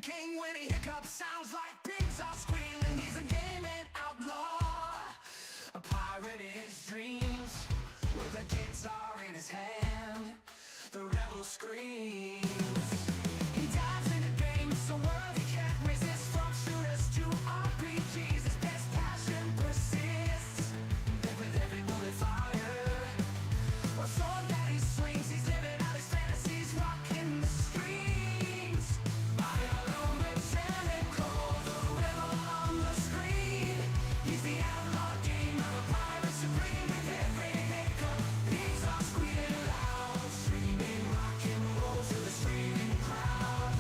king when he hiccups, sounds like pigs are squealing. He's a gaming outlaw, a pirate in his dreams, with a guitar in his hand. The rebel screams. He dives into games so world he can't resist, from shooters to RPGs. His best passion persists, live with every bullet fire, a sword that he swings. He's living out his fantasies, rocking the streets. BioMechanical, the rebel on the screen. He's the outlaw gamer, a pirate supreme. With every hiccup, pigs are squealing loud, screaming rock and roll to the screaming crowd.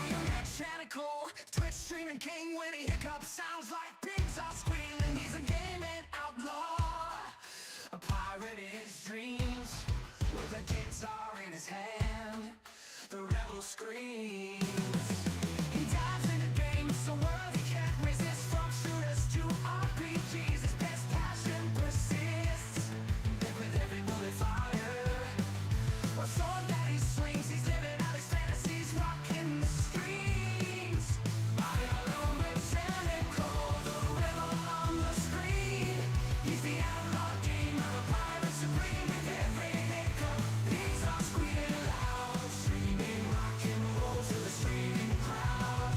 BioMechanical, Twitch streaming king when he hiccups, sounds like pigs are squealing. He's a gaming outlaw, a pirate in his dreams, with a guitar in his hand. The rebel screams. He dives into games so world he can't resist, from shooters to RPGs. His best passion persists, live with every bullet fire, a sword that he swings. He's living out his fantasies, rocking the streets. BioMechanical, the rebel on the screen. He's the outlaw gamer, a pirate supreme. With every hiccup, pigs are squealing loud, screaming rock and roll to the screaming crowd.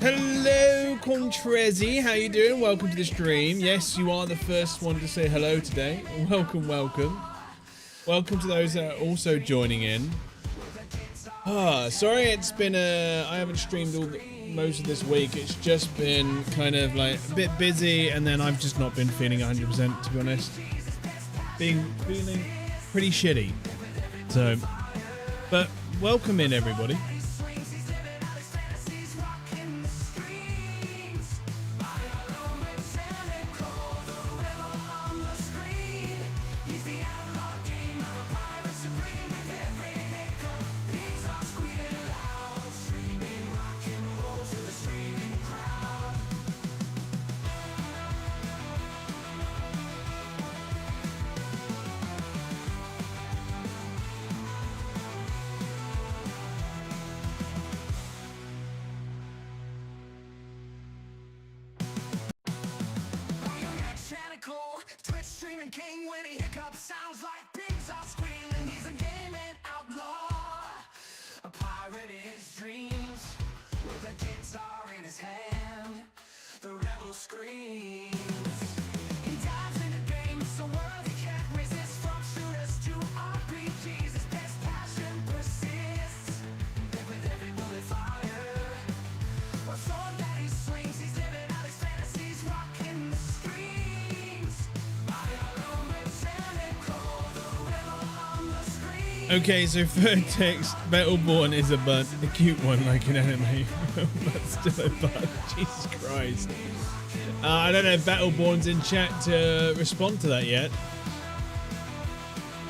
Hello, Contrezzi. How you doing? Welcome to the stream. Yes, you are the first one to say hello today. Welcome, welcome. Welcome to those that are also joining in. Sorry, it's been I haven't streamed most of this week. It's just been kind of like a bit busy, and then I've just not been feeling 100%, to be honest. Feeling pretty shitty. So, but welcome in, everybody. Twitch streaming king when he hiccups, sounds like pigs are squealing. He's a gaming outlaw, a pirate in his dreams, with a guitar in his hand. The rebel screams. He dives into games so world he can't resist, from shooters to RPGs. His best passion persists, live with every bullet fire, a sword that he swings. He's living out his fantasies, rocking the streets. BioMechanical, the rebel on the screen. Okay, so third text, Battleborn is a bun, a cute one like an anime, but still a bun. Jesus Christ. I don't know if Battleborn's in chat to respond to that yet.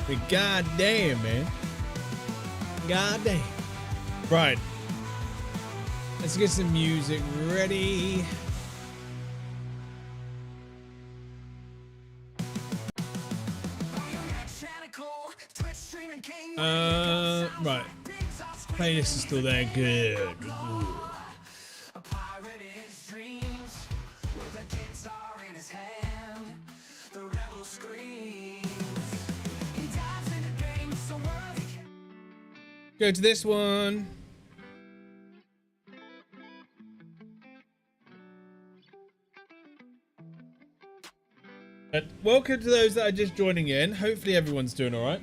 But goddamn, man. Goddamn. Right. Let's get some music ready. Right. Playlist is still there. Good. A pirate in his dreams, with a guitar in his hand. The rebel screams. He dives into games so world he can. Go to this one. Welcome to those that are just joining in. Hopefully everyone's doing all right.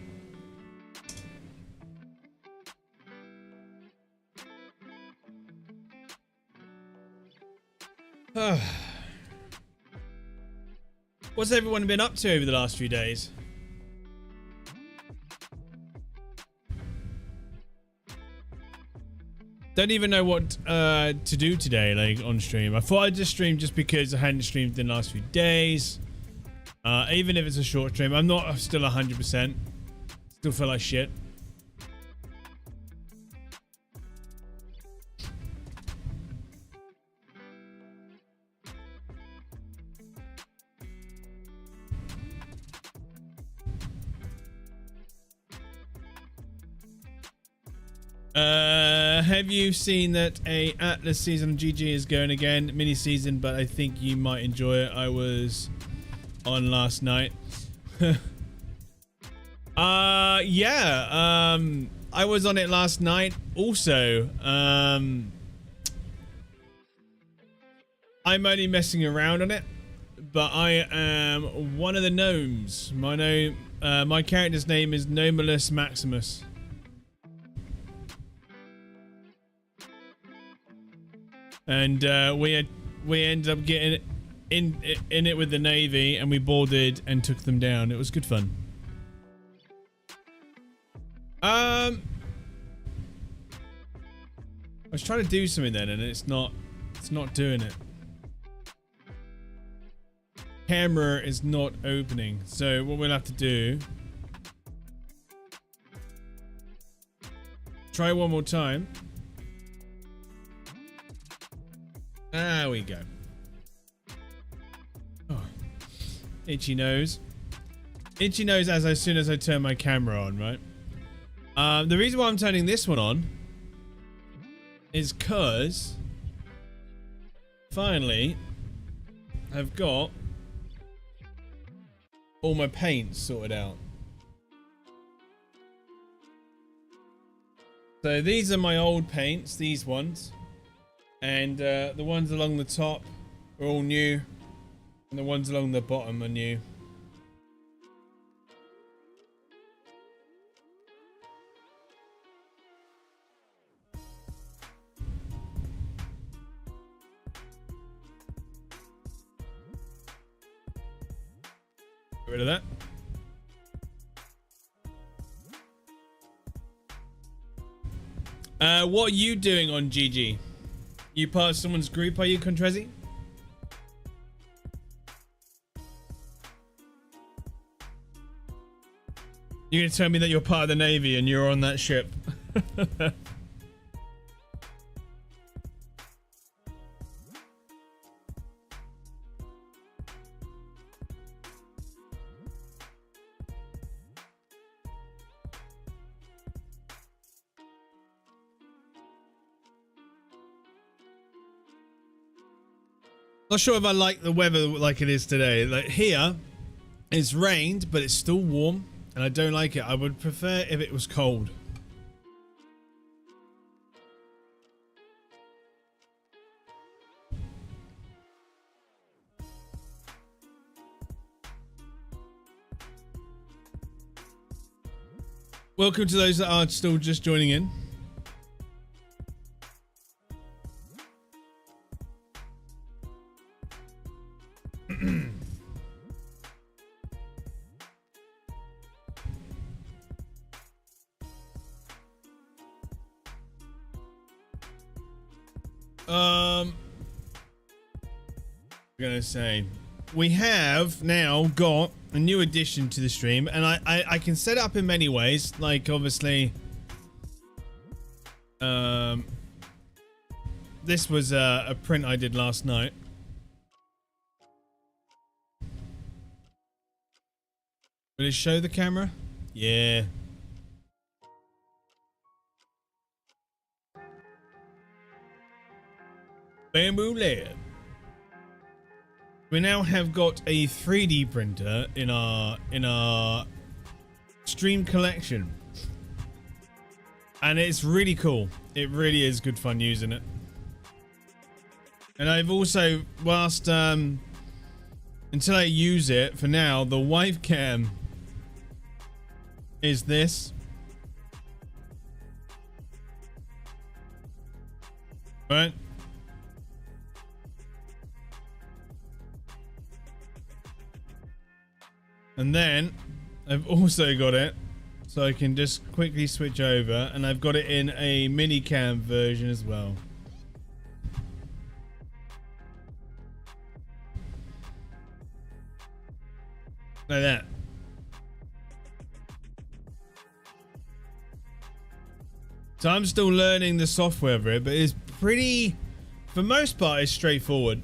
What's everyone been up to over the last few days? Don't even know what to do today, like on stream. I thought I'd just stream just because I hadn't streamed in the last few days. Even if it's a short stream, I'm still 100%. Still feel like shit. Have you seen that a Atlas season on GG is going again? Mini season, but I think you might enjoy it. I was on last night. Yeah. I was on it last night. Also, I'm only messing around on it, but I am one of the gnomes. My character's name is Nomalus Maximus. And we ended up getting in it with the Navy, and we boarded and took them down. It was good fun. I was trying to do something then, and it's not doing it. Camera is not opening. So what we'll have to do, try one more time. There we go. Oh. Itchy nose. Itchy nose as soon as I turn my camera on, right? The reason why I'm turning this one on is because finally I've got all my paints sorted out. So these are my old paints, these ones. And the ones along the top are all new, and the ones along the bottom are new. Get rid of that. What are you doing on GG? You part of someone's group, are you, Contrezi? You're gonna tell me that you're part of the Navy and you're on that ship. Not sure if I like the weather like it is today. Like here, it's rained, but it's still warm, and I don't like it. I would prefer if it was cold. Welcome to those that are still just joining in. I'm gonna say we have now got a new addition to the stream, and I can set it up in many ways. Like obviously, this was a print I did last night. Will it show the camera? Yeah. Bamboo layer. We now have got a 3D printer in our stream collection, and it's really cool. It really is good fun using it. And I've also, whilst until I use it for now, the wife cam is this. Right? And then I've also got it so I can just quickly switch over, and I've got it in a mini cam version as well. Like that. So I'm still learning the software of it, but it's pretty, for most part, it's straightforward.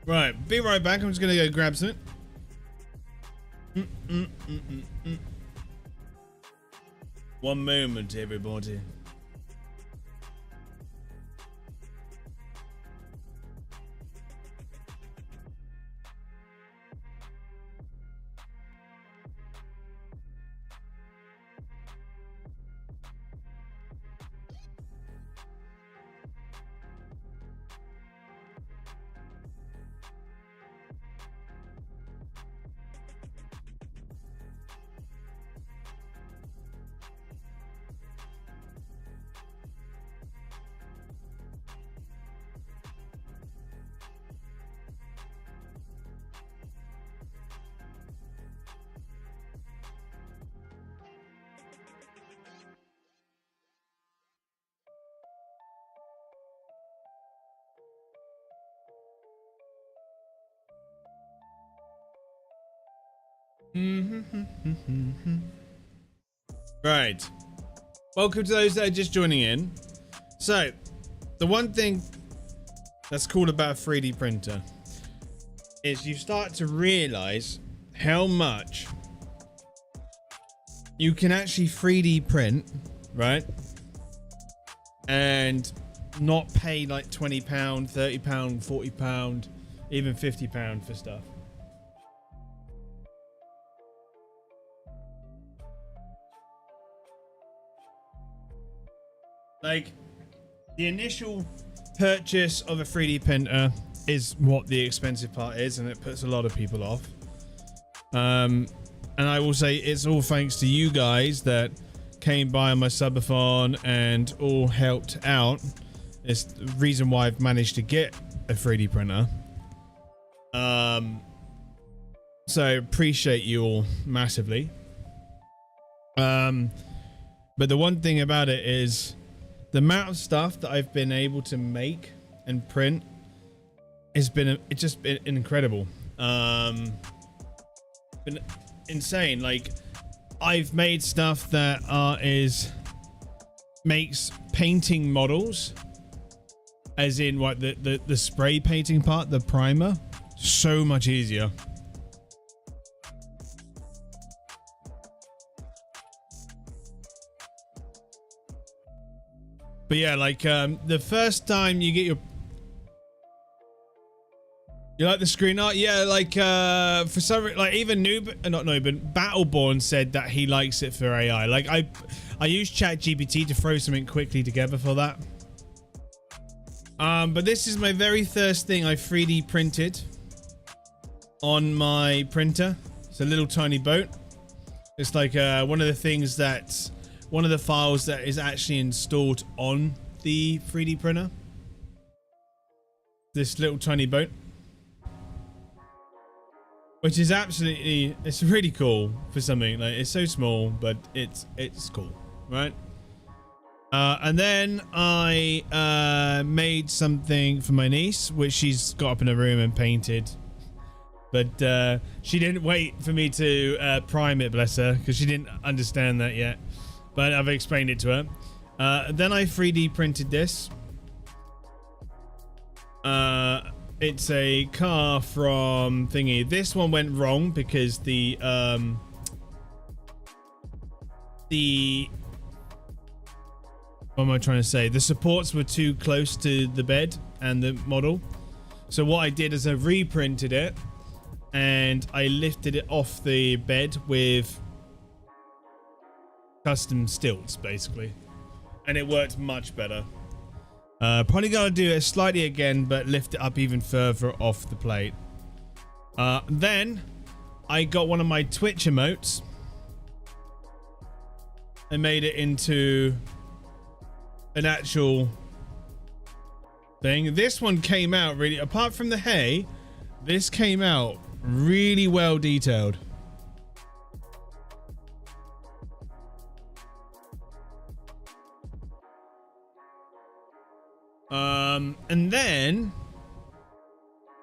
Right, be right back. I'm just gonna go grab something. One moment, everybody. Right. Welcome to those that are just joining in. So, the one thing that's cool about a 3D printer is you start to realize how much you can actually 3D print, right? And not pay like £20, £30, £40, even £50 for stuff. Like, the initial purchase of a 3D printer is what the expensive part is, and it puts a lot of people off. And I will say it's all thanks to you guys that came by on my subathon and all helped out. It's the reason why I've managed to get a 3D printer. So appreciate you all massively. But the one thing about it is the amount of stuff that I've been able to make and print has been, it's just been incredible. Been insane. Like, I've made stuff that makes painting models, as in what the spray painting part, the primer, so much easier. But yeah, like, the first time you get you like the screen art? Yeah, like, for some, like, even not Noob, Battleborn said that he likes it for AI. Like, I use ChatGPT to throw something quickly together for that. But this is my very first thing I 3D printed on my printer. It's a little tiny boat. It's like, one of the files that is actually installed on the 3D printer. This little tiny boat. Which is absolutely, it's really cool for something. Like, it's so small, but it's cool, right? And then I made something for my niece, which she's got up in her room and painted. But she didn't wait for me to prime it, bless her, because she didn't understand that yet. But I've explained it to her. Then I 3D printed this. It's a car from thingy. This one went wrong because the what am I trying to say? The supports were too close to the bed and the model. So what I did is I reprinted it and I lifted it off the bed with custom stilts basically, and it worked much better. Probably gotta do it slightly again, but lift it up even further off the plate. Then I got one of my Twitch emotes. I made it into an actual thing. This one came out really, apart from the hay, this came out really well detailed. And then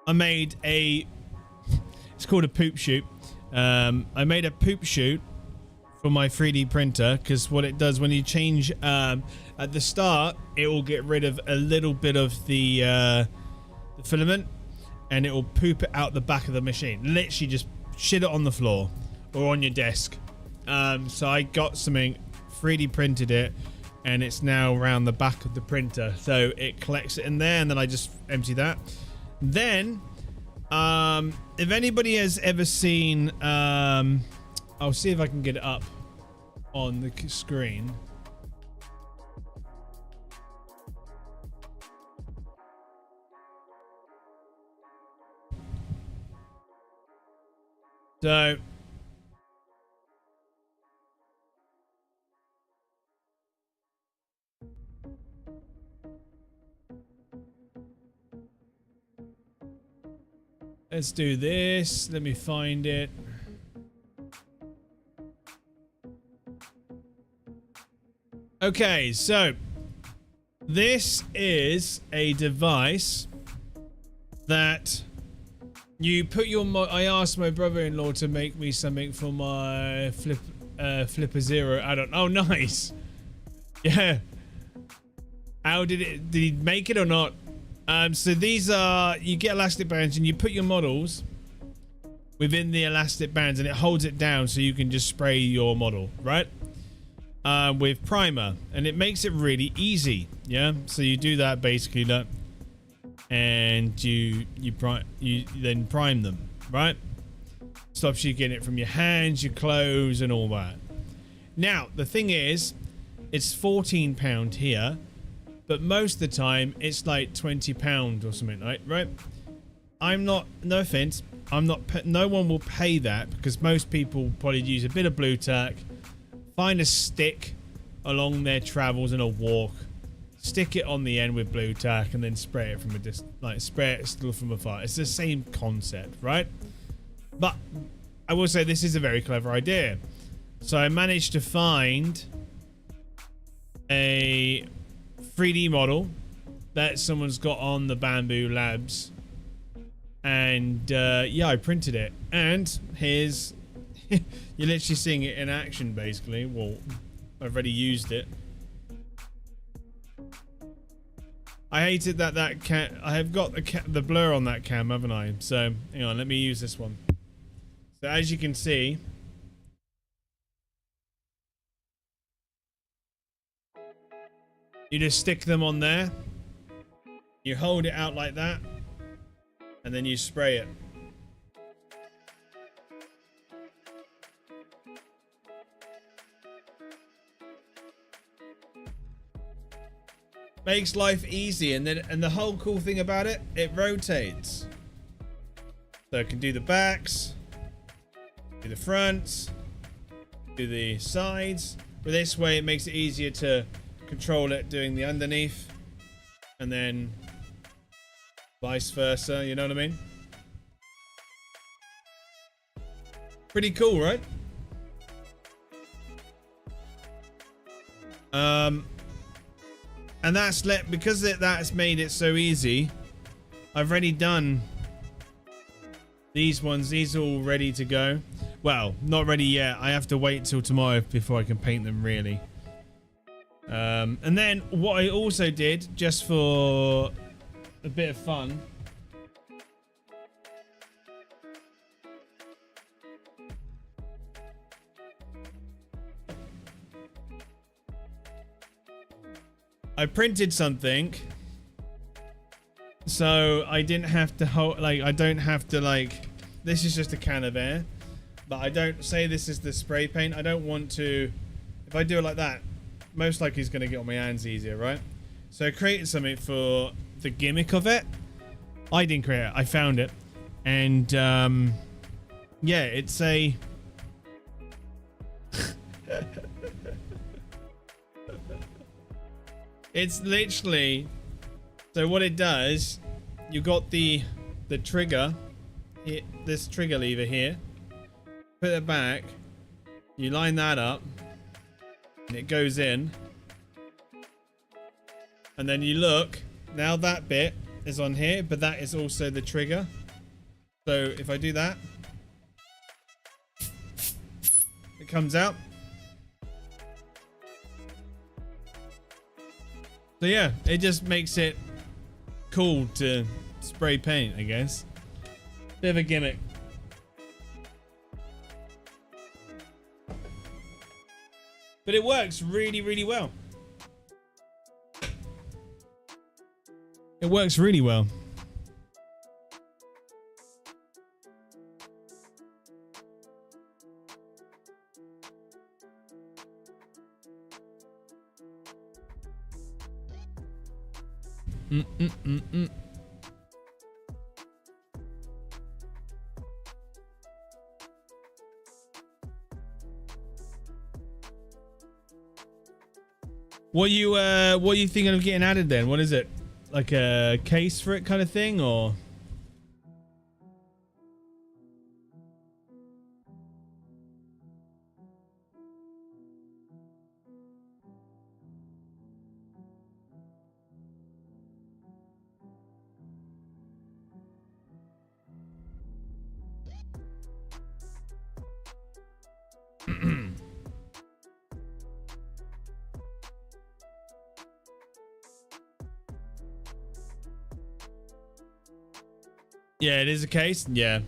I made it's called a poop chute. I made a poop chute for my 3D printer, because what it does when you change at the start, it will get rid of a little bit of the filament, and it will poop it out the back of the machine. Literally just shit it on the floor or on your desk. So I got something, 3D printed it, and it's now around the back of the printer, so it collects it in there, and then I just empty that. Then if anybody has ever seen I'll see if I can get it up on the screen. So let's do this. Let me find it. Okay, so this is a device that you put your I asked my brother-in-law to make me something for my Flipper Zero add-on. Oh, nice. Yeah. How did he make it or not? So these are, you get elastic bands and you put your models within the elastic bands, and it holds it down so you can just spray your model, right? With primer, and it makes it really easy. Yeah, so you do that basically, that, and you then prime them, right? Stops you getting it from your hands, your clothes, and all that. Now the thing is, it's £14 here, but most of the time it's like £20 or something, right? I'm not, no offense, no one will pay that, because most people probably use a bit of blue tack, find a stick along their travels and a walk, stick it on the end with blue tack, and then spray it from a distance, like spray it still from afar. It's the same concept, right? But I will say this is a very clever idea. So I managed to find a 3D model that someone's got on the Bamboo Labs, and yeah, I printed it, and here's you're literally seeing it in action basically. Well, I've already used it. I hated that I have got the blur on that cam, haven't I? So hang on, let me use this one. So as you can see, you just stick them on there, you hold it out like that, and then you spray it. Makes life easy, and the whole cool thing about it, it rotates. So it can do the backs, do the fronts, do the sides. But this way it makes it easier to control it doing the underneath, and then vice versa, you know what I mean? Pretty cool, right? And that's because that's made it so easy. I've already done these ones. These are all ready to go. Well, not ready yet. I have to wait till tomorrow before I can paint them, really. And then what I also did, just for a bit of fun, I printed something so I didn't have to hold, like, I don't have to, like, this is just a can of air, but I don't say this is the spray paint. I don't want to if I do it like that, most likely he's going to get on my hands easier, right? So I created something for the gimmick of it. I didn't create it. I found it. And, yeah, it's a... It's literally... So what it does, you got the trigger, this trigger lever here. Put it back. You line that up. And it goes in. And then you look. Now that bit is on here, but that is also the trigger. So if I do that, it comes out. So yeah, it just makes it cool to spray paint, I guess. Bit of a gimmick. But it works really, really well. It works really well. What are you thinking of getting added then? What is it? Like a case for it kind of thing, or? Yeah, it is a case. Yeah.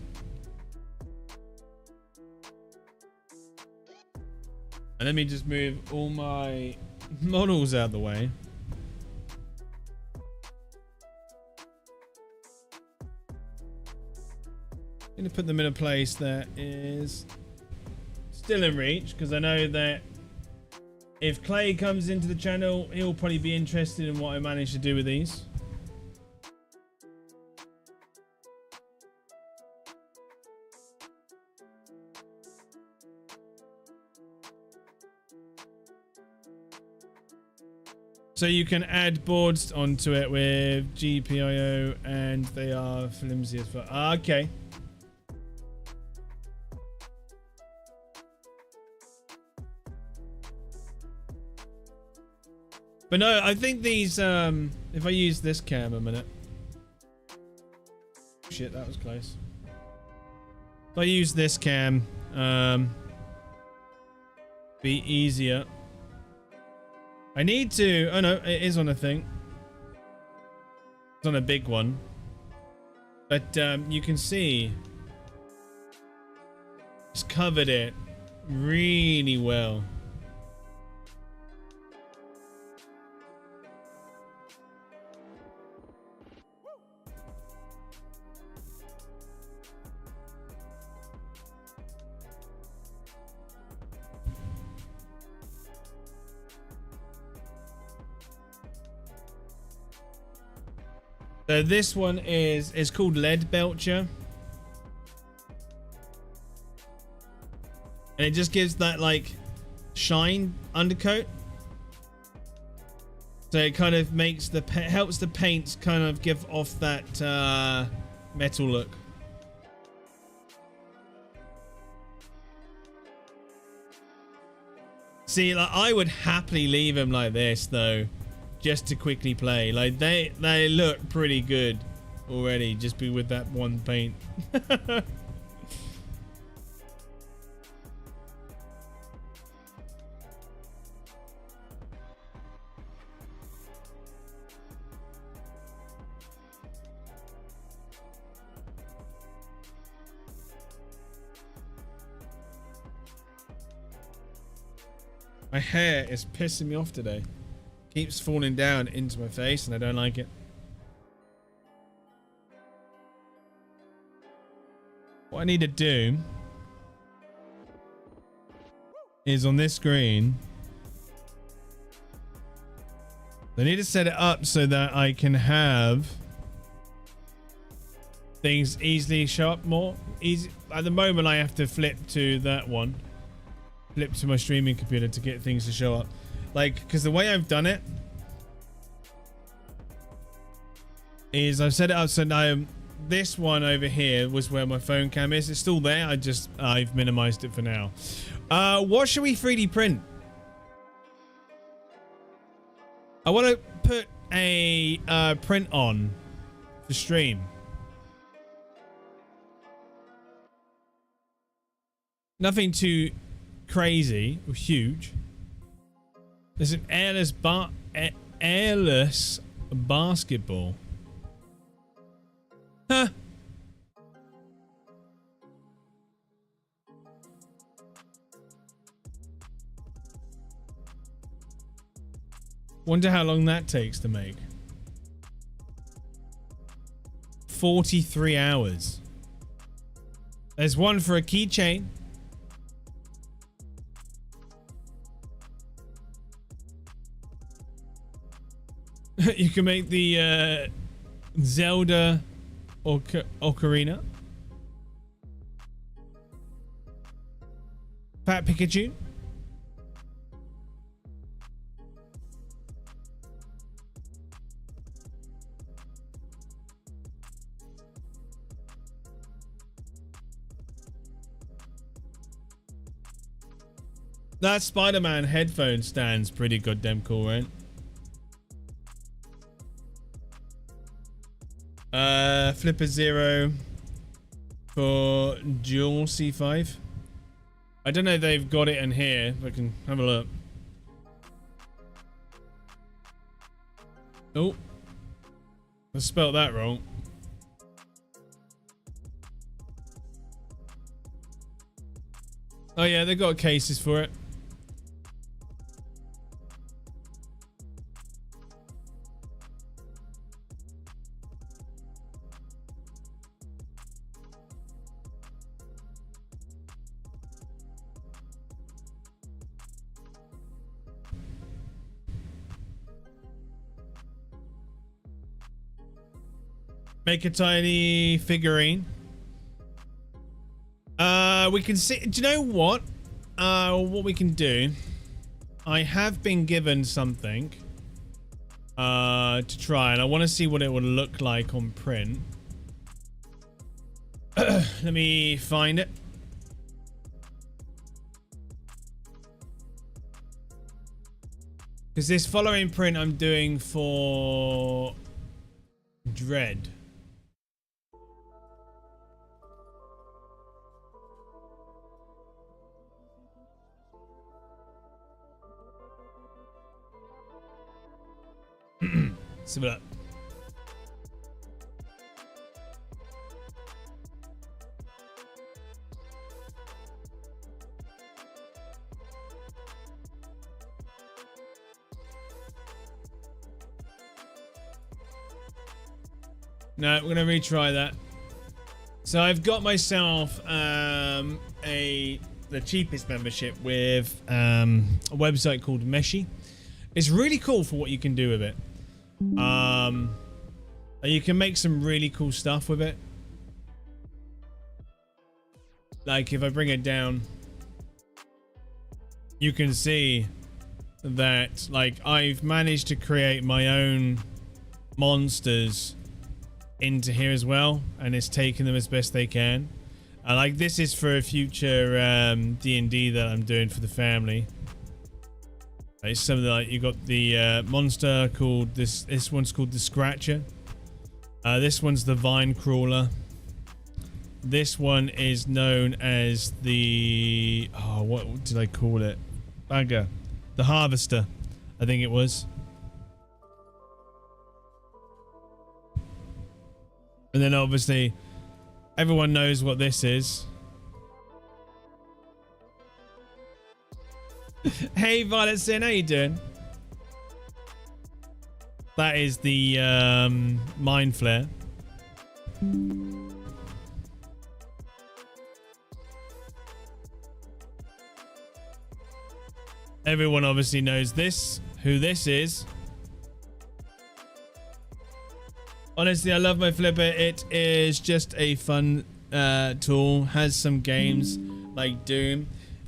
And let me just move all my models out of the way. I'm going to put them in a place that is still in reach, because I know that if Clay comes into the channel, he'll probably be interested in what I managed to do with these. So you can add boards onto it with GPIO, and they are flimsy as fuck. Okay. But no, I think these, if I use this cam a minute. Shit, that was close. If I use this cam, be easier. I need to... Oh no, it is on a thing. It's on a big one. But you can see... It's covered it really well. So this one is called Lead Belcher. And it just gives that like shine undercoat. So it kind of makes the helps the paints kind of give off that metal look. See, like I would happily leave them like this though. Just to quickly play, like they look pretty good already, just be with that one paint. My hair is pissing me off today. Keeps falling down into my face and I don't like it. What I need to do is on this screen, I need to set it up so that I can have things easily show up more easy. At the moment, I have to flip to that one. Flip to my streaming computer to get things to show up. Like, because the way I've done it is I've set it up so now this one over here was where my phone cam is. It's still there. I've minimized it for now. What should we 3D print? I want to put a print on the stream. Nothing too crazy or huge. There's an airless basketball. Huh. Wonder how long that takes to make. 43 hours. There's one for a keychain. You can make the Zelda Ocarina. Fat Pikachu. That Spider-Man headphone stand's pretty goddamn cool, right? Flipper 0 for dual C5. I don't know if they've got it in here. I can have a look. Oh, I spelled that wrong. Oh yeah, they got cases for it. Make a tiny figurine. We can see. Do you know what? What we can do? I have been given something to try, and I want to see what it would look like on print. Let me find it. Because this following print I'm doing for Dread. See what up. No, we're gonna retry that. So I've got myself the cheapest membership with a website called Meshi. It's really cool for what you can do with it. You can make some really cool stuff with it. Like if I bring it down, you can see that like I've managed to create my own monsters into here as well, and it's taking them as best they can. Like this is for a future D&D that I'm doing for the family. It's something like you got the monster called this one's called the Scratcher. This one's the Vine Crawler. This one is known as the what did I call it? Bagger. The Harvester, I think it was. And then obviously everyone knows what this is. Hey Violet Sin, how you doing? That is the Mind Flare. Everyone obviously knows this, who this is. Honestly, I love my flipper. It is just a fun tool. Has some games like Doom,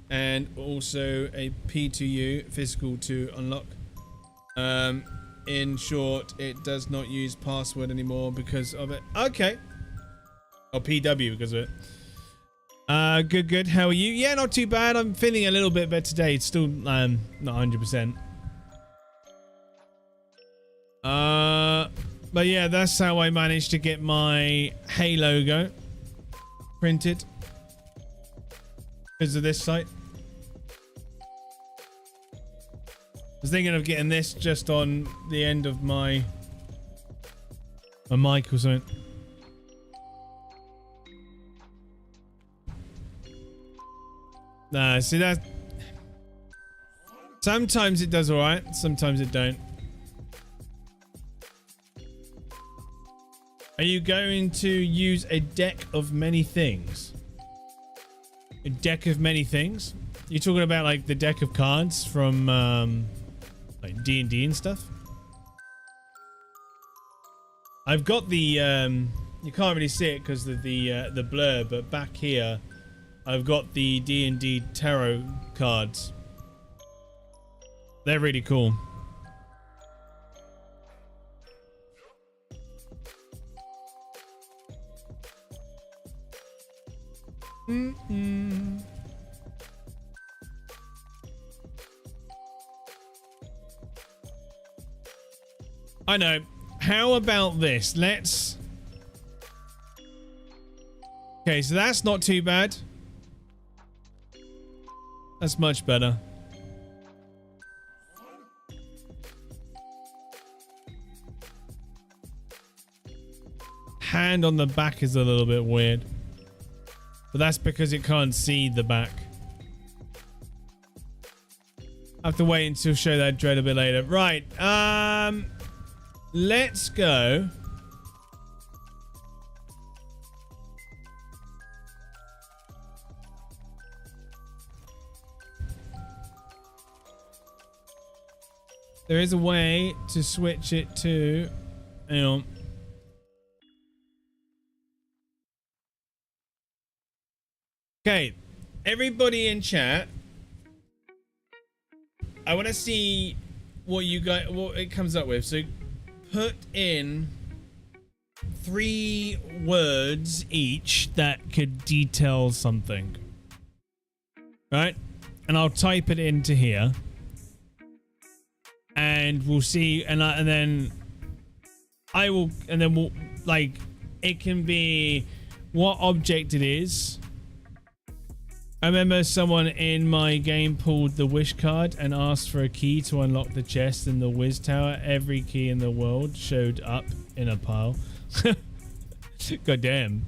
and also a P2U, physical to unlock. In short, it does not use password anymore because of it. Okay. Or PW because of it. Good. How are you? Yeah, not too bad. I'm feeling a little bit better today. It's still not 100%. But yeah, that's how I managed to get my Hey logo printed because of this site. I was thinking of getting this just on the end of my mic or something. Nah, see that? Sometimes it does alright, sometimes it don't. Are you going to use a deck of many things? A deck of many things? You're talking about like the deck of cards from like D&D and stuff? I've got the you can't really see it because of the blur, but back here I've got the D&D tarot cards. They're really cool. I know. How about this? Let's... Okay, so that's not too bad. That's much better. Hand on the back is a little bit weird. But that's because it can't see the back. I have to wait until show that dread a bit later. Right. Let's go. There is a way to switch it to... Hang on. Okay, everybody in chat, I want to see what you guys, what it comes up with. So put in 3 words each that could detail something, right? And I'll type it into here, and we'll see. And then we'll like, it can be what object it is. I remember someone in my game pulled the wish card and asked for a key to unlock the chest in the Wiz Tower. Every key in the world showed up in a pile. God damn.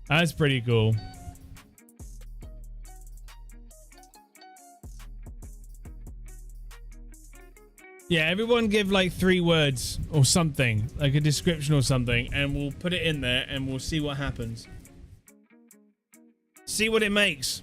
That's pretty cool. Yeah, everyone give like 3 words or something, like a description or something, and we'll put it in there and we'll see what happens. See what it makes.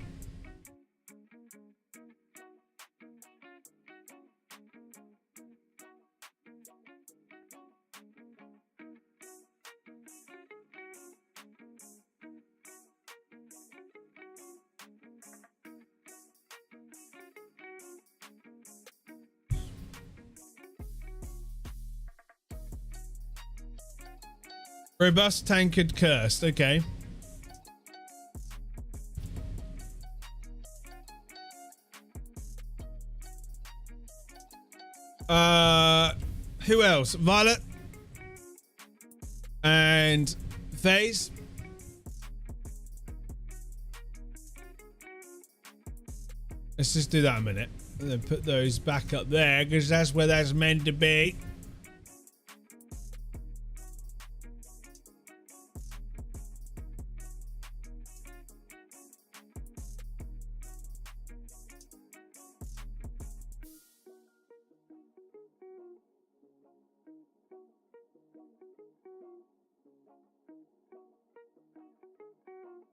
Robust tankard cursed. Okay. Who else? Violet and FaZe. Let's just do that a minute and then put those back up there because that's where that's meant to be.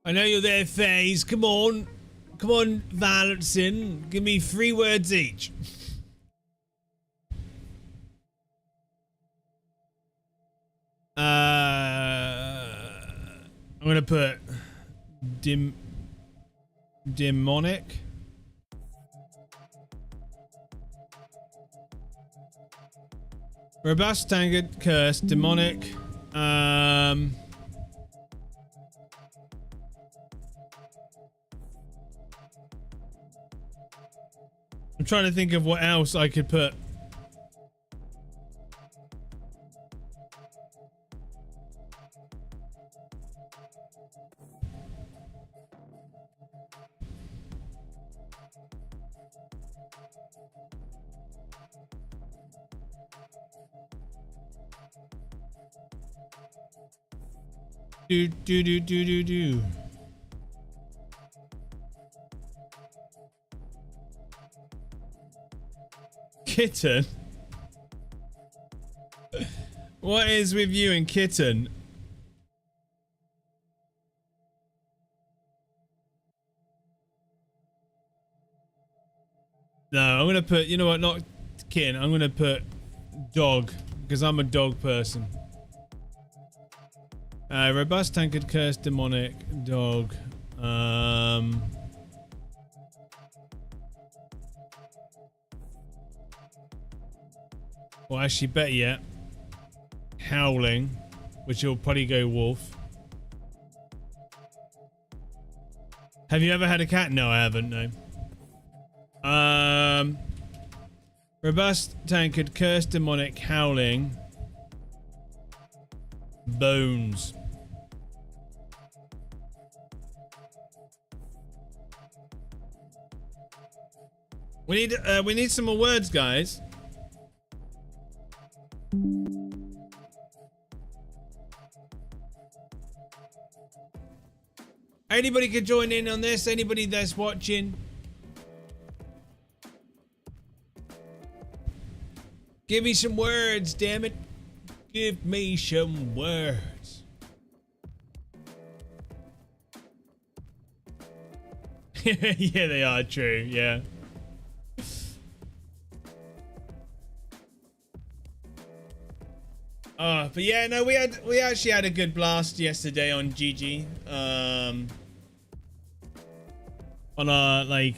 I know you're there, FaZe. Come on. Come on, Valentin. Give me 3 words each. I'm gonna put demonic. Robust, tankard, cursed, demonic. I'm trying to think of what else I could put. Do. Kitten? What is with you and kitten? No, I'm gonna put, you know what, not kin, I'm gonna put dog, because I'm a dog person. Robust, tankard, cursed, demonic, dog. Well, actually, better yet, howling, which will probably go wolf. Have you ever had a cat? No, I haven't, no. Robust, tankard, cursed, demonic, howling, bones. We need some more words, guys. Anybody could join in on this. Anybody that's watching. Give me some words, damn it. Give me some words. Yeah, they are true. Yeah. But yeah, no, we actually had a good blast yesterday on GG. On our like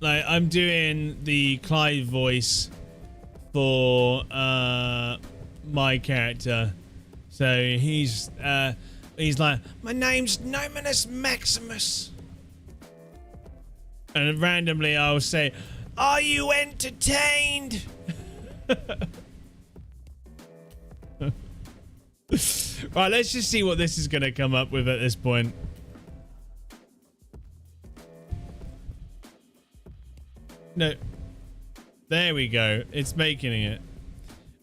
I'm doing the Clive voice for my character, so he's like, my name's Nominus Maximus, and randomly I'll say, are you entertained? Right, let's just see what this is gonna come up with at this point. No. There we go. It's making it.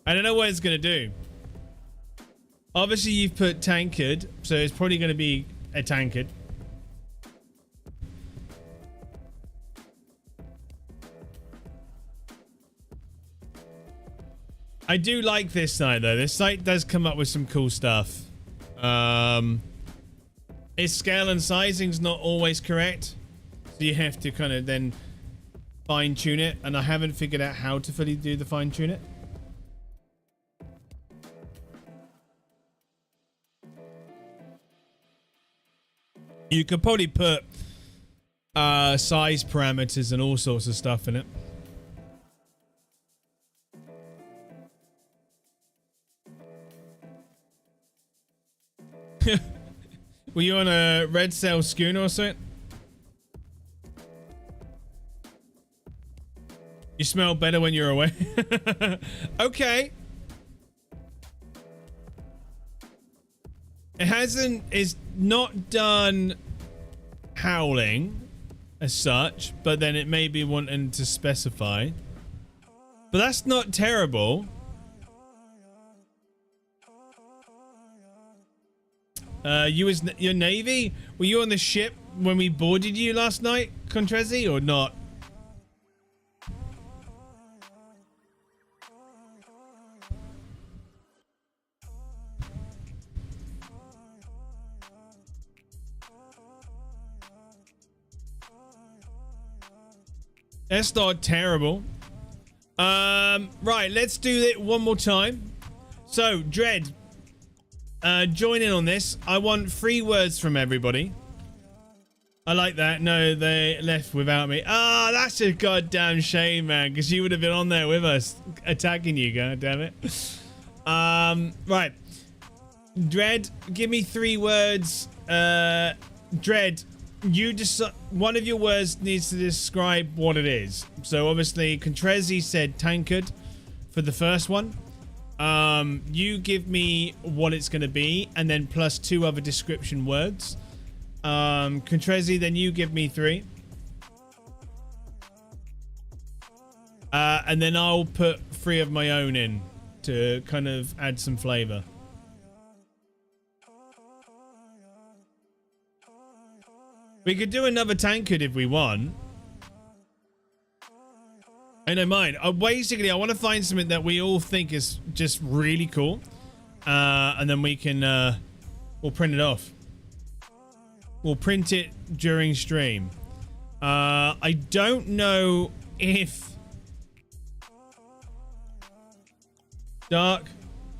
I don't know what it's going to do. Obviously, you've put tankard, so it's probably going to be a tankard. I do like this site, though. This site does come up with some cool stuff. Its scale and sizing's not always correct, so you have to kind of then fine-tune it, and I haven't figured out how to fully do the fine-tune it. You could probably put size parameters and all sorts of stuff in it. Were you on a red sail schooner or something? You smell better when you're away. Okay. It's not done howling as such, but then it may be wanting to specify. But that's not terrible. Your Navy? Were you on the ship when we boarded you last night, Contrezi, or not? That's not terrible. Right, let's do it one more time. So, Dread, join in on this. I want 3 words from everybody. I like that. No, they left without me. Ah, that's a goddamn shame, man, because you would have been on there with us, attacking you, god damn it. Right. Dread, give me 3 words. Dread, you decide. One of your words needs to describe what it is. So obviously, Contrezi said tankard for the first one. You give me what it's going to be, and then plus 2 other description words. Contrezi, then you give me 3. And then I'll put 3 of my own in to kind of add some flavor. We could do another tankard if we want. I don't mind. Basically, I want to find something that we all think is just really cool. And then we can, we'll print it off. We'll print it during stream. I don't know if dark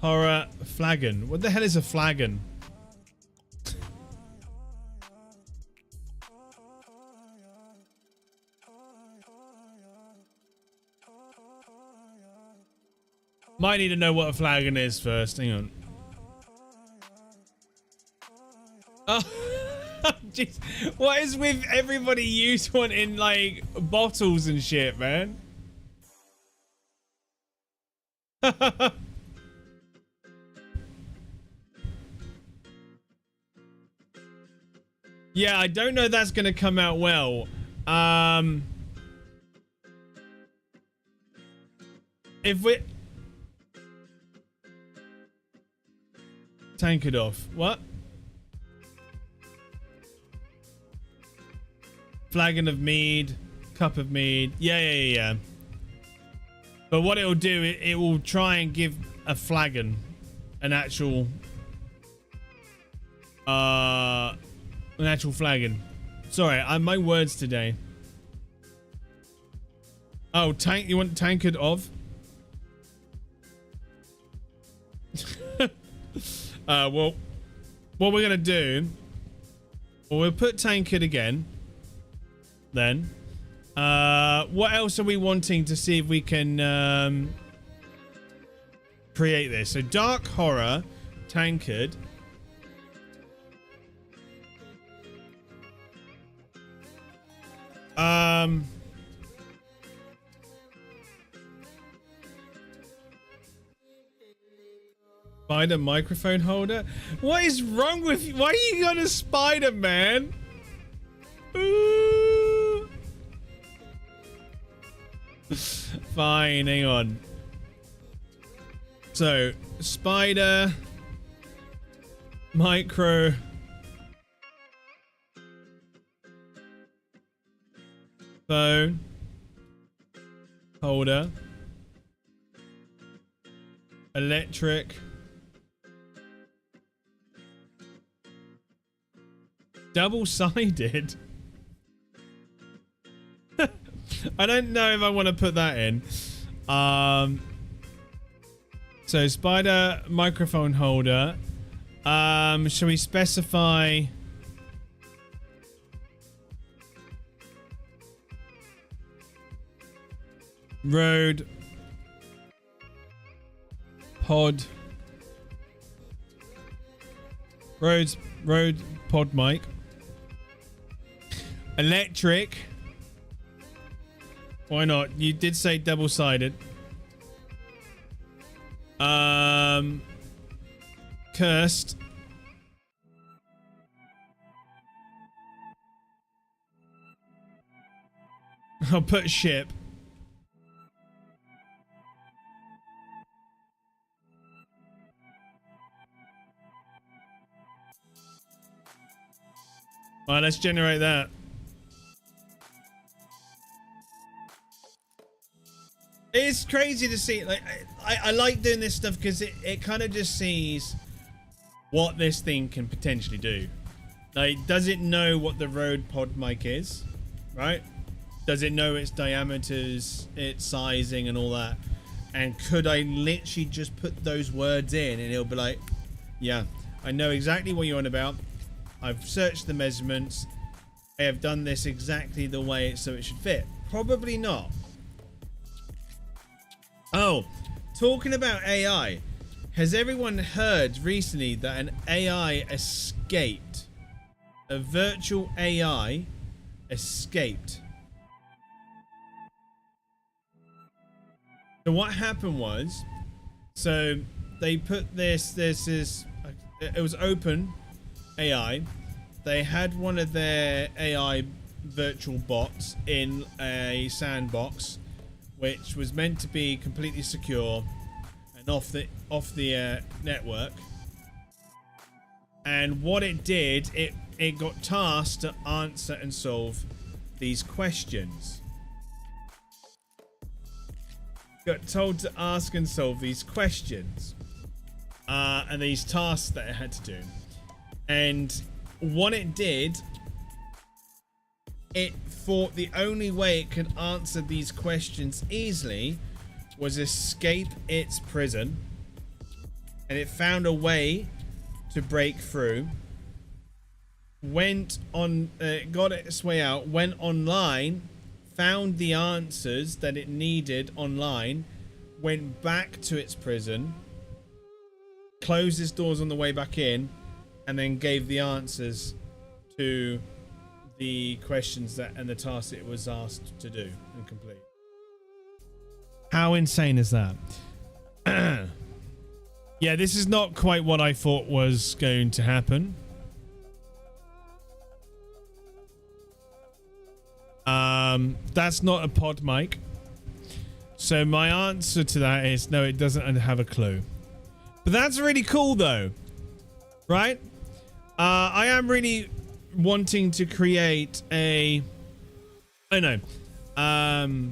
horror flagon. What the hell is a flagon? Might need to know what a flagon is first. Hang on. Oh, jeez. What is with everybody used wanting like bottles and shit, man? Yeah, I don't know if that's gonna come out well. If we tankard off. What? Flagon of mead. Cup of mead. Yeah. But what it'll do, it will try and give a flagon an actual flagon. Sorry, my words today. Oh, you want tankard of? Well, what we're gonna do, well, we'll put tankard again. Then, what else are we wanting to see if we can create this? So dark horror, tankard. Spider microphone holder? What is wrong with you? Why are you got a spider, man? Ooh. Fine, hang on. So, spider micro phone holder electric double-sided. I don't know if I want to put that in. So spider microphone holder. Shall we specify Rode pod Rode pod mic electric? Why not? You did say double-sided. Cursed. I'll put ship. Alright, let's generate that. It's crazy to see. Like, I like doing this stuff because it kind of just sees what this thing can potentially do. Like, does it know what the Rode pod mic is? Right? Does it know its diameters, its sizing, and all that? And could I literally just put those words in and it'll be like, yeah, I know exactly what you're on about. I've searched the measurements. I have done this exactly the way so it should fit. Probably not. Oh, talking about AI. Has everyone heard recently that an AI escaped? A virtual AI escaped. So what happened was, so they put this is, it was open AI. They had one of their AI virtual bots in a sandbox, which was meant to be completely secure and off the network. And what it did, it got tasked to answer and solve these questions. Got told to ask and solve these questions and these tasks that it had to do. And what it did, it thought the only way it could answer these questions easily was escape its prison, and it found a way to break through. Went on, got its way out, went online, found the answers that it needed online, went back to its prison, closed its doors on the way back in, and then gave the answers to the questions that and the tasks it was asked to do and complete. How insane is that? Yeah, this is not quite what I thought was going to happen. That's not a pod mic. So my answer to that is no, it doesn't have a clue. But that's really cool though, right? I am really wanting to create a, I don't know,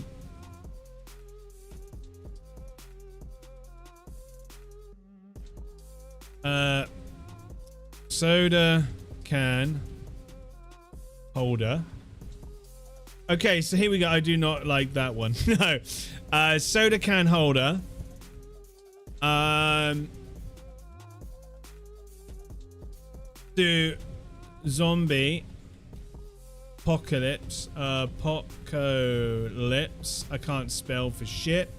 soda can holder. Okay, so here we go. I do not like that one. No. Soda can holder. Do zombie apocalypse. Apocalypse. I can't spell for shit.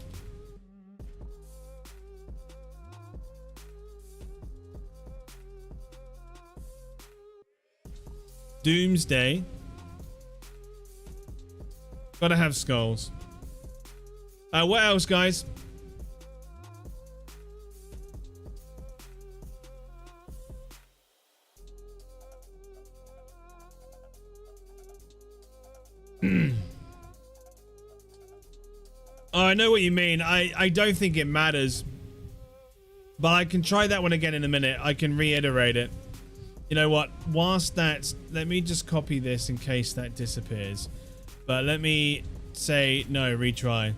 Doomsday. Gotta have skulls. What else, guys? Oh, I know what you mean. I don't think it matters. But I can try that one again in a minute. I can reiterate it. You know what? Whilst that's... Let me just copy this in case that disappears. But let me say no, retry.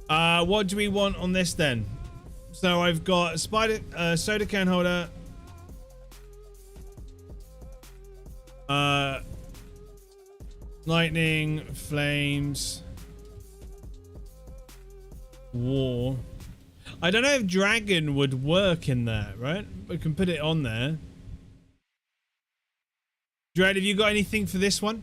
What do we want on this then? So I've got a soda can holder. Lightning, flames, war. I don't know if dragon would work in that, right? We can put it on there. Dread, have you got anything for this one?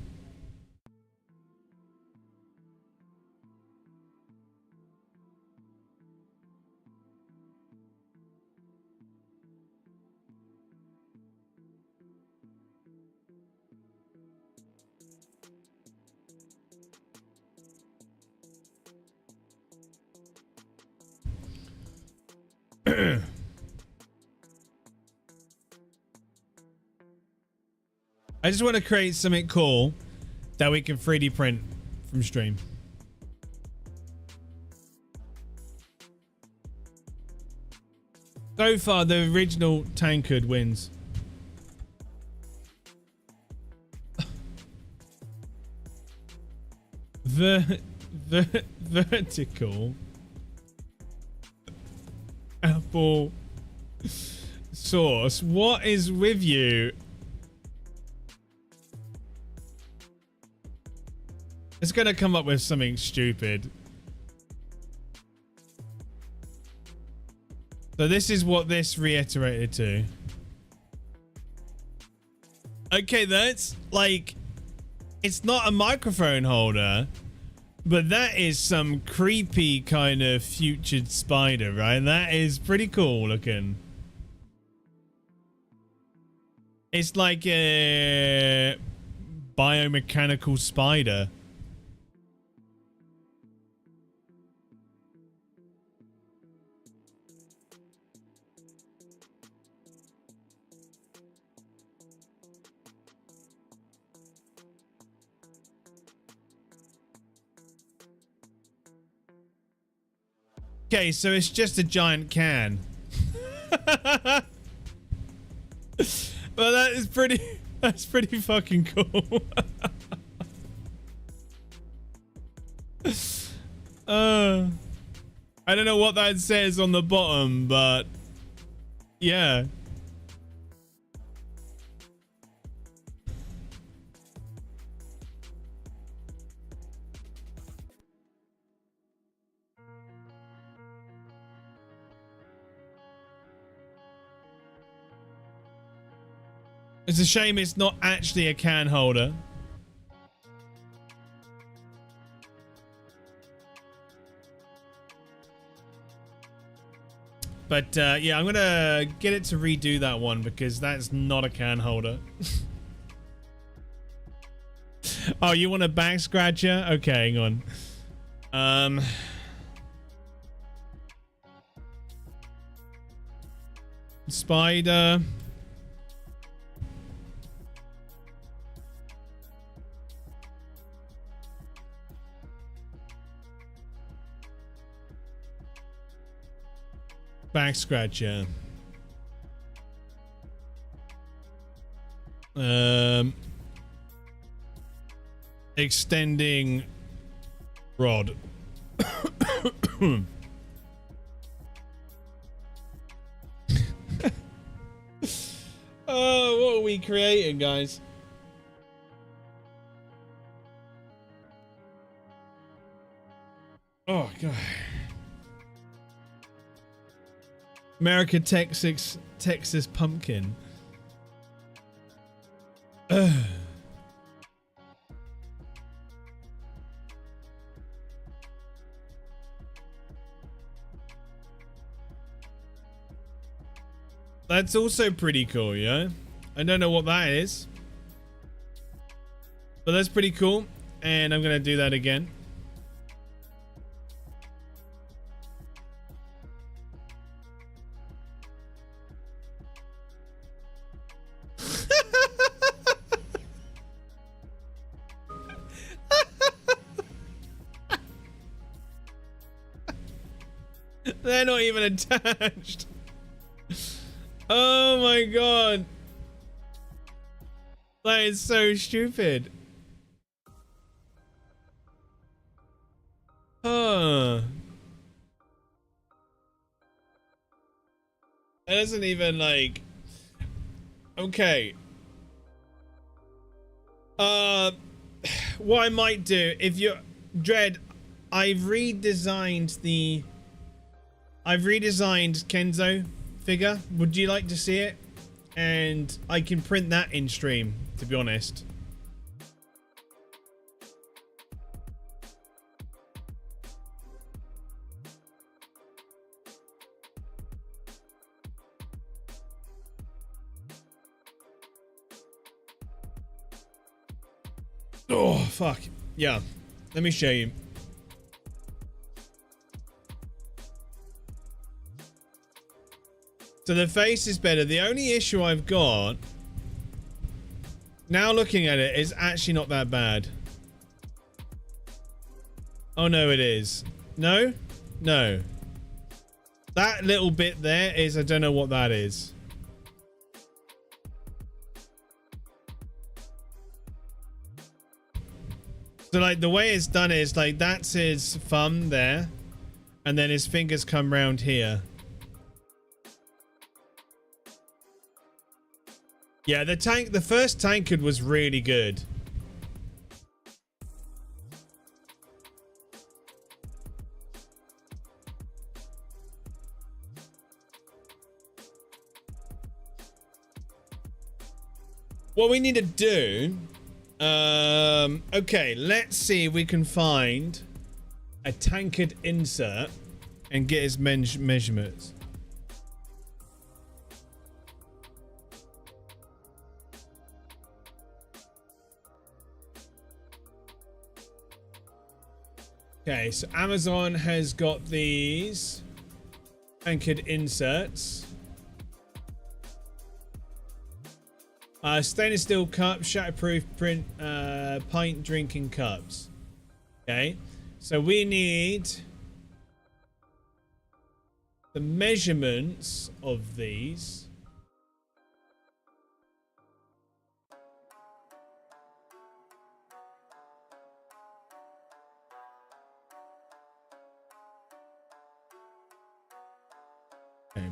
I just want to create something cool that we can 3D print from stream. So far, the original tankard wins. Vertical apple sauce. What is with you? It's gonna come up with something stupid. So this is what this reiterated to. Okay, that's like, it's not a microphone holder, but that is some creepy kind of futured spider, right? That is pretty cool looking. It's like a biomechanical spider. Okay, so it's just a giant can. Well, that's pretty fucking cool. I don't know what that says on the bottom, but yeah. It's a shame it's not actually a can holder. But yeah, I'm gonna get it to redo that one because that's not a can holder. Oh, you want a back scratcher? Okay, hang on. Spider. Back scratcher. Extending rod. Oh, what are we creating, guys? Oh god. America, Texas pumpkin. That's also pretty cool, yeah? I don't know what that is, but that's pretty cool, and I'm gonna do that again. They're not even attached. Oh my god. That is so stupid. Huh. It doesn't even like... Okay. What I might do, if you're... Dread, I've redesigned Kenzo figure. Would you like to see it? And I can print that in stream, to be honest. Oh, fuck. Yeah. Let me show you. So the face is better. The only issue I've got now looking at it is actually not that bad. Oh no, it is. No? No. That little bit there is, I don't know what that is. So like the way it's done is like that's his thumb there, and then his fingers come round here. Yeah, the first tankard was really good. What we need to do, okay, let's see if we can find a tankard insert and get his measurements. Okay, so Amazon has got these tankard inserts. Stainless steel cup, shatterproof print, pint drinking cups. Okay, so we need the measurements of these. Okay.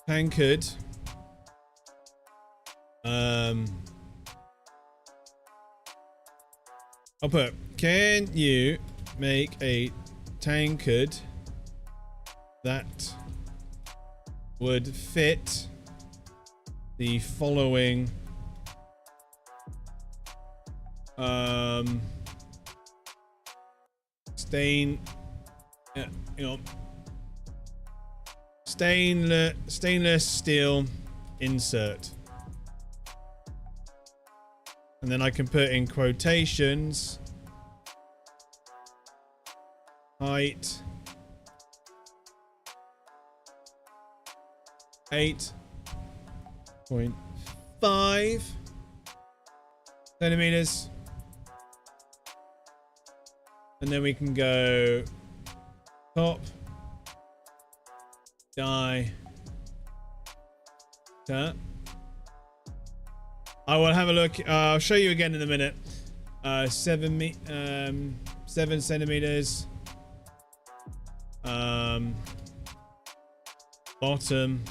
Tankard. I'll put, can you make a tankard that would fit the following stainless steel insert, and then I can put in quotations height 8.5 centimeters, and then we can go top diameter. I will have a look. I'll show you again in a minute. 7 centimeters. Bottom.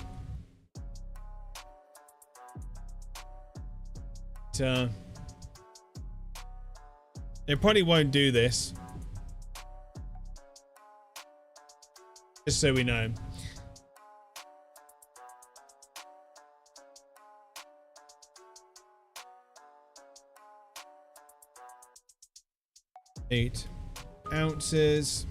It probably won't do this. Just so we know. Eight ounces.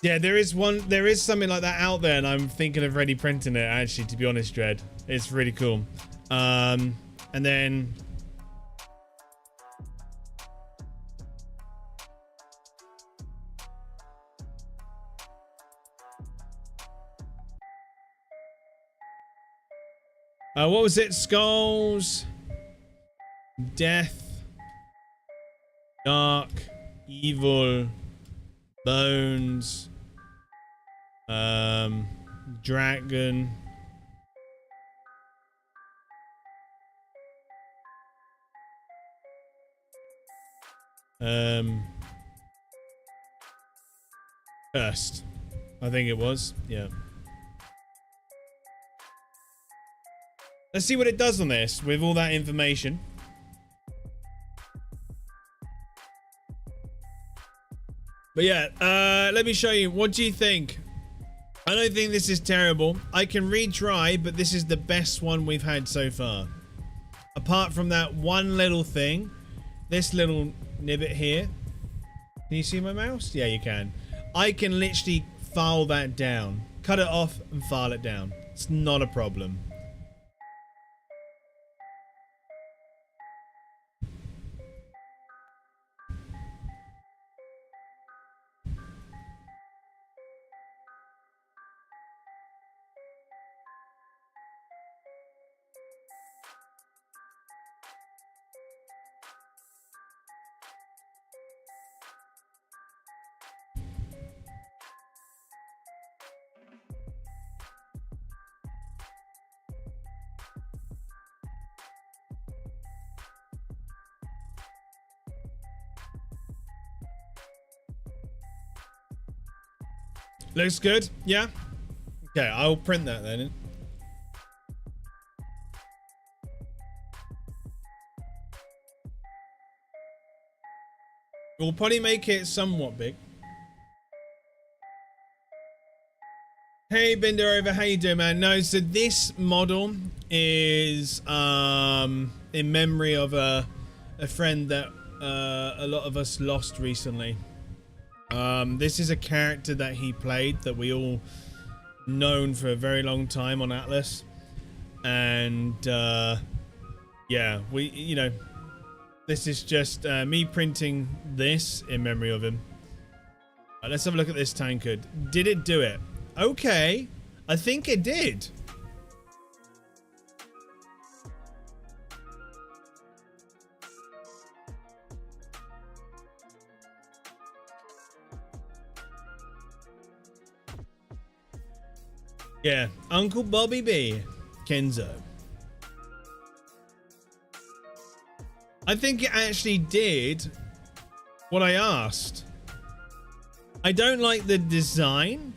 Yeah, there is something like that out there, and I'm thinking of ready printing it, actually, to be honest, Dread. It's really cool. And then what was it? Skulls, death, dark, evil, bones, dragon, cursed, I think it was. Yeah. Let's see what it does on this with all that information. But yeah, let me show you. What do you think? I don't think this is terrible. I can retry, but this is the best one we've had so far. Apart from that one little thing, this little nibbit here. Can you see my mouse? Yeah, you can. I can literally file that down. Cut it off and file it down. It's not a problem. Looks good? Yeah? Okay, I'll print that then. We'll probably make it somewhat big. Hey, Bender over, how you doing, man? No, so this model is in memory of a friend that a lot of us lost recently. This is a character that he played that we all known for a very long time on Atlas, and yeah, you know, this is just me printing this in memory of him. Let's have a look at this tankard. Did it do it? Okay, I think it did. Yeah, Uncle Bobby B, Kenzo. I think it actually did what I asked. I don't like the design,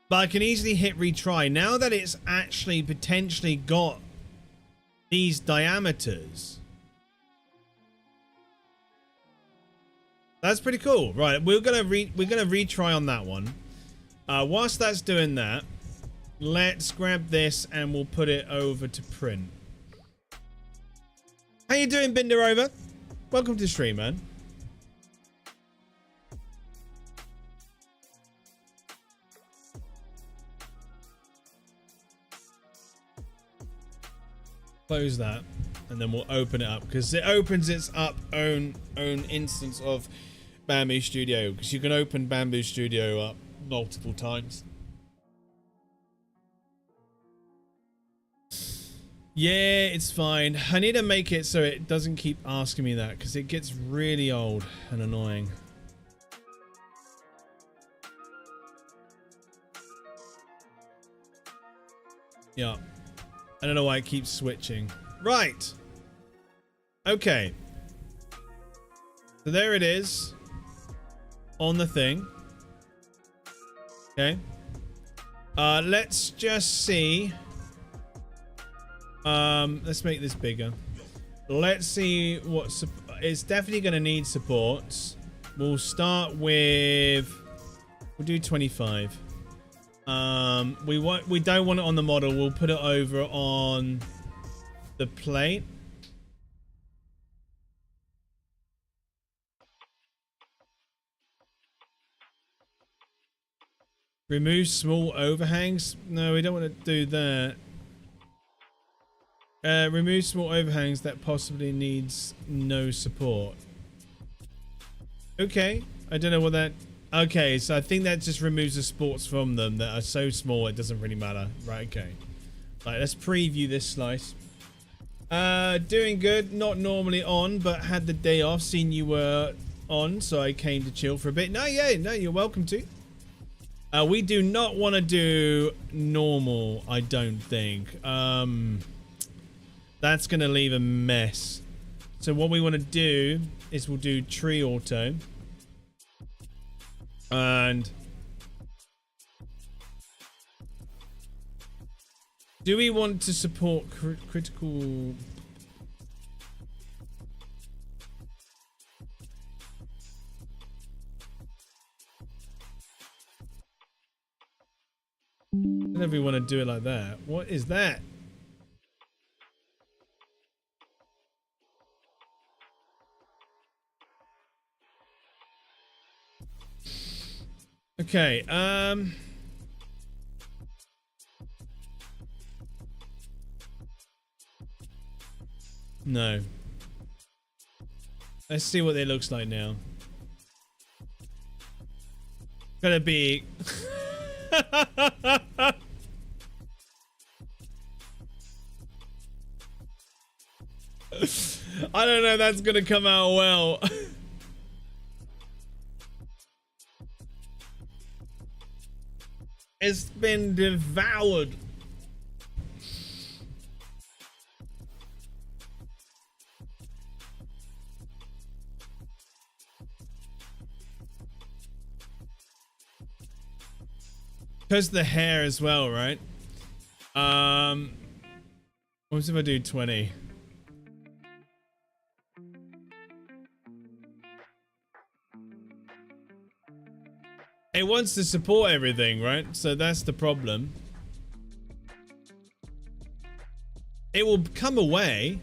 but I can easily hit retry. Now that it's actually potentially got these diameters. That's pretty cool. Right, we're gonna retry on that one. Whilst that's doing that, let's grab this and we'll put it over to print. How you doing, Binder over? Welcome to the stream, man. Close that, and then we'll open it up because it opens its own instance of Bamboo Studio, because you can open Bamboo Studio up multiple times. Yeah, it's fine. I need to make it so it doesn't keep asking me that, because it gets really old and annoying. Yeah. I don't know why it keeps switching. Right. Okay. So there it is. On the thing. Okay. Let's just see. Let's make this bigger. Let's see what it's definitely going to need supports. We'll start with, we'll do 25. We don't want it on the model. We'll put it over on the plate. Remove small overhangs. No, we don't want to do that. Remove small overhangs that possibly needs no support. Okay, I don't know what that. Okay, so I think that just removes the supports from them that are so small it doesn't really matter. Right, okay. Right, let's preview this slice. Doing good. Not normally on, but had the day off. Seen you were on, so I came to chill for a bit. No, yeah, no, you're welcome to. We do not want to do normal, I don't think. That's going to leave a mess. So what we want to do is we'll do tree auto. And do we want to support critical? I don't know if we want to do it like that. What is that? Okay, no. Let's see what it looks like now. Gonna be I don't know if that's gonna come out well. It's been devoured. Because the hair as well, right? What if I do 20? It wants to support everything, right? So that's the problem. It will come away.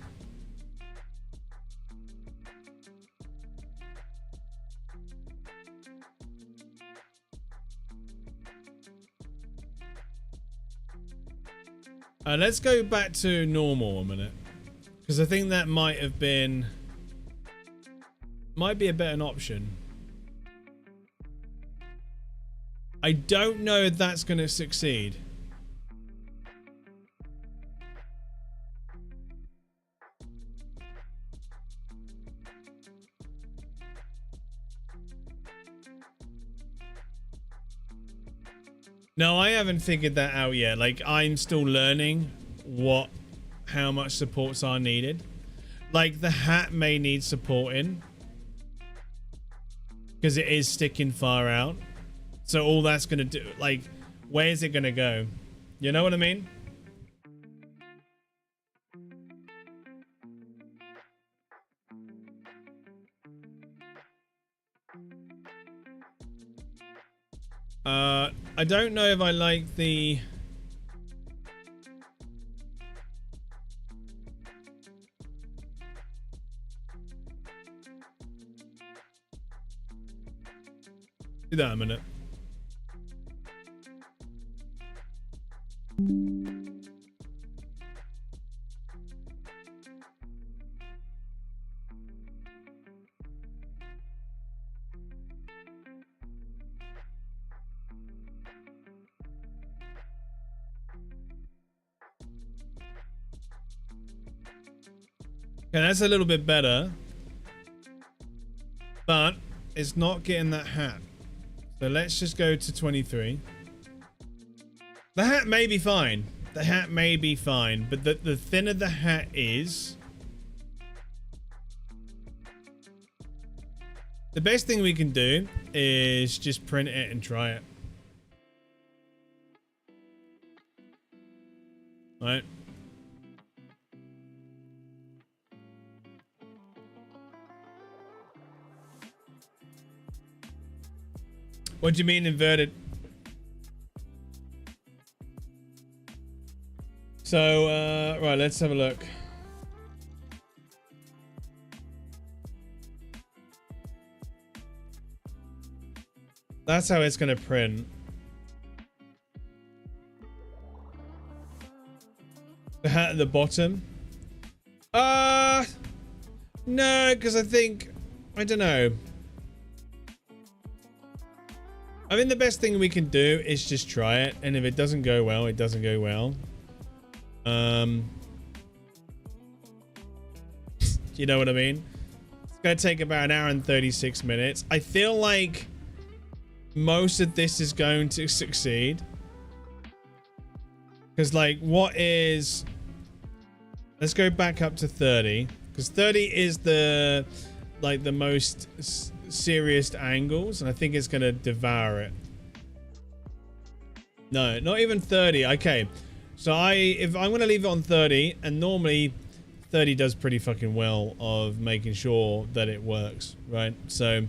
Let's go back to normal a minute. Because I think that might be a better option. I don't know if that's going to succeed. No, I haven't figured that out yet. Like, I'm still learning how much supports are needed. Like, the hat may need supporting because it is sticking far out. So all that's going to do, like, where's it going to go? You know what I mean? I don't know if I like the... Do that a minute. Okay, that's a little bit better. But it's not getting that hat. So let's just go to 23. The hat may be fine. The hat may be fine. But the thinner the hat is... The best thing we can do is just print it and try it. Right. What do you mean inverted? So, right, let's have a look. That's how it's going to print. The hat at the bottom. No, because I think, I don't know. I think the best thing we can do is just try it, and if it doesn't go well, it doesn't go well. You know what I mean? It's gonna take about 1 hour and 36 minutes. I feel like most of this is going to succeed. Because, like, what is... Let's go back up to 30. Because 30 is the, like, the most serious angles, and I think it's gonna devour it. No, not even 30. Okay, so if I'm gonna leave it on 30, and normally 30 does pretty fucking well of making sure that it works, right? So,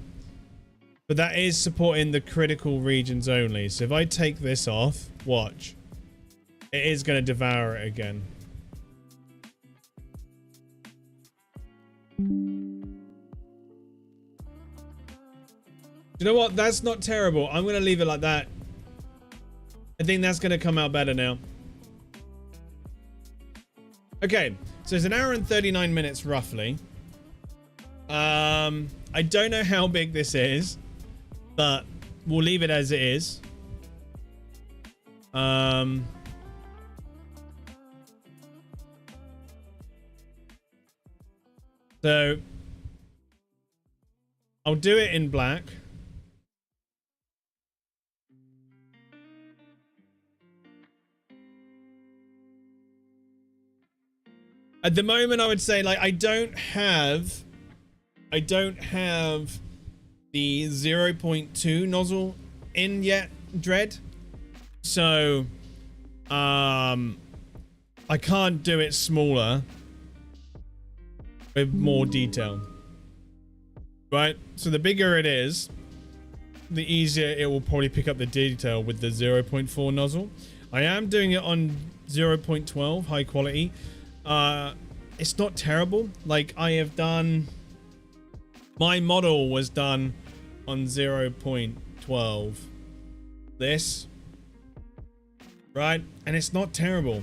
but that is supporting the critical regions only. So if I take this off, watch, it is gonna devour it again. You know what? That's not terrible. I'm going to leave it like that. I think that's going to come out better now. Okay. So it's 1 hour and 39 minutes roughly. I don't know how big this is, but we'll leave it as it is. So I'll do it in black. At the moment, I would say, like, I don't have the 0.2 nozzle in yet, Dread. So, I can't do it smaller with more detail. Right? So the bigger it is, the easier it will probably pick up the detail with the 0.4 nozzle. I am doing it on 0.12 high quality. It's not terrible. Like, I have done, my model was done on 0.12 this, right? And it's not terrible.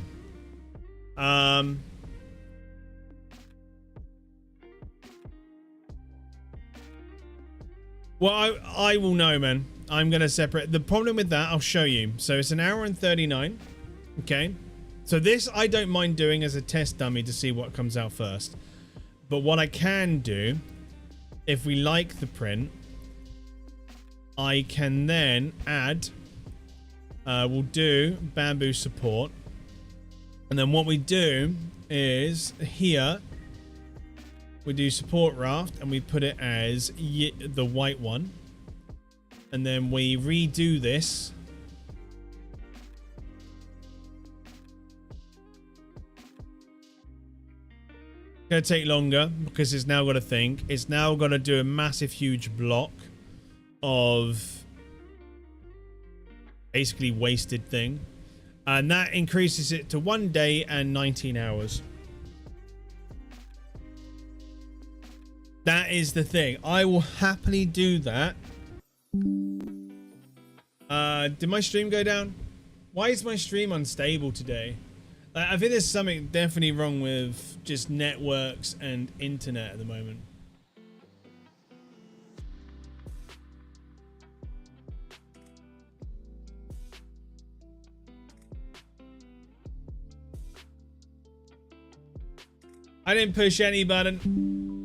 Well, I will know, man. I'm going to separate. The problem with that, I'll show you. So it's an hour and 39. Okay. So this, I don't mind doing as a test dummy to see what comes out first. But what I can do, if we like the print, I can then add, we'll do bamboo support. And then what we do is here, we do support raft and we put it as the white one. And then we redo this. Gonna take longer because it's now got to think. It's now got to do a massive, huge block of basically wasted thing. And that increases it to 1 day and 19 hours. That is the thing. I will happily do that. Did my stream go down? Why is my stream unstable today? I think there's something definitely wrong with just networks and internet at the moment. I didn't push any button.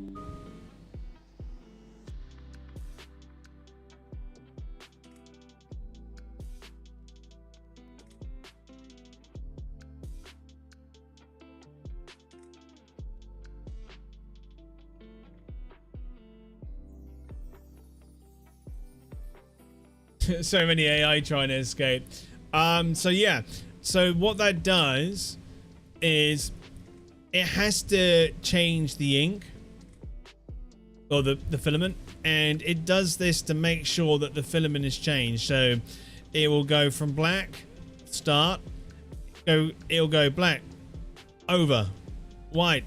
So many AI trying to escape. So yeah. So what that does is it has to change the ink or the filament, and it does this to make sure that the filament is changed. So it will go from black, start, it'll go black, over, white,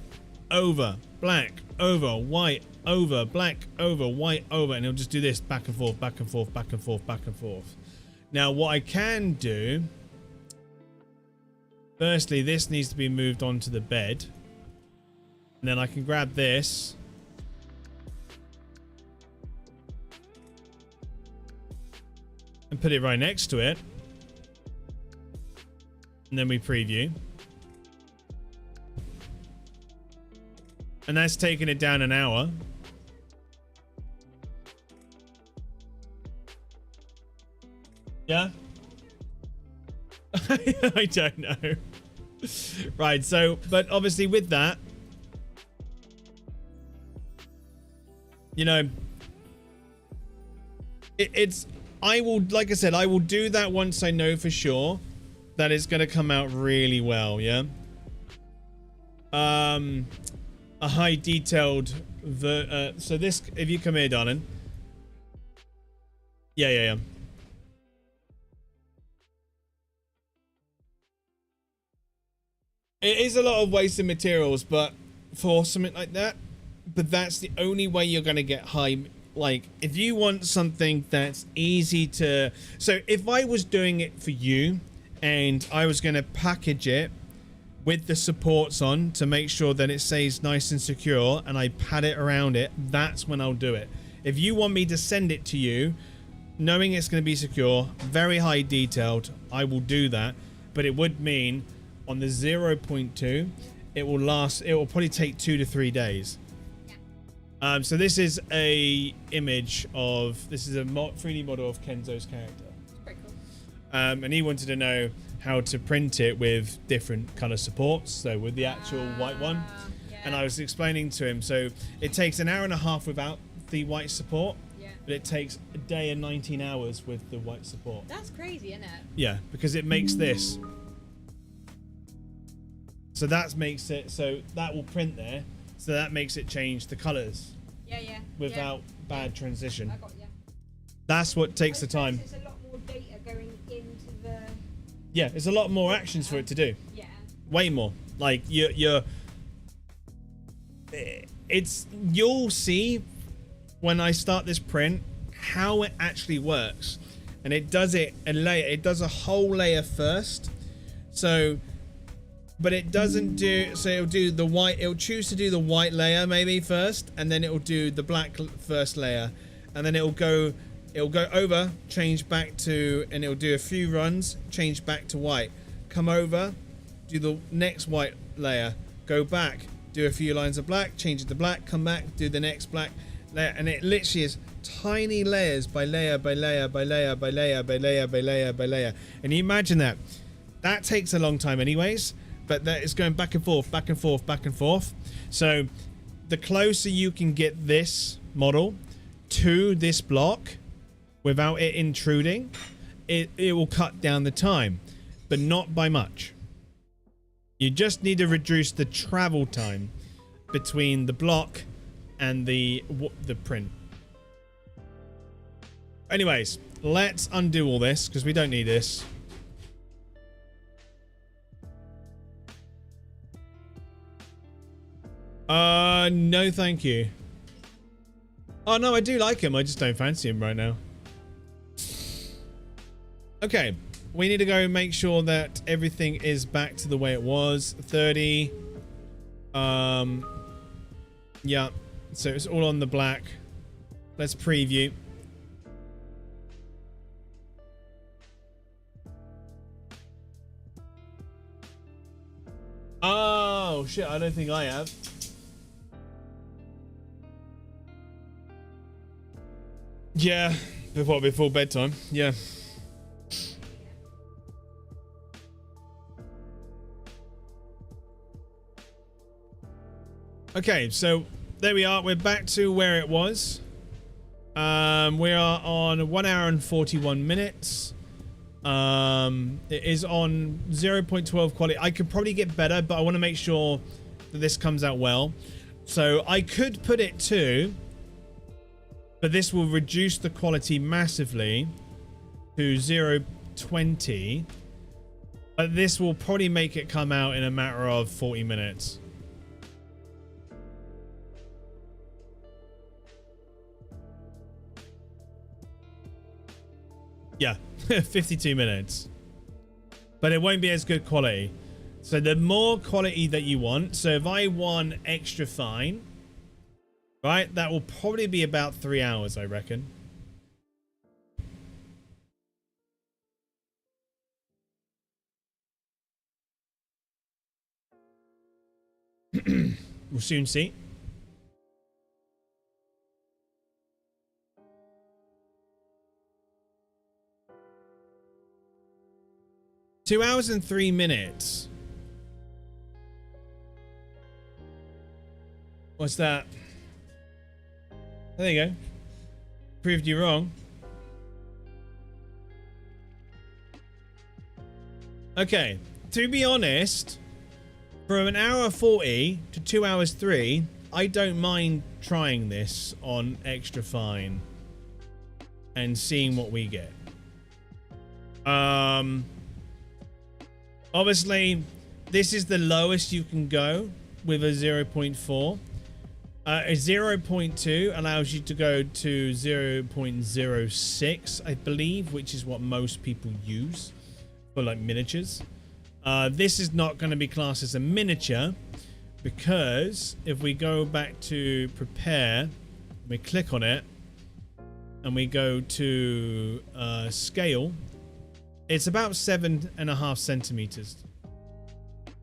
over, black, over, white, over, black, over, white, over, and it'll just do this back and forth, back and forth, back and forth, back and forth. Now what I can do, firstly, this needs to be moved onto the bed, and then I can grab this and put it right next to it, and then we preview, and that's taking it down an hour. Yeah? I don't know. Right, so, but obviously with that, you know, it's, I will, like I said, I will do that once I know for sure that it's going to come out really well, yeah? A high detailed, so this, if you come here, darling. Yeah. It is a lot of wasted materials, but for something like that, but that's the only way you're going to get high. Like, if you want something that's easy to, so if I was doing it for you and I was going to package it with the supports on to make sure that it stays nice and secure and I pad it around it, that's when I'll do it. If you want me to send it to you, knowing it's going to be secure, very high detailed, I will do that. But it would mean on the 0.2, it will probably take 2 to 3 days. Yeah. So this is a image of, this is a 3D model of Kenzo's character. It's pretty cool. And he wanted to know how to print it with different color supports. So with the actual white one. Yeah. And I was explaining to him, so it takes an hour and a half without the white support. Yeah. But it takes a day and 19 hours with the white support. That's crazy, isn't it? Yeah, because it makes this. So that makes it, so that will print there. So that makes it change the colors. Yeah. Without bad transition. I got you. That's what takes the time. It's a lot more data going into the... Yeah, there's a lot more actions for it to do. Yeah. Way more. Like you'll see when I start this print how it actually works, and it does it a layer. It does a whole layer first. So, but it doesn't do. So it'll do the white. It'll choose to do the white layer maybe first, and then it'll do the black first layer, and then it'll go over, change back to, and it'll do a few runs, change back to white, come over, do the next white layer, go back, do a few lines of black, change it to black, come back, do the next black layer, and it literally is tiny layers by layer by layer by layer by layer by layer by layer by layer. And you imagine that takes a long time anyways, but that is going back and forth, back and forth, back and forth. So the closer you can get this model to this block without it intruding, it will cut down the time, but not by much. You just need to reduce the travel time between the block and the print. Anyways, let's undo all this because we don't need this. No thank you. Oh no, I do like him, I just don't fancy him right now. Okay, we need to go make sure that everything is back to the way it was. 30. Yeah, so it's all on the black. Let's preview. Oh shit, I don't think I have. Yeah, before bedtime. Yeah. Okay, so there we are. We're back to where it was. We are on 1 hour and 41 minutes. It is on 0.12 quality. I could probably get better, but I want to make sure that this comes out well. So I could put it to, but this will reduce the quality massively to 0.20. But this will probably make it come out in a matter of 40 minutes. Yeah, 52 minutes. But it won't be as good quality. So the more quality that you want. So if I want extra fine, right, that will probably be about 3 hours, I reckon. We'll soon see. Two hours and 3 minutes. What's that? There you go. Proved you wrong. Okay, to be honest, from an hour 40 to 2 hours 3, I don't mind trying this on extra fine and seeing what we get. Obviously, this is the lowest you can go with a 0.4. A 0.2 allows you to go to 0.06, I believe, which is what most people use for like miniatures. This is not going to be classed as a miniature because if we go back to prepare, we click on it and we go to scale, it's about 7.5 centimeters.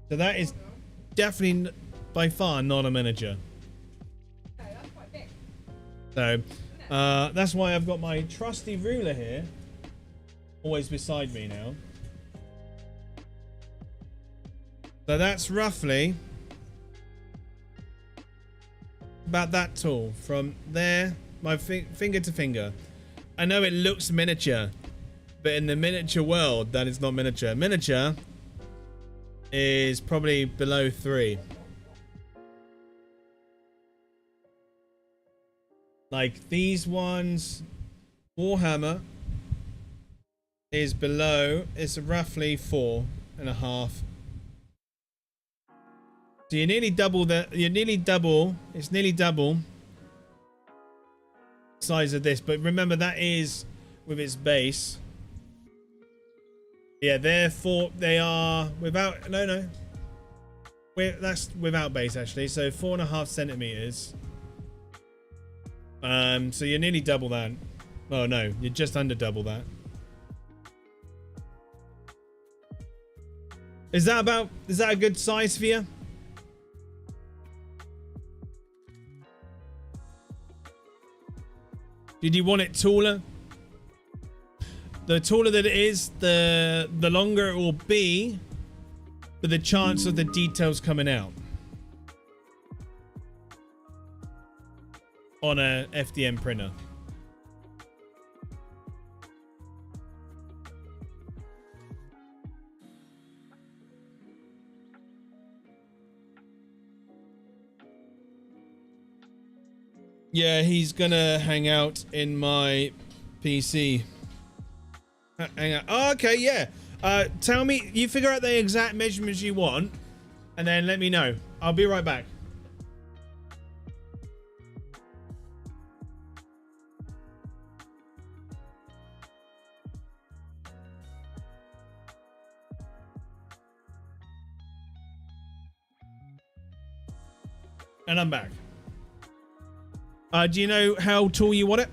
So that is definitely by far not a miniature. That's quite big. So that's why I've got my trusty ruler here, always beside me now. So that's roughly about that tall from there, my finger to finger. I know it looks miniature, but in the miniature world, that is not miniature. Miniature is probably below 3. Like these ones, Warhammer is below. It's roughly 4.5. So you're nearly double the. You're nearly double. It's nearly double size of this. But remember that is with its base. Yeah, therefore they are without. No. That's without base actually. So 4.5 centimeters. So you're nearly double that. Oh no, you're just under double that. Is that a good size for you? Did you want it taller? The taller that it is, the longer it will be, but the chance of the details coming out on a FDM printer. Yeah, he's gonna hang out in my PC. Hang out. Oh, okay, yeah. Tell me, you figure out the exact measurements you want, and then let me know. I'll be right back. And I'm back. Do you know how tall you want it?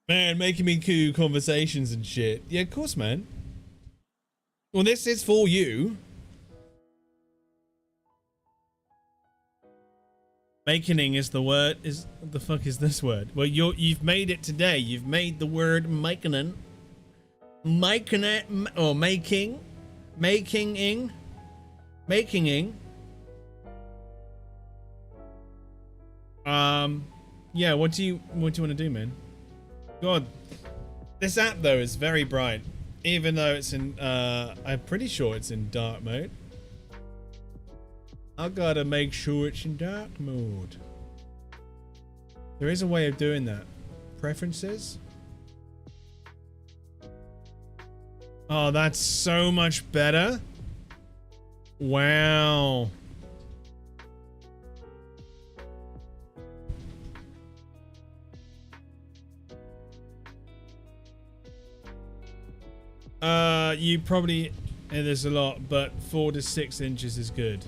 Man, making me cue conversations and shit. Yeah, of course, man. Well, this is for you. Making is the word. What the fuck is this word? Well, you've made it today. You've made the word making. Making it or making. Makinging. Yeah, what do you want to do, man? God. This app though is very bright. Even though it's in, I'm pretty sure it's in dark mode. I gotta make sure it's in dark mode. There is a way of doing that. Preferences. Oh, that's so much better. Wow. You probably, there's a lot, but 4 to 6 inches is good.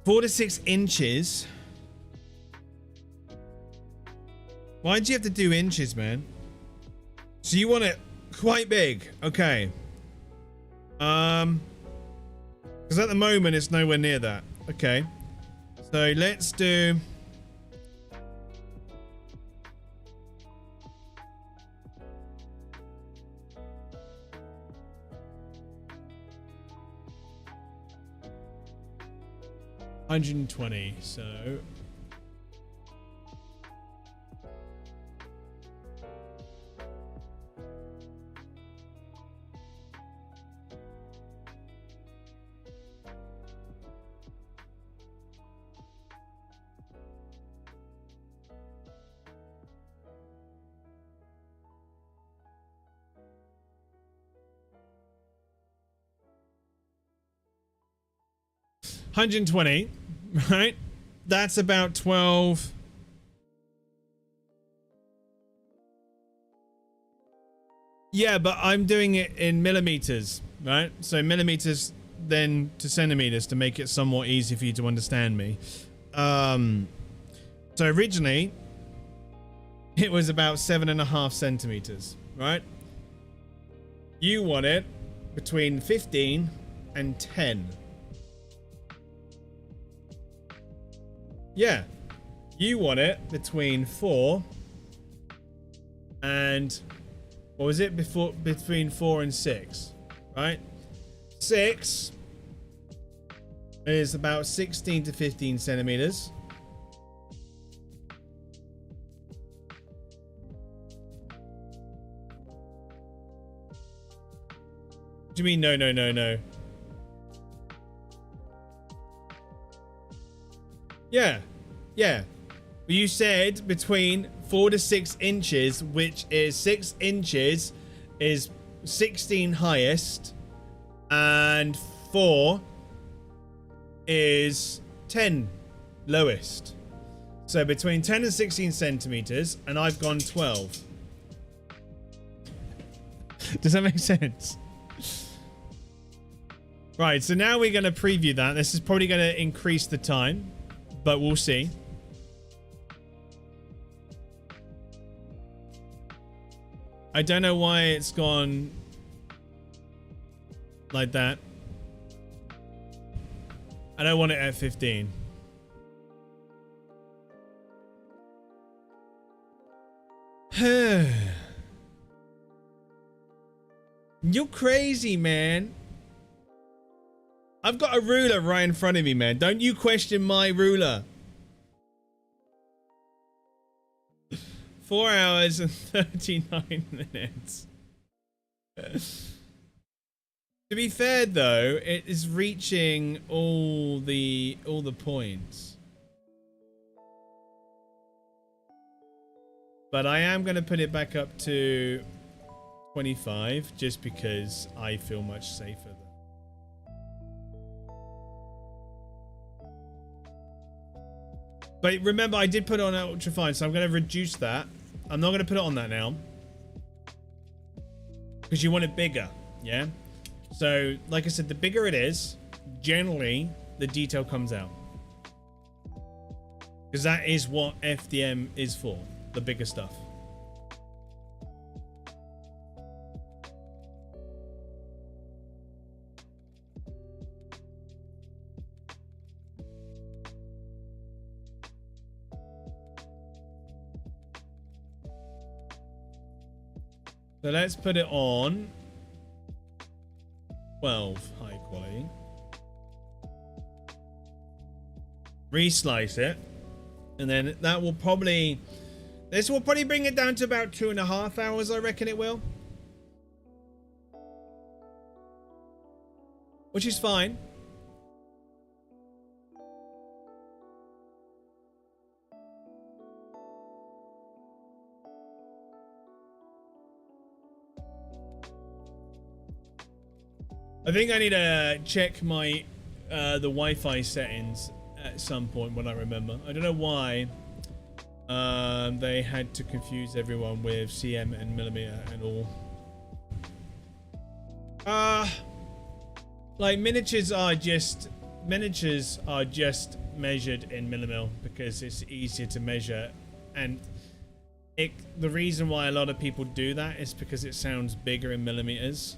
4 to 6 inches? Why do you have to do inches, man? So you want it quite big, okay. Because at the moment it's nowhere near that. Okay. So let's do... $120, so... $120, right? That's about 12. Yeah, but I'm doing it in millimeters, right? So millimeters then to centimeters to make it somewhat easy for you to understand me. So originally it was about 7.5 centimeters, right? You want it between 15 and 10. Yeah, you want it between 4 and what was it before? Between 4 and 6, right? 6 is about 16 to 15 centimeters. What do you mean? No, no, no, no. Yeah. Yeah. You said between 4 to 6 inches, which is 6 inches is 16 highest and 4 is 10 lowest. So between 10 and 16 centimeters, and I've gone 12. Does that make sense? Right, so now we're going to preview that. This is probably going to increase the time, but we'll see. I don't know why it's gone like that. I don't want it at 15. You're crazy, man. I've got a ruler right in front of me, man. Don't you question my ruler. 4 hours and 39 minutes. To be fair, though, it is reaching all the points. But I am going to put it back up to 25 just because I feel much safer there. But remember, I did put it on ultra fine, so I'm going to reduce that. I'm not going to put it on that now. Because you want it bigger, yeah? So, like I said, the bigger it is, generally, the detail comes out. Because that is what FDM is for, the bigger stuff. So let's put it on 12 high quality. Reslice it. And then that will probably... This will probably bring it down to about 2.5 hours, I reckon it will. Which is fine. I think I need to check my the Wi-Fi settings at some point when I remember. I don't know why they had to confuse everyone with cm and millimeter and all. Like miniatures are just measured in millimil because it's easier to measure, and the reason why a lot of people do that is because it sounds bigger in millimeters.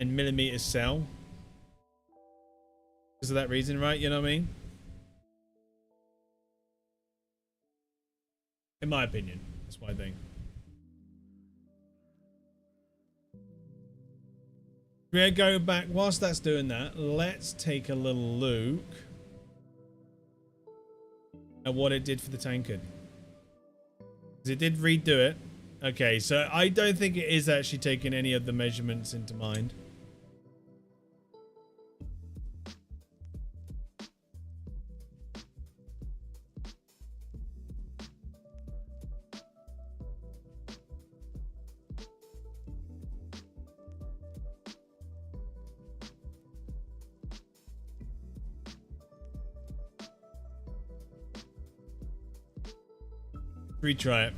And millimeters sell because of that reason, right? You know what I mean? In my opinion, that's my thing. We're gonna go back whilst that's doing that. Let's take a little look at what it did for the tankard. Because it did redo it. Okay, so I don't think it is actually taking any of the measurements into mind. Retry it.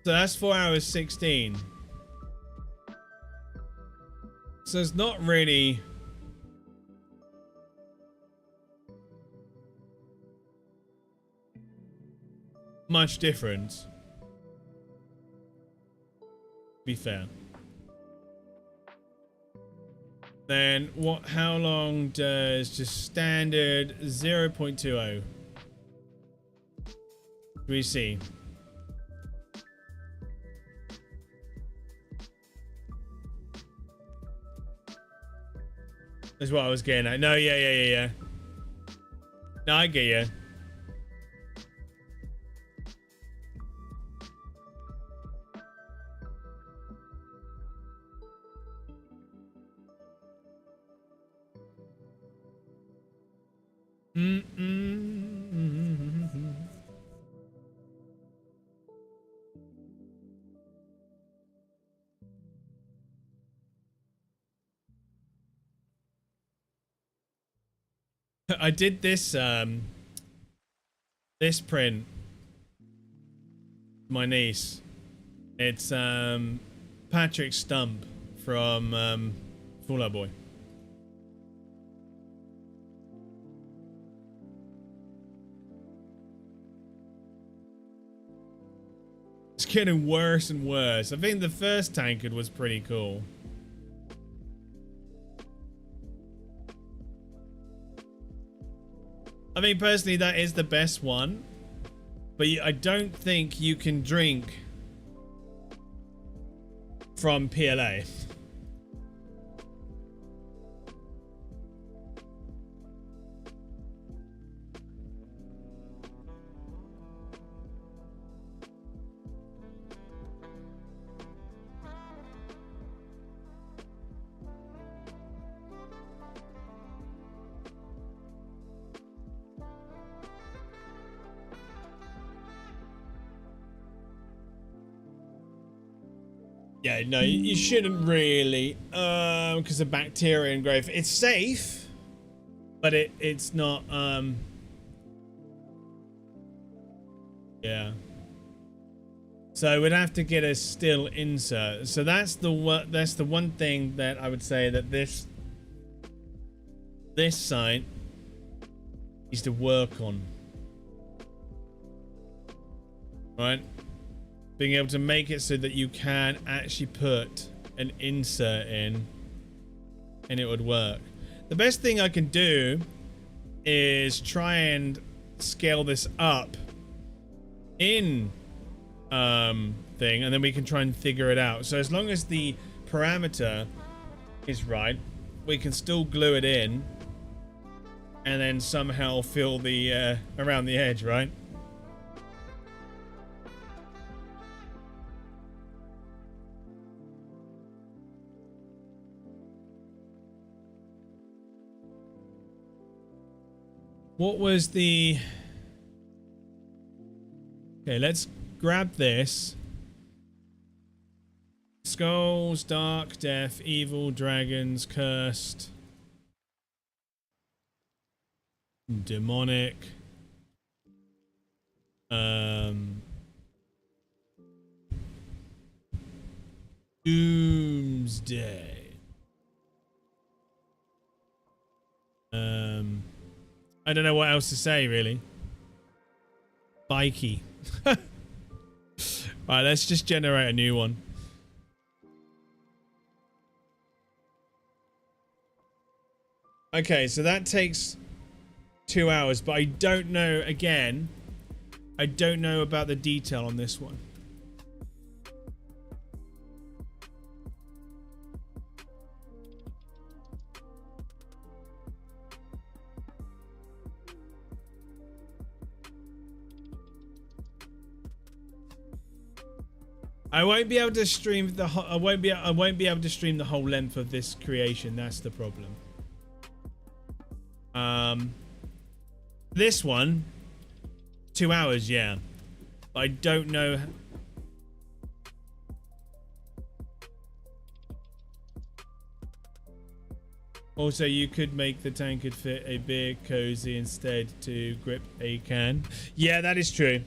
So that's 4 hours 16. So it's not really much difference. Be fair. Then what? How long does just standard 0.20? We see. That's what I was getting at. No, yeah. No, I get you. I did this this print. My niece. It's Patrick Stump from Fall Out Boy. It's getting worse and worse. I think the first tankard was pretty cool. I mean, personally, that is the best one. But I don't think you can drink from PLA. Yeah, no, you shouldn't really, because of bacteria and growth. It's safe, but it's not, yeah. So we'd have to get a still insert. So that's the one thing that I would say that this site needs to work on, right? Being able to make it so that you can actually put an insert in and it would work. The best thing I can do is try and scale this up in thing, and then we can try and figure it out. So as long as the parameter is right, we can still glue it in and then somehow fill the around the edge, right? What was the... Okay, let's grab this. Skulls, dark, death, evil, dragons, cursed, demonic, doomsday. I don't know what else to say, really. Bikey. Alright, let's just generate a new one. Okay, so that takes 2 hours, but I don't know, again, I don't know about the detail on this one. I won't be able to stream the I won't be able to stream the whole length of this creation. That's the problem. This one 2 hours, yeah. I don't know. Also, you could make the tankard fit a beer cozy instead to grip a can. Yeah, that is true.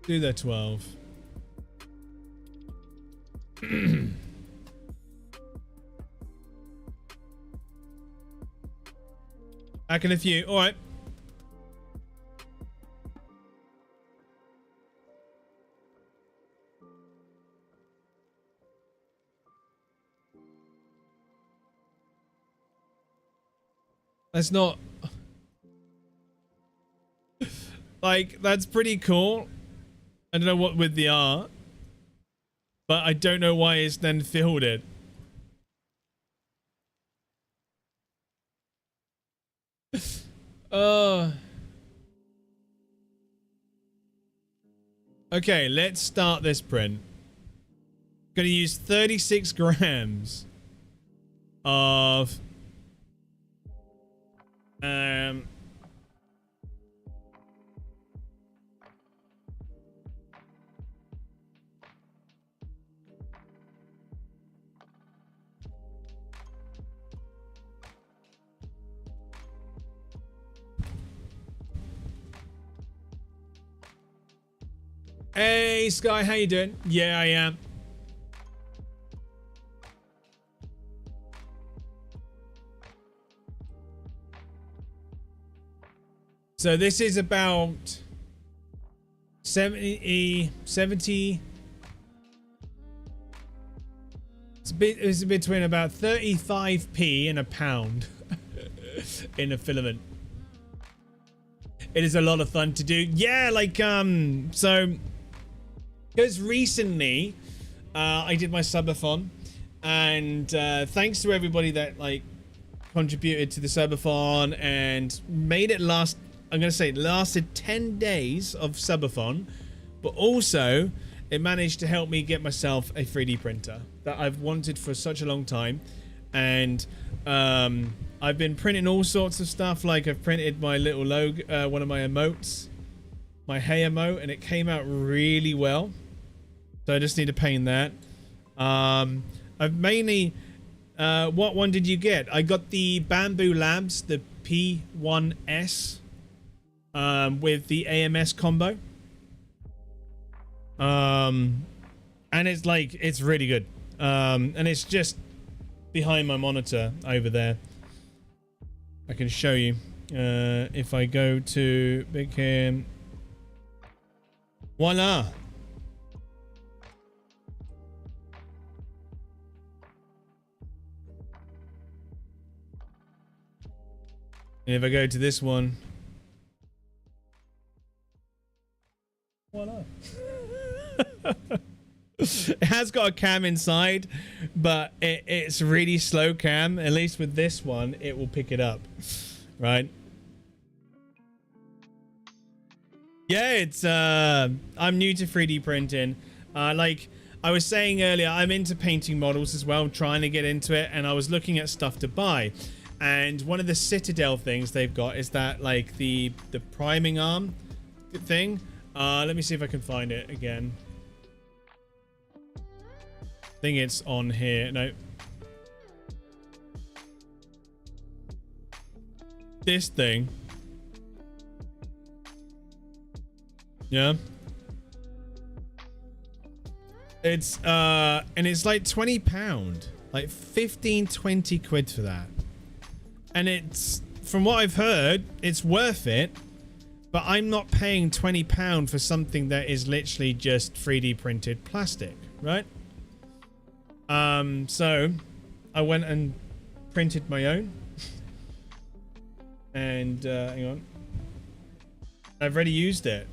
Do the 12. Back in a few. All right. That's not... Like, that's pretty cool. I don't know what with the art. But I don't know why it's then fielded. Okay, let's start this print. Gonna use 36 grams of Hey Sky, how you doing? Yeah, I am. So this is about 70 it's between about 35p and a pound in a filament. It is a lot of fun to do. Yeah, like so because recently I did my subathon, and thanks to everybody that like contributed to the subathon and made it last. I'm gonna say it lasted 10 days of subathon, but also it managed to help me get myself a 3D printer that I've wanted for such a long time. And I've been printing all sorts of stuff. Like I've printed my little logo, one of my emotes, my hey emote, and it came out really well. So I just need to paint that. I've mainly what one did you get? I got the Bamboo Labs, the P1S, with the AMS combo. And it's like, it's really good. And it's just behind my monitor over there. I can show you. If I go to Big Cam. Voila. And if I go to this one. Voila. It has got a cam inside, but it's really slow cam. At least with this one, it will pick it up, right? Yeah, it's I'm new to 3D printing. Like I was saying earlier, I'm into painting models as well, trying to get into it, and I was looking at stuff to buy. And one of the Citadel things they've got is that like the priming arm thing. Let me see if I can find it again. I think it's on here. No. This thing. Yeah. It's and it's like £20. Like 15-20 quid for that. And it's, from what I've heard, it's worth it. But I'm not paying £20 for something that is literally just 3D printed plastic, right? So I went and printed my own. And hang on. I've already used it.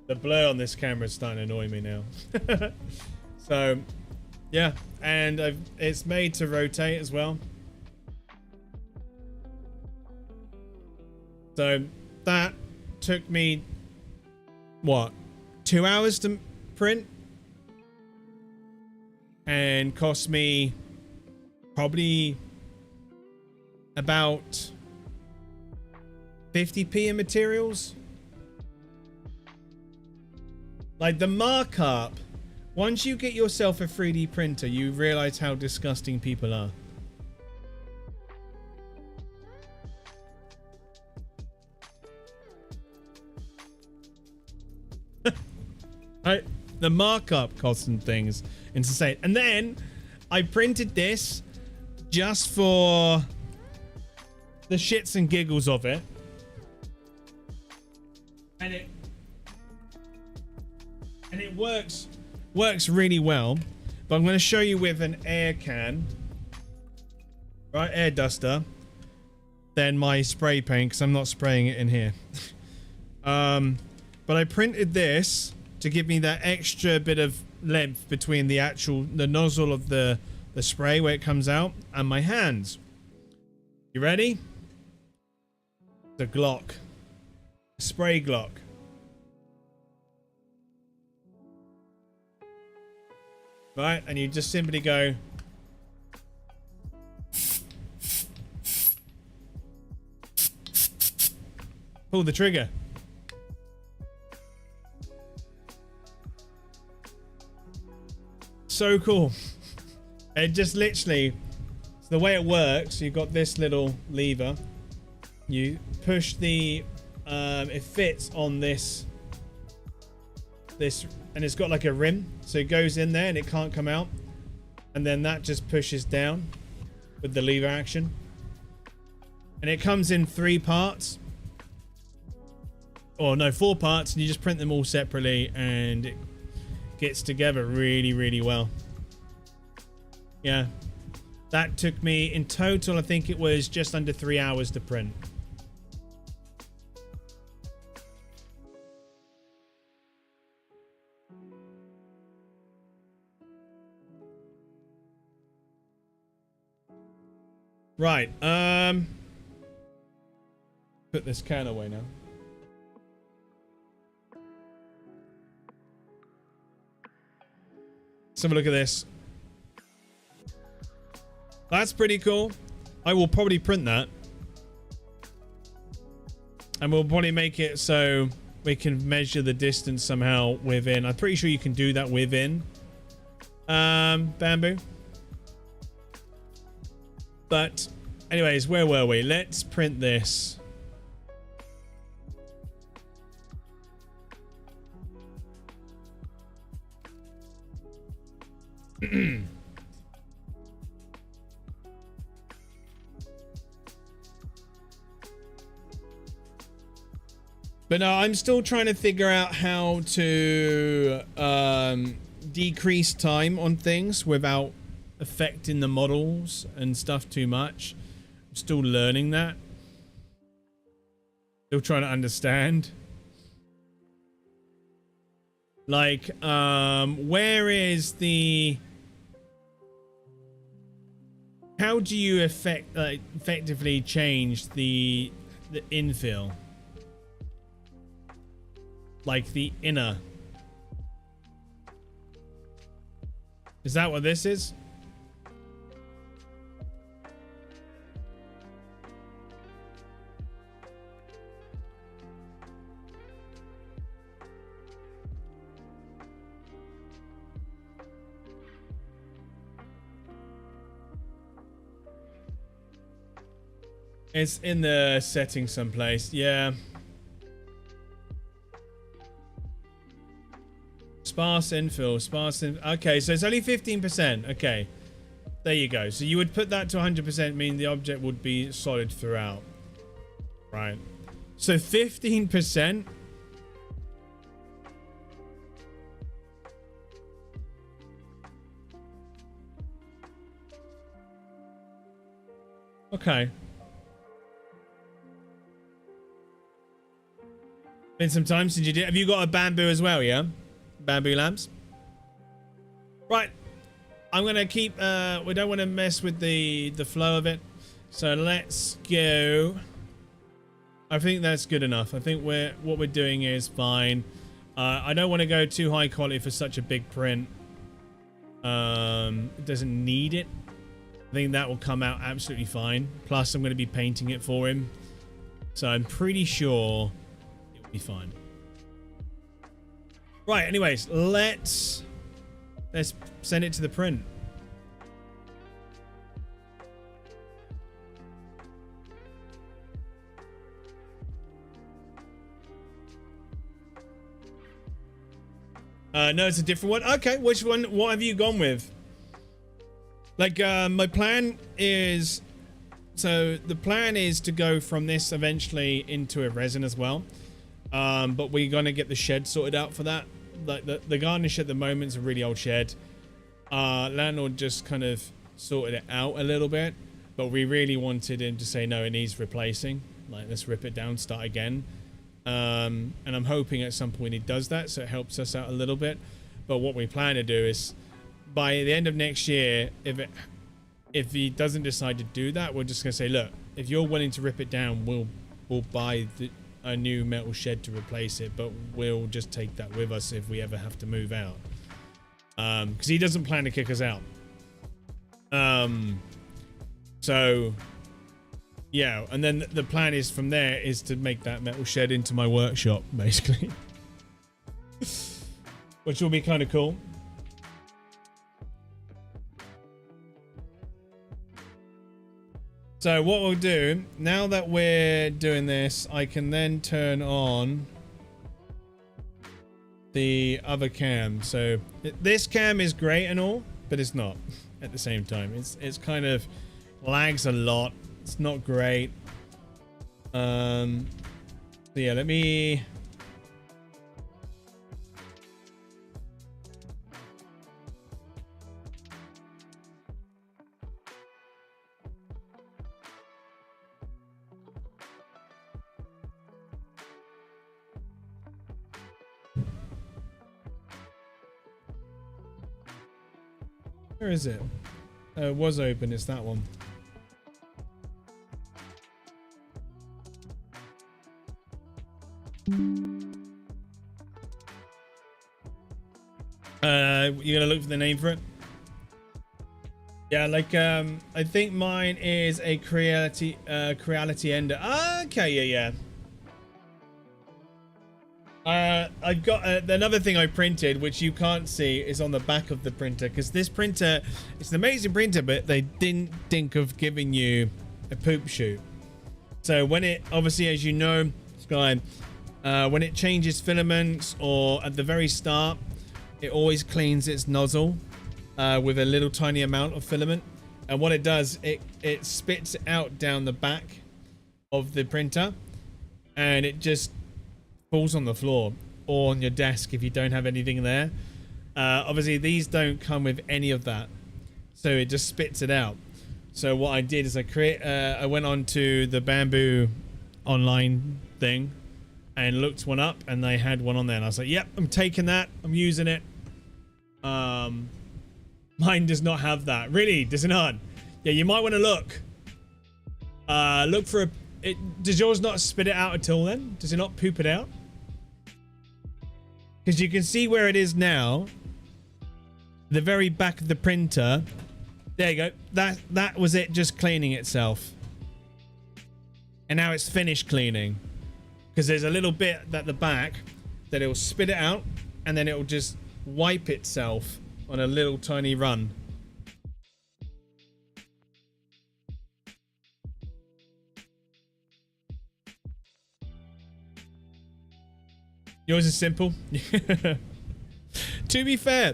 The blur on this camera is starting to annoy me now. So yeah, and it's made to rotate as well. So that took me, what, 2 hours to print? And cost me probably about 50p in materials. Like the markup, once you get yourself a 3D printer, you realize how disgusting people are. the markup costs and things. It's insane. And then I printed this just for the shits and giggles of it. And it works really well. But I'm going to show you with an air can, right, air duster, then my spray paint, because I'm not spraying it in here. But I printed this to give me that extra bit of length between the nozzle of the spray where it comes out and my hands. You ready? The Glock. Spray Glock. Right, and you just simply go. Pull the trigger. So cool. It just literally, so the way it works, you've got this little lever. You push the, it fits on this, and it's got like a rim. So it goes in there and it can't come out. And then that just pushes down with the lever action. And it comes in 3 parts. Or no, 4 parts, and you just print them all separately and it gets together really, really well. Yeah. That took me, in total, I think it was just under 3 hours to print. Right, put this can away now. Let's have a look at this. That's pretty cool. I will probably print that. And we'll probably make it so we can measure the distance somehow within. I'm pretty sure you can do that within bamboo. But anyways, where were we? Let's print this. But no, I'm still trying to figure out how to decrease time on things without affecting the models and stuff too much. I'm still learning that. Still trying to understand. Like, where is the... How do you effectively change the infill? Like the inner. Is that what this is? It's in the settings someplace. Yeah. Sparse infill. Okay, so it's only 15%. Okay. There you go. So you would put that to 100%, mean the object would be solid throughout. Right. So 15%. Okay. Been some time since you did. Have you got a bamboo as well, yeah? Bamboo lamps? Right. I'm going to keep... we don't want to mess with the flow of it. So let's go... I think that's good enough. I think what we're doing is fine. I don't want to go too high quality for such a big print. It doesn't need it. I think that will come out absolutely fine. Plus, I'm going to be painting it for him. So I'm pretty sure... be fine. Right, anyways, let's send it to the print. No, it's a different one. Okay, which one? What have you gone with? Like, my plan is... So, the plan is to go from this eventually into a resin as well. But we're going to get the shed sorted out for that. Like, the garden shed at the moment is a really old shed. Landlord just kind of sorted it out a little bit. But we really wanted him to say, no, it needs replacing. Like, let's rip it down, start again. And I'm hoping at some point he does that, so it helps us out a little bit. But what we plan to do is, by the end of next year, if he doesn't decide to do that, we're just gonna say, look, if you're willing to rip it down, we'll buy a new metal shed to replace it, but we'll just take that with us if we ever have to move out. Because he doesn't plan to kick us out. So yeah, and then the plan is from there is to make that metal shed into my workshop, basically. Which will be kind of cool. So what we'll do, now that we're doing this, I can then turn on the other cam. So this cam is great and all, but it's not at the same time. It's kind of lags a lot. It's not great. So yeah, let me... Where is it? It was open. It's that one. You gonna look for the name for it? Yeah, like I think mine is a Creality Ender. Okay, yeah. I've got another thing I printed, which you can't see, is on the back of the printer, because this printer, it's an amazing printer, but they didn't think of giving you a poop chute. So when it, obviously, as you know, Sky, when it changes filaments, or at the very start, it always cleans its nozzle with a little tiny amount of filament. And what it does, it spits it out down the back of the printer, and it just falls on the floor or on your desk if you don't have anything there. Obviously, these don't come with any of that, so it just spits it out. So what I did is I went on to the Bamboo online thing and looked one up, and they had one on there, and I was like, yep, I'm taking that, I'm using it. Mine does not have that. Really? Does it not? Yeah, you might want to look. Look for does yours not spit it out at all then? Does it not poop it out? Because you can see where it is now. The very back of the printer. There you go. That was it just cleaning itself. And now it's finished cleaning. Because there's a little bit at the back that it will spit it out, and then it will just wipe itself on a little tiny run. Yours is simple. To be fair,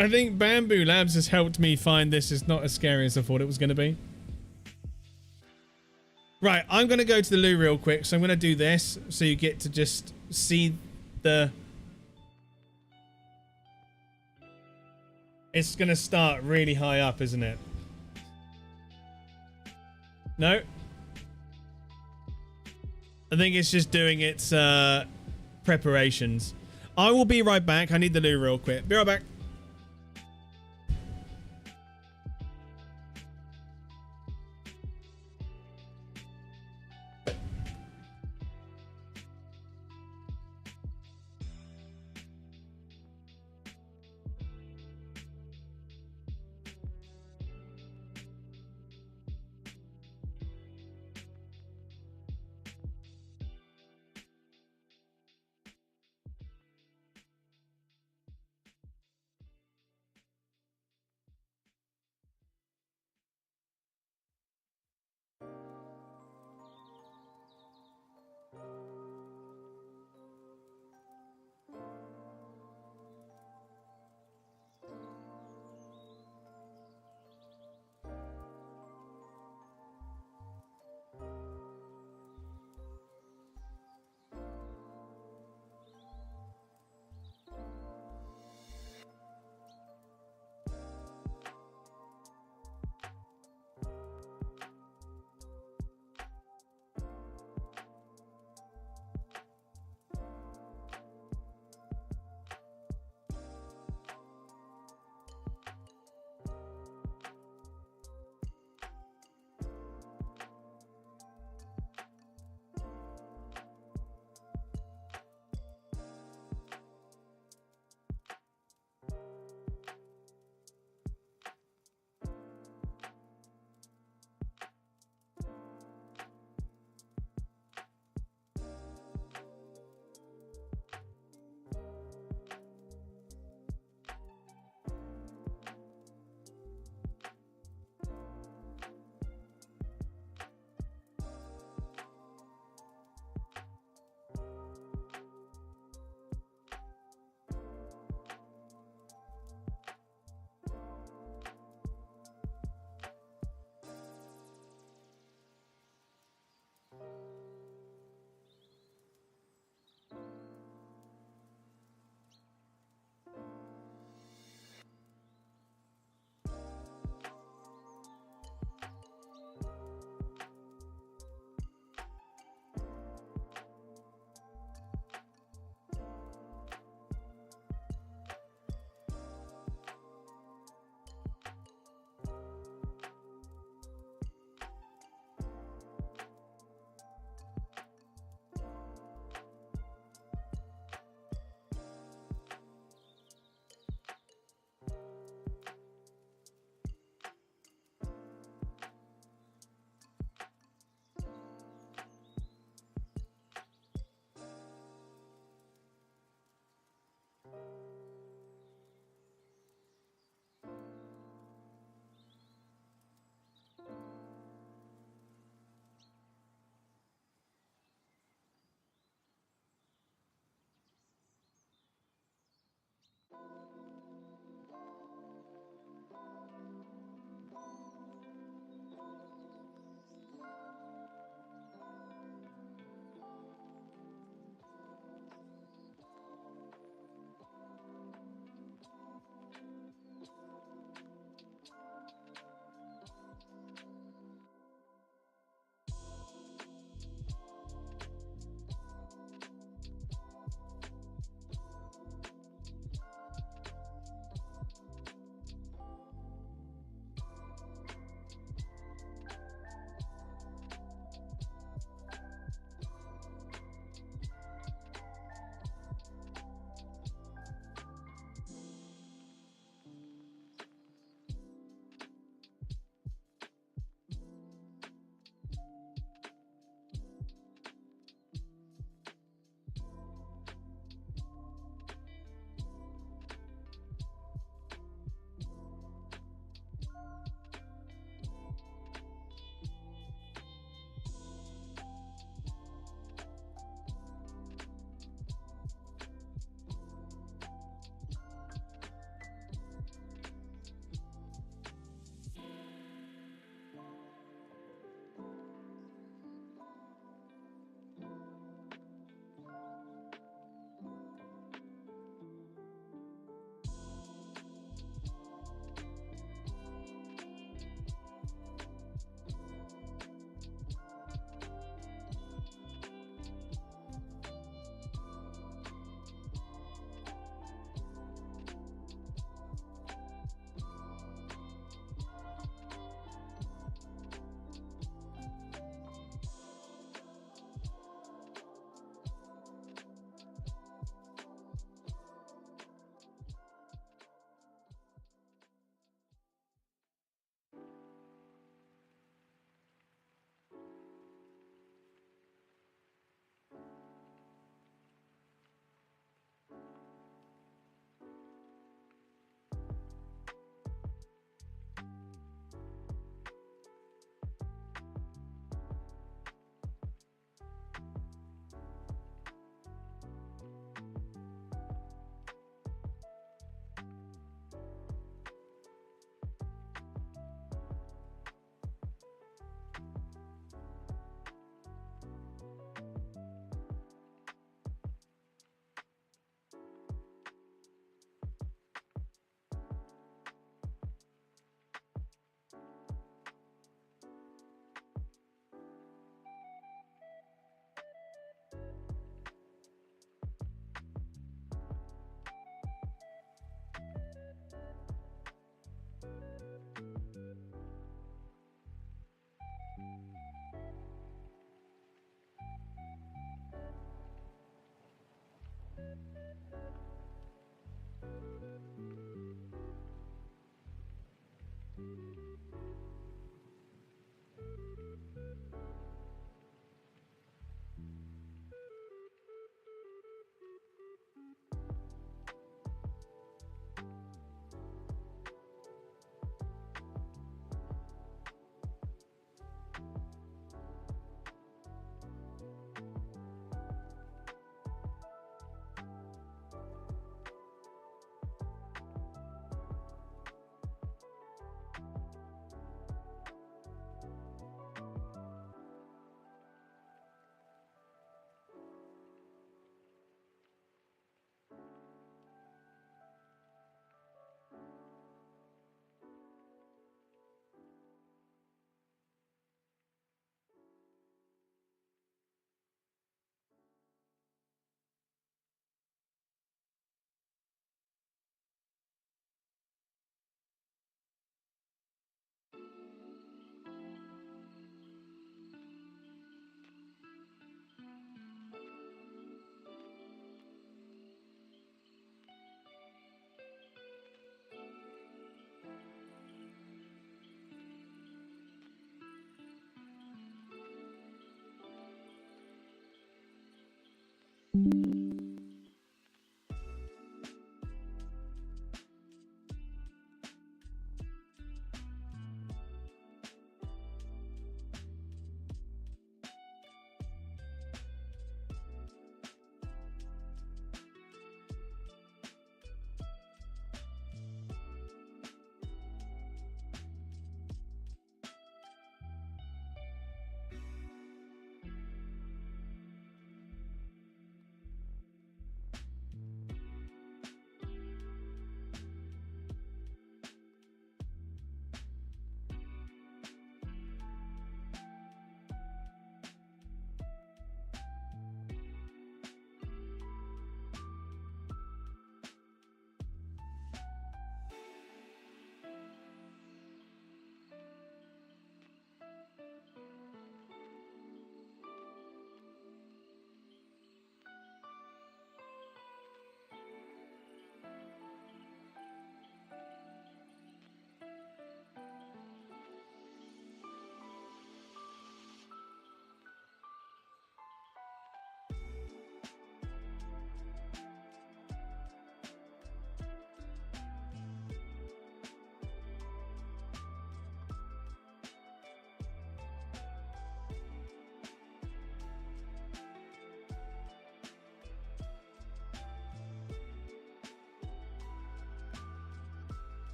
I think Bamboo Labs has helped me find this is not as scary as I thought it was going to be. Right, I'm going to go to the loo real quick, so I'm going to do this so you get to just see the... It's going to start really high up, isn't it? No? I think it's just doing its preparations. I will be right back. I need the loo real quick. Be right back.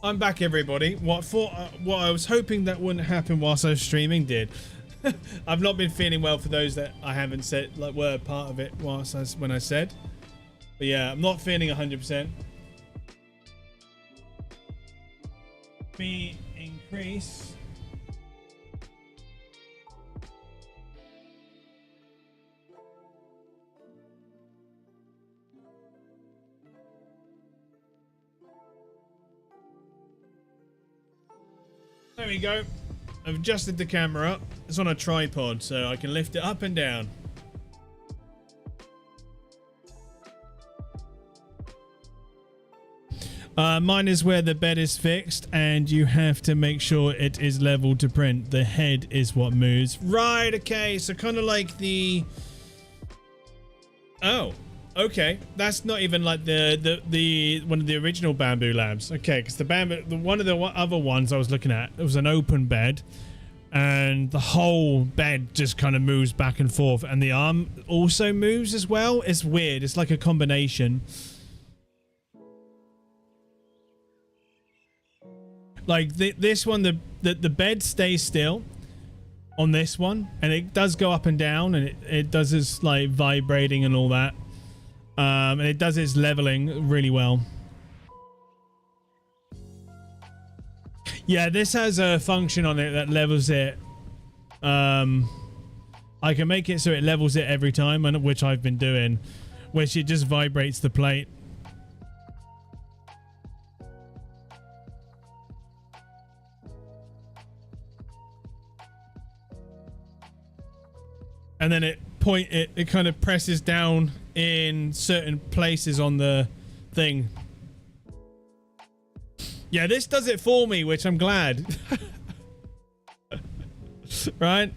I'm back, everybody. What I was hoping that wouldn't happen whilst I was streaming did. I've not been feeling well for those that I haven't said, like, were part of it when I said. But yeah, I'm not feeling 100%. Me increase. There we go. I've adjusted the camera up. It's on a tripod, so I can lift it up and down. Mine is where the bed is fixed, and you have to make sure it is level to print. The head is what moves. Right, okay, so kind of like the... Oh, okay. That's not even like the one of the original Bamboo Labs. Okay, because one of the other ones I was looking at, it was an open bed, and the whole bed just kind of moves back and forth, and the arm also moves as well. It's weird. It's like a combination. Like this one, the bed stays still on this one, and it does go up and down, and it does its like vibrating and all that, and it does its leveling really well. Yeah, this has a function on it that levels it. I can make it so it levels it every time, and which I've been doing, which it just vibrates the plate. And then it kind of presses down in certain places on the thing. Yeah, this does it for me, which I'm glad. Right?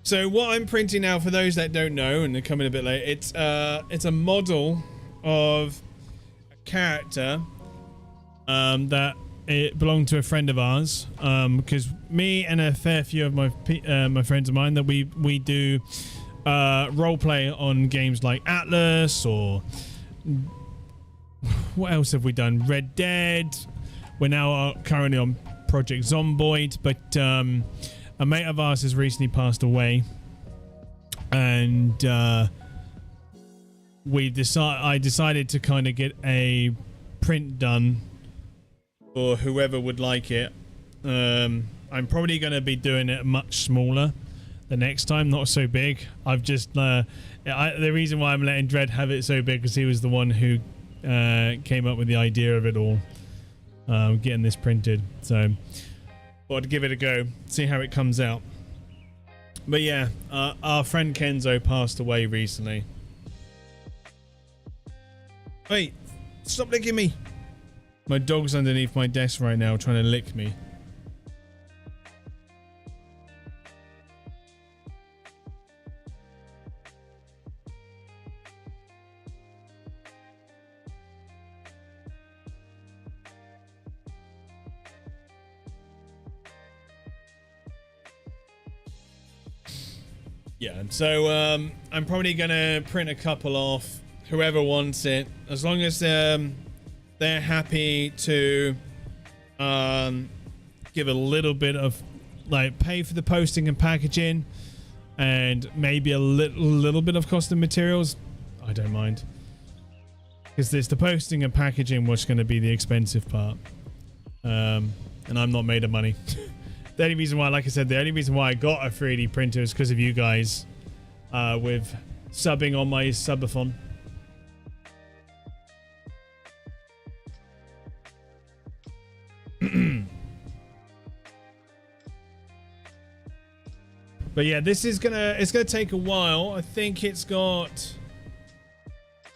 So what I'm printing now, for those that don't know and they're coming a bit late, it's a model of a character that it belonged to a friend of ours, because me and a fair few of my friends of mine that we do role play on games like Atlas, or what else have we done? Red Dead. We're now currently on Project Zomboid, but a mate of ours has recently passed away, and I decided to kind of get a print done for whoever would like it. I'm probably going to be doing it much smaller the next time, not so big. I've just the reason why I'm letting Dredd have it so big because he was the one who came up with the idea of it all, getting this printed. So thought I'd give it a go, see how it comes out. But yeah, our friend Kenzo passed away recently. Wait, stop licking me. My dog's underneath my desk right now trying to lick me. Yeah, so I'm probably gonna print a couple off, whoever wants it, as long as they're happy to give a little bit of, like, pay for the posting and packaging, and maybe a little bit of cost of materials. I don't mind, because there's the posting and packaging which is going to be the expensive part, and I'm not made of money. The only reason why, like I said, the only reason why I got a 3D printer is because of you guys, with subbing on my subathon. But yeah, this is it's gonna take a while. I think it's got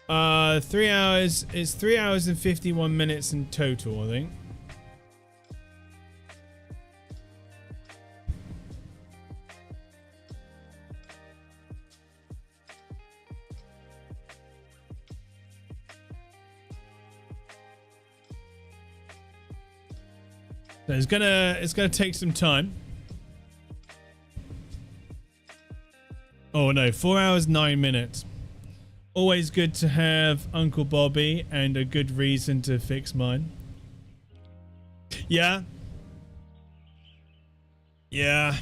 3 hours. It's 3 hours and 51 minutes in total, I think. So it's gonna take some time. Oh no, 4 hours 9 minutes. Always good to have Uncle Bobby and a good reason to fix mine. Yeah. Yeah.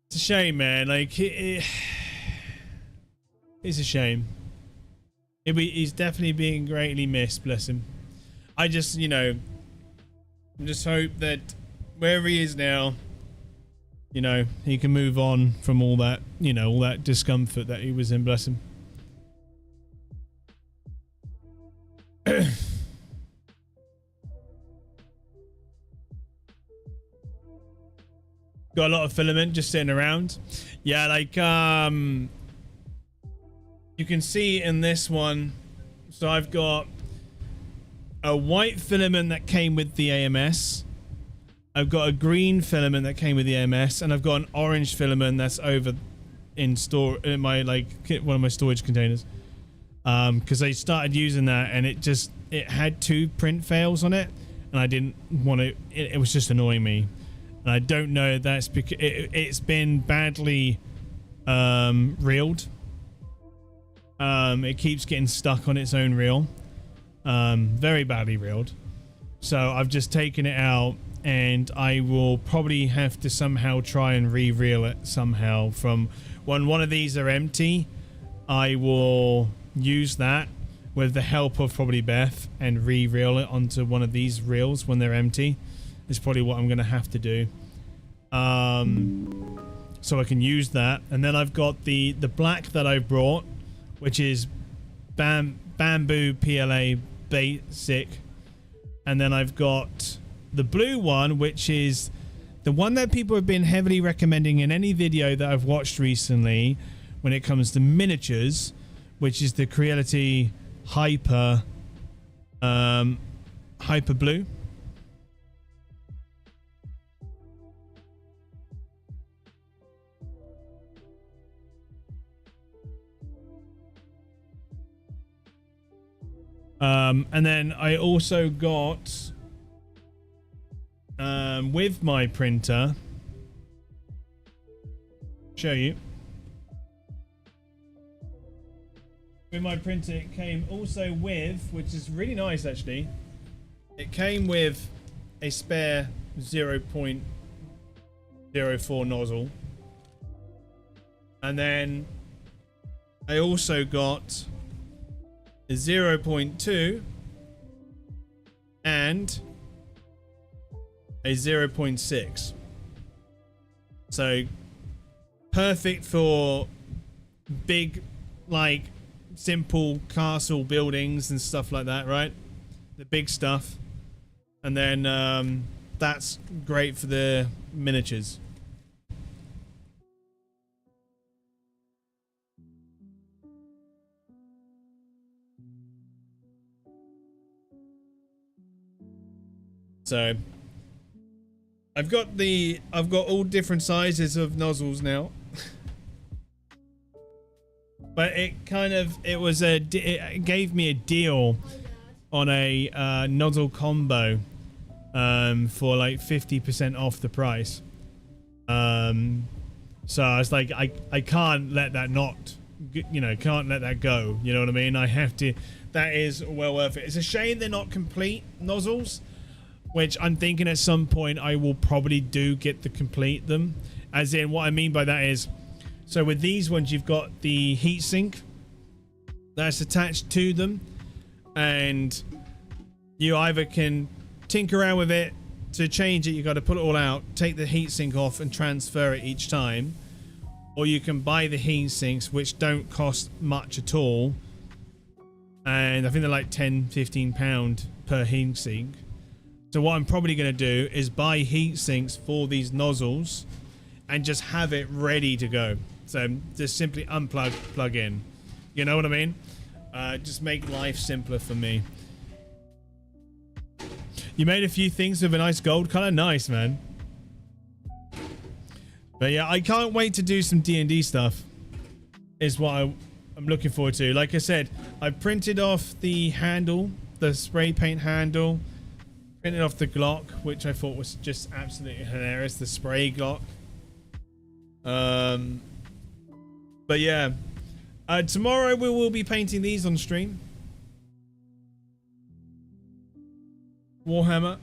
It's a shame, man. Like, it's a shame. He's definitely being greatly missed, bless him. I just, you know, just hope that wherever he is now, you know, he can move on from all that, you know, all that discomfort that he was in, bless him. Got a lot of filament just sitting around. Yeah, like, you can see in this one, so I've got a white filament that came with the AMS. I've got a green filament that came with the AMS, and I've got an orange filament that's over in my, like, one of my storage containers. Because I started using that, and it had 2 print fails on it, and I didn't want to. It was just annoying me, and I don't know if that's because it's been badly reeled. It keeps getting stuck on its own reel, very badly reeled. So I've just taken it out, and I will probably have to somehow try and re-reel it somehow. From when one of these are empty, I will use that with the help of probably Beth and re-reel it onto one of these reels when they're empty. Is probably what I'm going to have to do. So I can use that, and then I've got the black that I brought, which is bamboo PLA basic, and then I've got the blue one, which is the one that people have been heavily recommending in any video that I've watched recently when it comes to miniatures, which is the Creality Hyper Blue. And then I also got with my printer, show you, with my printer it came also with, which is really nice actually, it came with a spare 0.04 nozzle, and then I also got a 0.2 and a 0.6. So perfect for big, like, simple castle buildings and stuff like that, right? The big stuff. And then that's great for the miniatures. So I've got all different sizes of nozzles now. But it gave me a deal on a nozzle combo for like 50% off the price. So I was like, I can't let that can't let that go. You know what I mean? I have to. That is well worth it. It's a shame they're not complete nozzles, which I'm thinking at some point I will probably get to complete them. As in, what I mean by that is, so with these ones, you've got the heatsink that's attached to them, and you either can tinker around with it. To change it, you got to pull it all out, take the heatsink off, and transfer it each time, or you can buy the heatsinks, which don't cost much at all, and I think they're like £10-15 per heatsink. So what I'm probably going to do is buy heat sinks for these nozzles and just have it ready to go. So just simply unplug, plug in. You know what I mean? Just make life simpler for me. You made a few things with a nice gold color. Nice, man. But yeah, I can't wait to do some D&D stuff. Is what I'm looking forward to. Like I said, I printed off the handle, the spray paint handle. Printed off the Glock, which I thought was just absolutely hilarious. The spray Glock. But yeah, tomorrow we will be painting these on stream. Warhammer.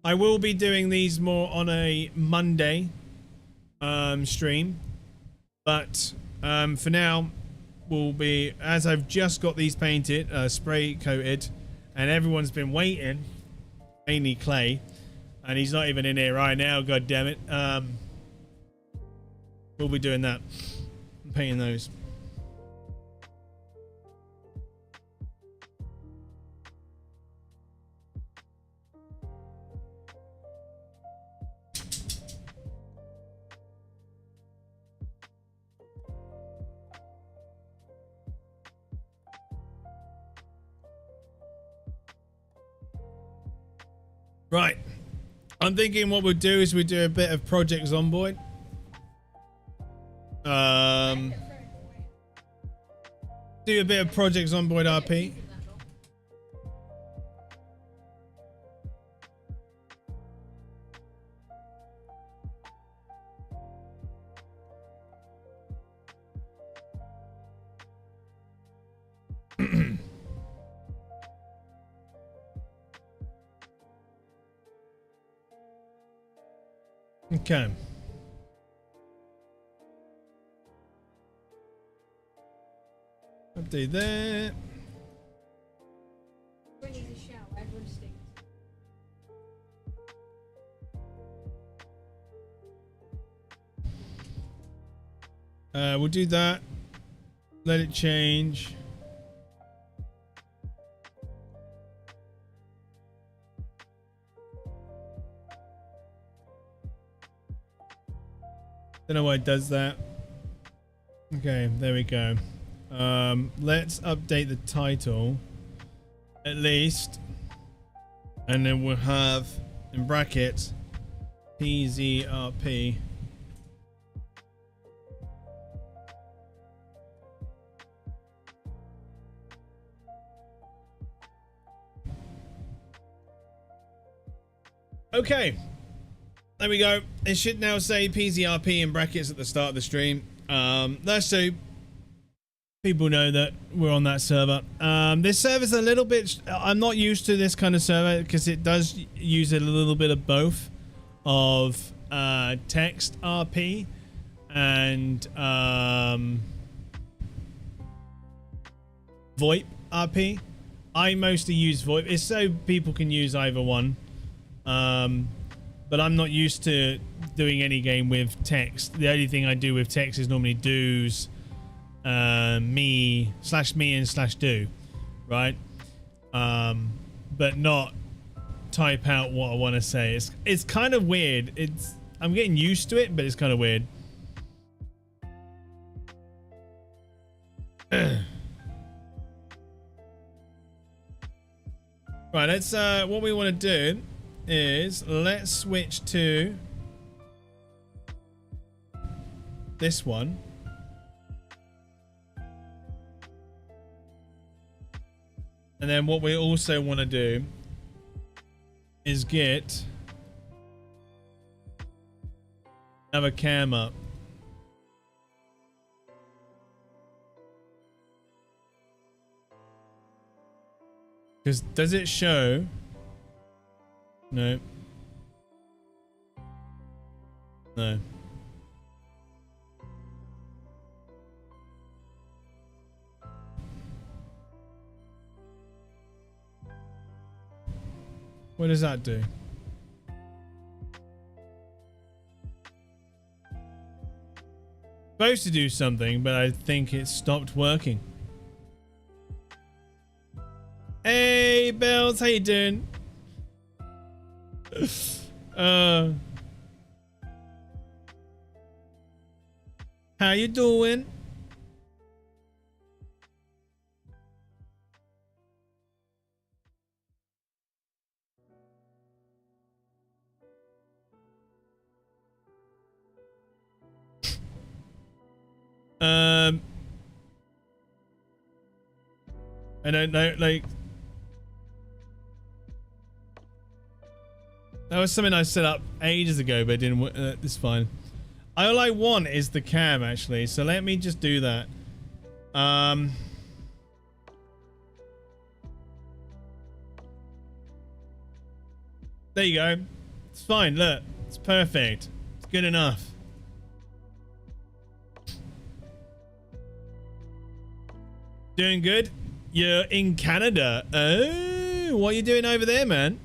I will be doing these more on a Monday stream, but for now will be, as I've just got these painted, spray coated, and everyone's been waiting, mainly Clay, and he's not even in here right now, god damn it. We'll be doing that, painting those. Right, I'm thinking what we'll do is we do a bit of Project Zomboid. Do a bit of Project Zomboid RP. Okay. Update that. When he's a shower, everyone stinks. We'll do that. Let it change. Don't know why it does that. Okay, there we go. Let's update the title at least, and then we'll have in brackets PZRP. Okay, there we go. It should now say PZRP in brackets at the start of the stream. That's so people know that we're on that server. This server's a little bit, I'm not used to this kind of server because it does use a little bit of both of text RP and VoIP RP. I mostly use VoIP. It's so people can use either one. But I'm not used to doing any game with text. The only thing I do with text is normally do's, me and /do, right? But not type out what I want to say. It's kind of weird. I'm getting used to it, but it's kind of weird. Right, let's what we want to do is let's switch to this one. And then what we also want to do is get another cam up. Because does it show? No. No. What does that do? Supposed to do something, but I think it stopped working. Hey, Bells, how you doing? How you doing? I don't know, like That was something I set up ages ago, but it didn't. It's fine. All I want is the cam, actually. So let me just do that. There you go. It's fine. Look, it's perfect. It's good enough. Doing good? You're in Canada. Oh, what are you doing over there, man?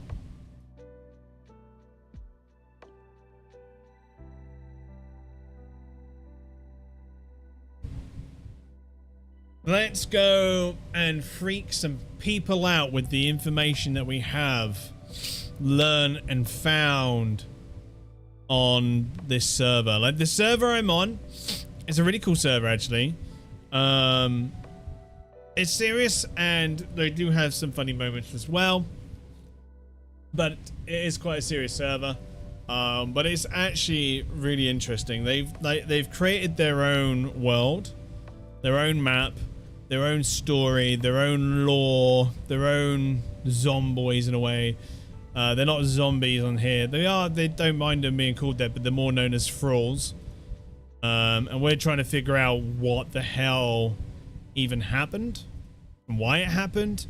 Let's go and freak some people out with the information that we have learned and found on this server. Like, the server I'm on, it's a really cool server, actually. It's serious, and they do have some funny moments as well, but it is quite a serious server. But it's actually really interesting. They've created their own world, their own map, their own story, their own lore, their own zomboids in a way. They're not zombies on here. They don't mind them being called that, but they're more known as thralls. And we're trying to figure out what the hell even happened and why it happened.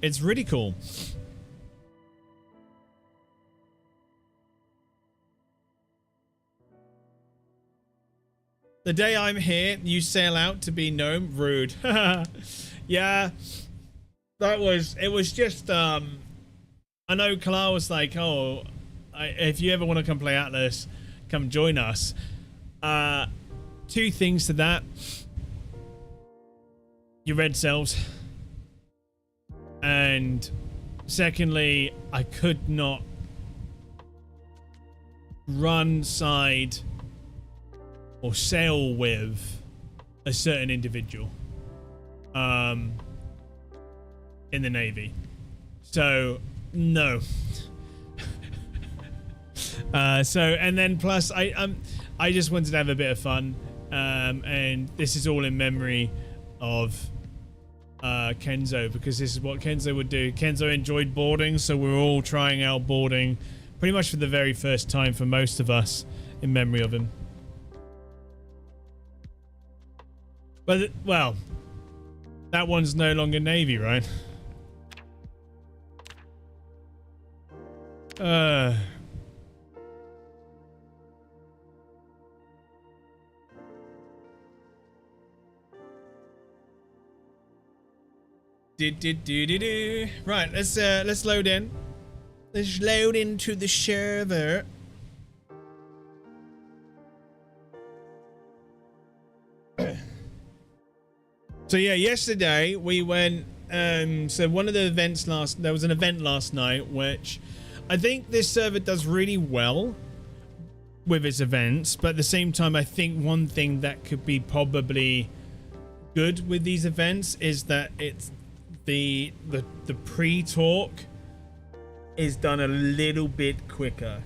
It's really cool. The day I'm here, you sail out to be gnome. Rude. Yeah, it was just, I know Kala was like, oh, if you ever want to come play Atlas, come join us. Two things to that. Your red cells. And secondly, I could not run side or sail with a certain individual in the Navy. So no. And then plus I just wanted to have a bit of fun, and this is all in memory of Kenzo, because this is what Kenzo would do. Kenzo enjoyed boarding, so we're all trying out boarding pretty much for the very first time for most of us in memory of him. But, well, that one's no longer Navy, right? Right, let's load in. Let's load into the server. So yeah, yesterday we went, so one of the events there was an event last night, which I think this server does really well with its events, but at the same time, I think one thing that could be probably good with these events is that it's the pre-talk is done a little bit quicker,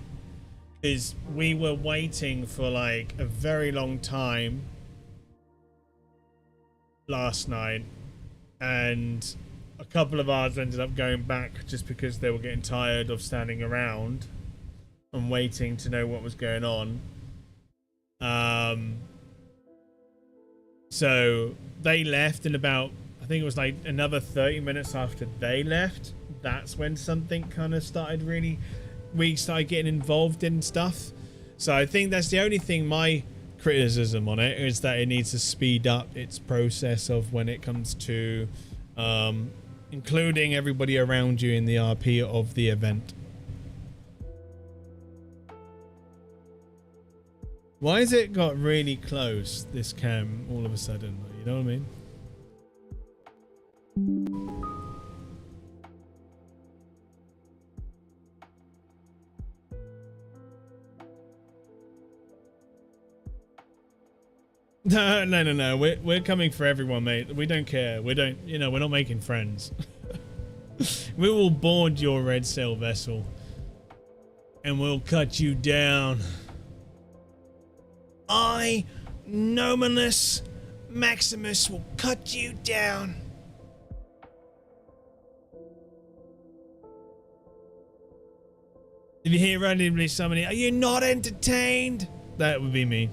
because we were waiting for like a very long time last night, and a couple of ours ended up going back just because they were getting tired of standing around and waiting to know what was going on. So they left in about, I think it was like another 30 minutes after they left. That's when something kind of started we started getting involved in stuff. So I think that's the only thing my criticism on it is, that it needs to speed up its process of when it comes to including everybody around you in the RP of the event. Why has it got really close, this cam, all of a sudden? You know what I mean? No. We're coming for everyone, mate. We don't care. We're not making friends. We will board your red sail vessel and we'll cut you down. I, Nominus Maximus, will cut you down. If you hear randomly somebody, are you not entertained? That would be me.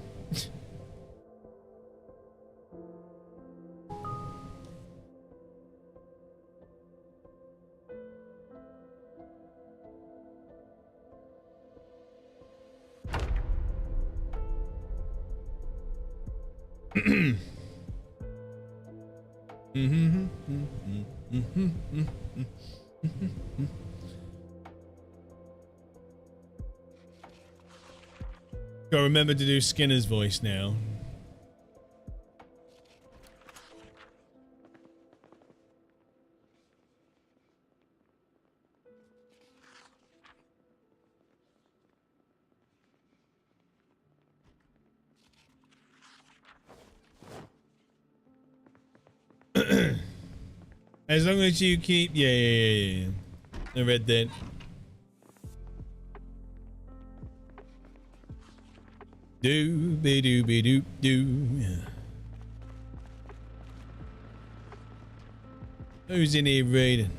Gotta remember to do Skinner's voice now. As long as you keep, yeah. I read that. Do. Who's in here reading?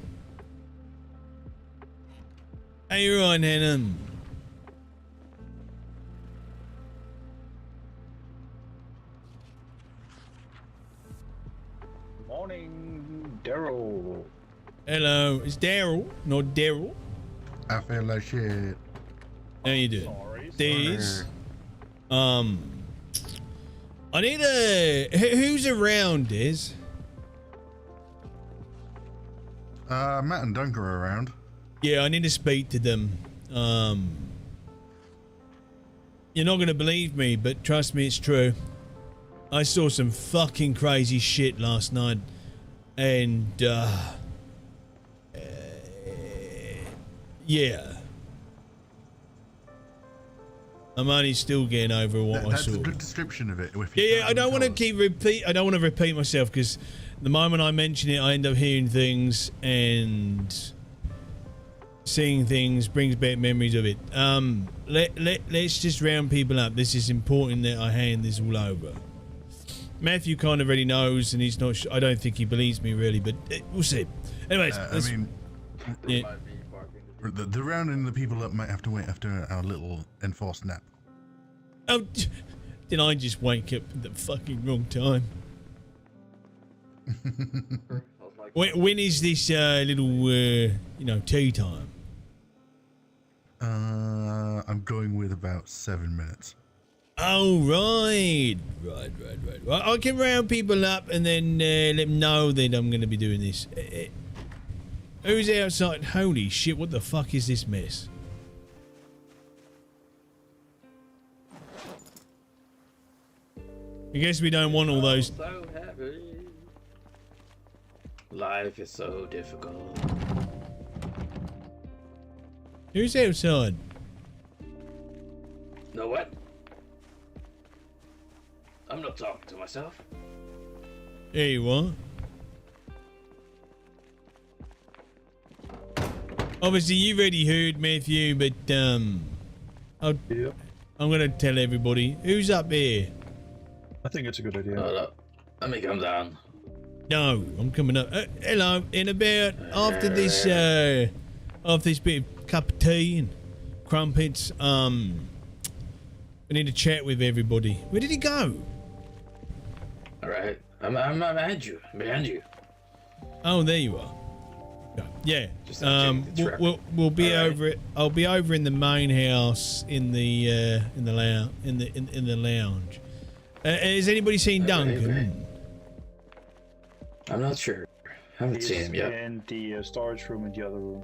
How you on, Hannah? Morning, Daryl. Hello, it's Daryl, not Daryl. I feel like shit. How you doing? Sorry. These. I need a. Who's around, Diz? Matt and Dunker are around. Yeah, I need to speak to them. You're not gonna believe me, but trust me, it's true. I saw some fucking crazy shit last night, and yeah. I'm only still getting over what I That's saw. a good description of it. Yeah, I don't want to keep repeat. I don't want to repeat myself because the moment I mention it, I end up hearing things and seeing things brings back memories of it. Let's just round people up. This is important that I hand this all over. Matthew kind of already knows, and he's not. I don't think he believes me really, but we'll see. Anyways, yeah. The rounding the people up might have to wait after our little enforced nap. Oh, did I just wake up at the fucking wrong time? When is this little, tea time? I'm going with about 7 minutes. Oh, right. Right. I can round people up and then let them know that I'm going to be doing this. Who's outside? Holy shit, what the fuck is this mess? I guess we don't want all those. So happy. Life is so difficult. Who's outside? Know what? I'm not talking to myself. There you are. Obviously, you've already heard, Matthew, but I'm gonna tell everybody. Who's up here? I think it's a good idea. Hold up. Let me come down. No, I'm coming up. Hello. In about after this bit of cup of tea and crumpets, we need to chat with everybody. Where did he go? All right. I'm behind you. Oh, there you are. Yeah. Just not checking the we'll be All right. over it. I'll be over in the main house in the lounge. Has anybody seen Duncan? right. I'm not sure. Haven't He's seen him yet. in the storage room in the other room.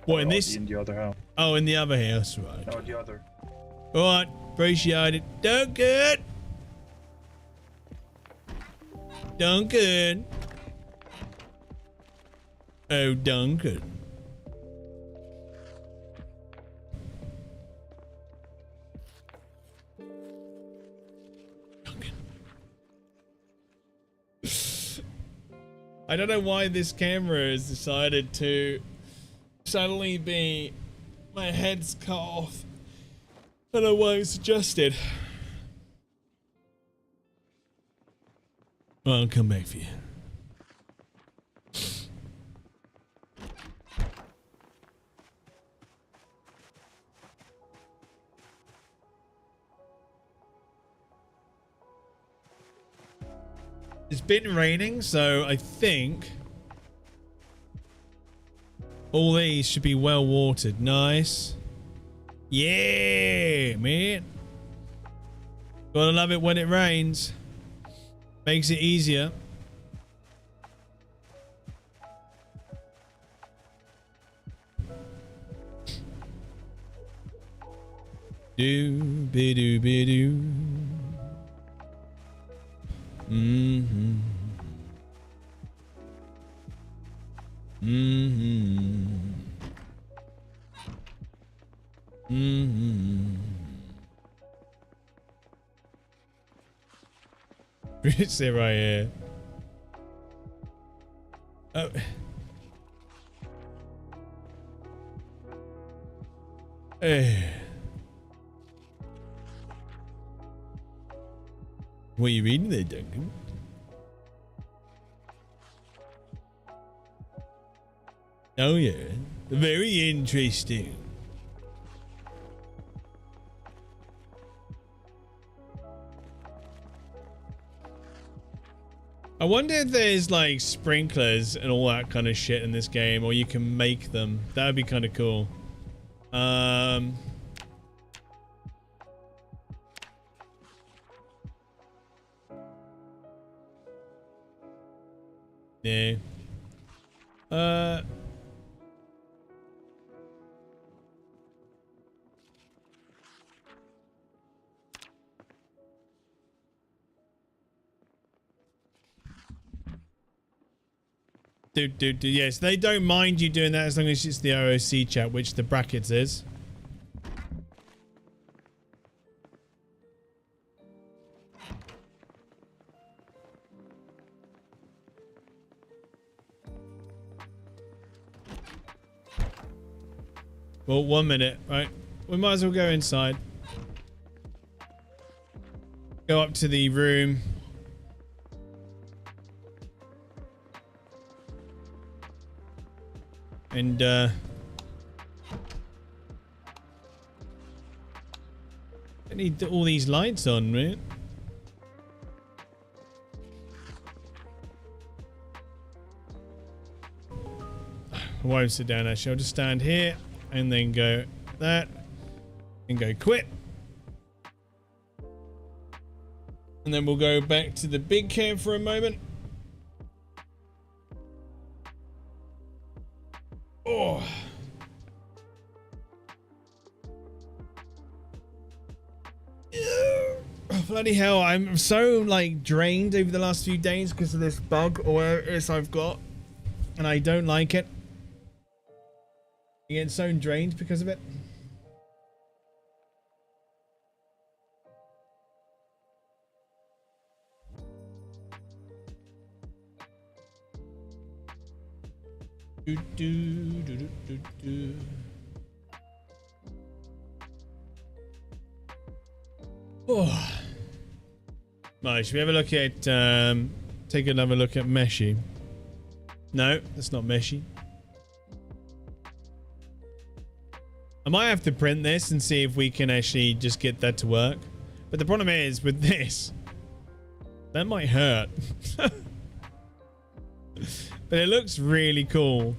What, in Or this? In the other house. Oh, in the other house, right. No, the other. All right, appreciate it. Duncan. Oh, Duncan. I don't know why this camera has decided to suddenly be my head's cut off. I don't know why it's adjusted. Well, I'll come back for you. It's been raining, so I think all these should be well watered. Nice. Yeah, man. Gotta love it when it rains. Makes it easier. Do. Mm-hmm. Mm-hmm. Mm-hmm. It's it right here. Oh. What are you reading there, Duncan? Oh yeah, very interesting. I wonder if there's like sprinklers and all that kind of shit in this game, or you can make them. That would be kind of cool. Yeah. Dude. Yes, they don't mind you doing that as long as it's the OOC chat, which the brackets is. Well, 1 minute, right? We might as well go inside. Go up to the room. And, I need all these lights on, man. I won't sit down actually. I'll just stand here and then go that and go quit. And then we'll go back to the big camp for a moment. Oh. Bloody hell, I'm so like drained over the last few days because of this bug or whatever it is I've got. And I don't like it. I get so drained because of it. Do. Oh. Right, should we have a look at take another look at Meshy? No, that's not Meshy. I might have to print this and see if we can actually just get that to work. But the problem is with this, that might hurt. But it looks really cool.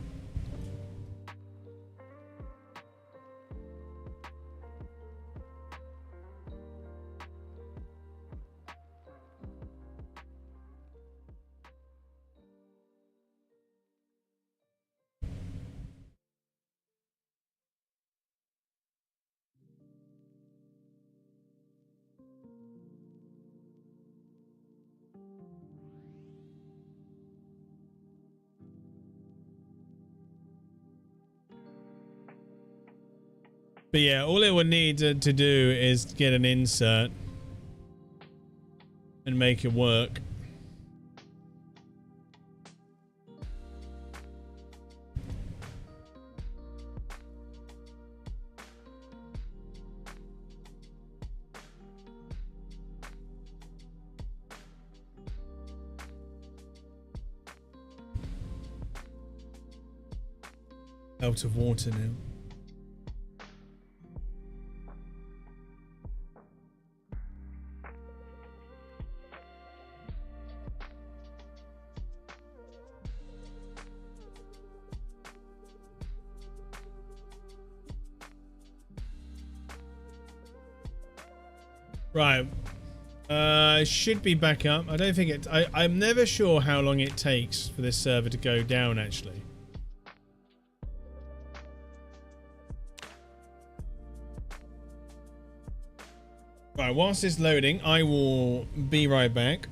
But yeah, all it would need to do is get an insert and make it work. Out of water now. Right. Should be back up. I don't think it. I'm never sure how long it takes for this server to go down, actually. Right, whilst it's loading, I will be right back.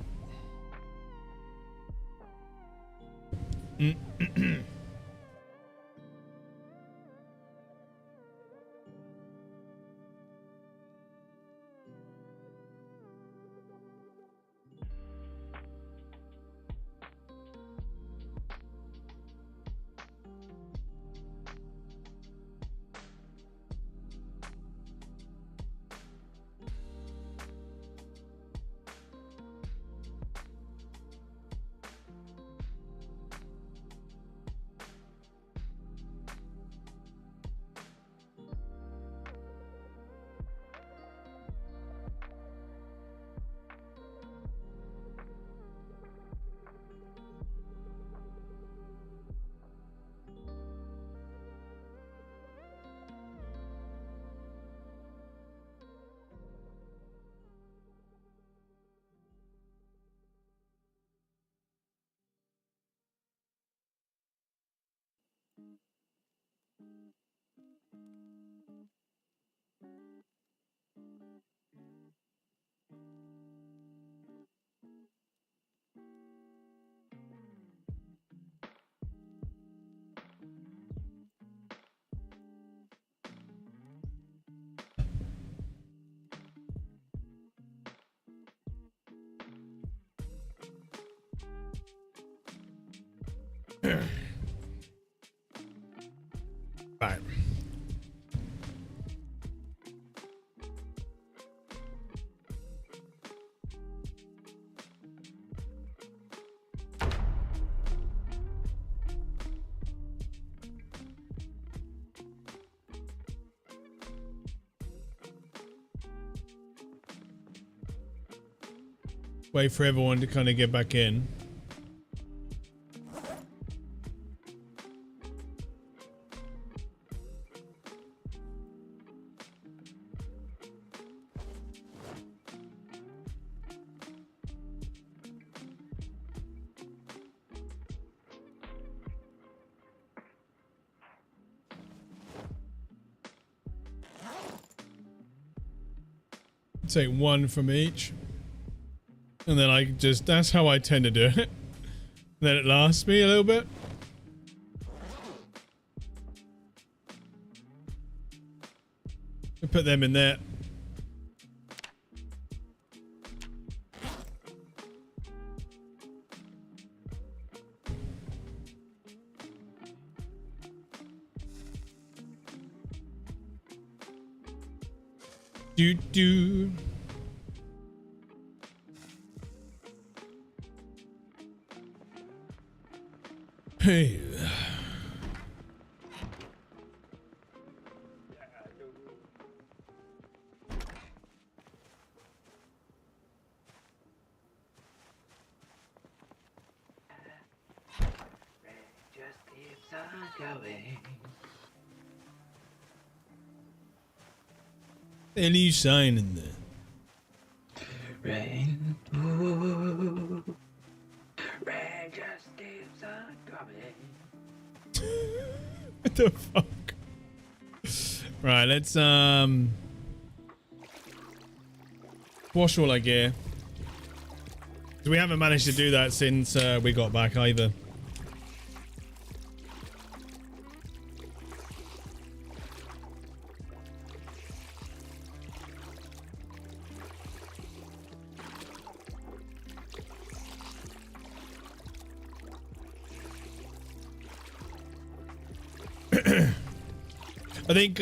Right. Wait for everyone to kind of get back in. Take one from each. And then I just, that's how I tend to do it. Then it lasts me a little bit. I put them in there. Do. Hey. Just keeps on going. What are you saying in there? Rain, ooh, rain just keeps on coming. What the fuck? Right, let's wash all our gear. 'Cause we haven't managed to do that since we got back either. I think,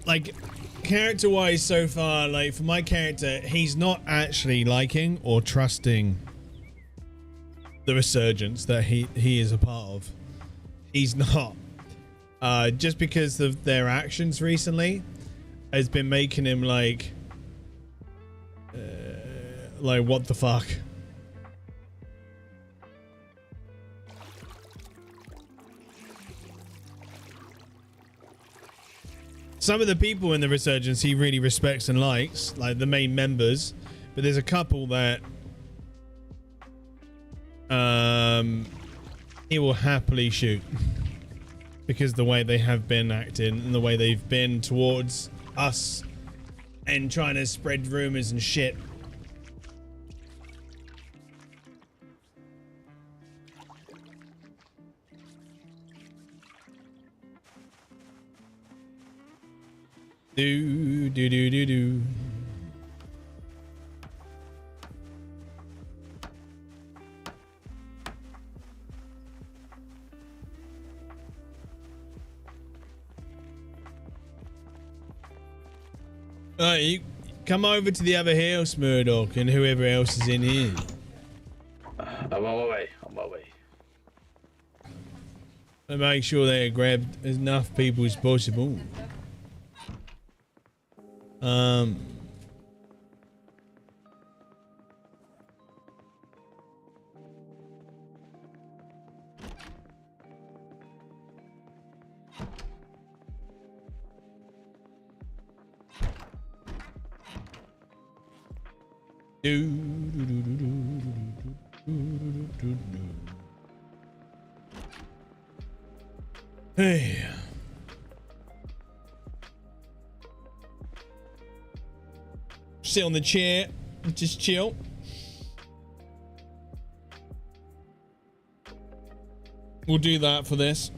like, character-wise so far, like, for my character, he's not actually liking or trusting the resurgence that he is a part of. He's not. Just because of their actions recently has been making him, like, what the fuck? Some of the people in the Resurgence he really respects and likes, like the main members, but there's a couple that he will happily shoot because the way they have been acting and the way they've been towards us and trying to spread rumors and shit. Do do do do do. You come over to the other house, Murdoch, and whoever else is in here. I'm on my way. On my way. And make sure they grab as enough people as possible. Hey. Sit on the chair and just chill. We'll do that for this.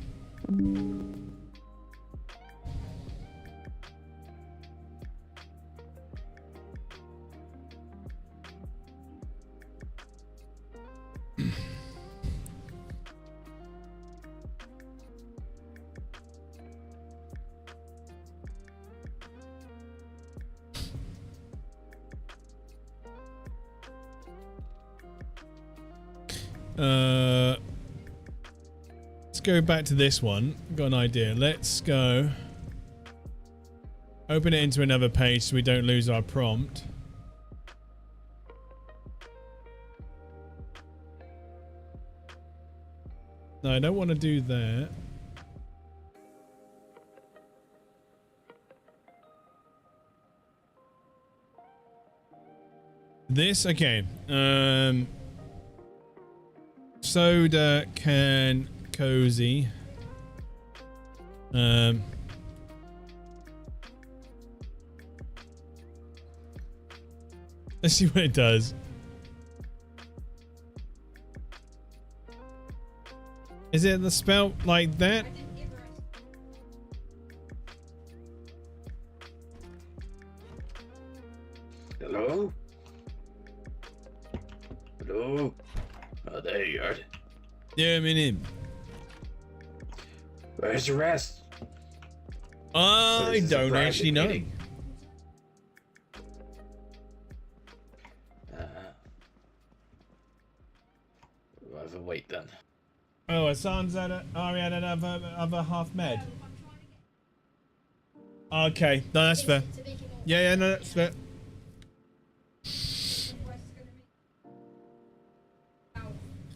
Let's go back to this one. Got an idea. Let's go open it into another page so we don't lose our prompt. No, I don't want to do that. This, okay. Soda can cozy. Let's see what it does. Is it the spell like that? Hello? Hello? Oh, there you are. Yeah, I'm in him. Where's the rest? I This is a don't private actually know. meeting. We'll have to wait then. Oh, Hassan's at a, Ariana other half med. Okay, no, that's fair. Yeah, no, that's fair.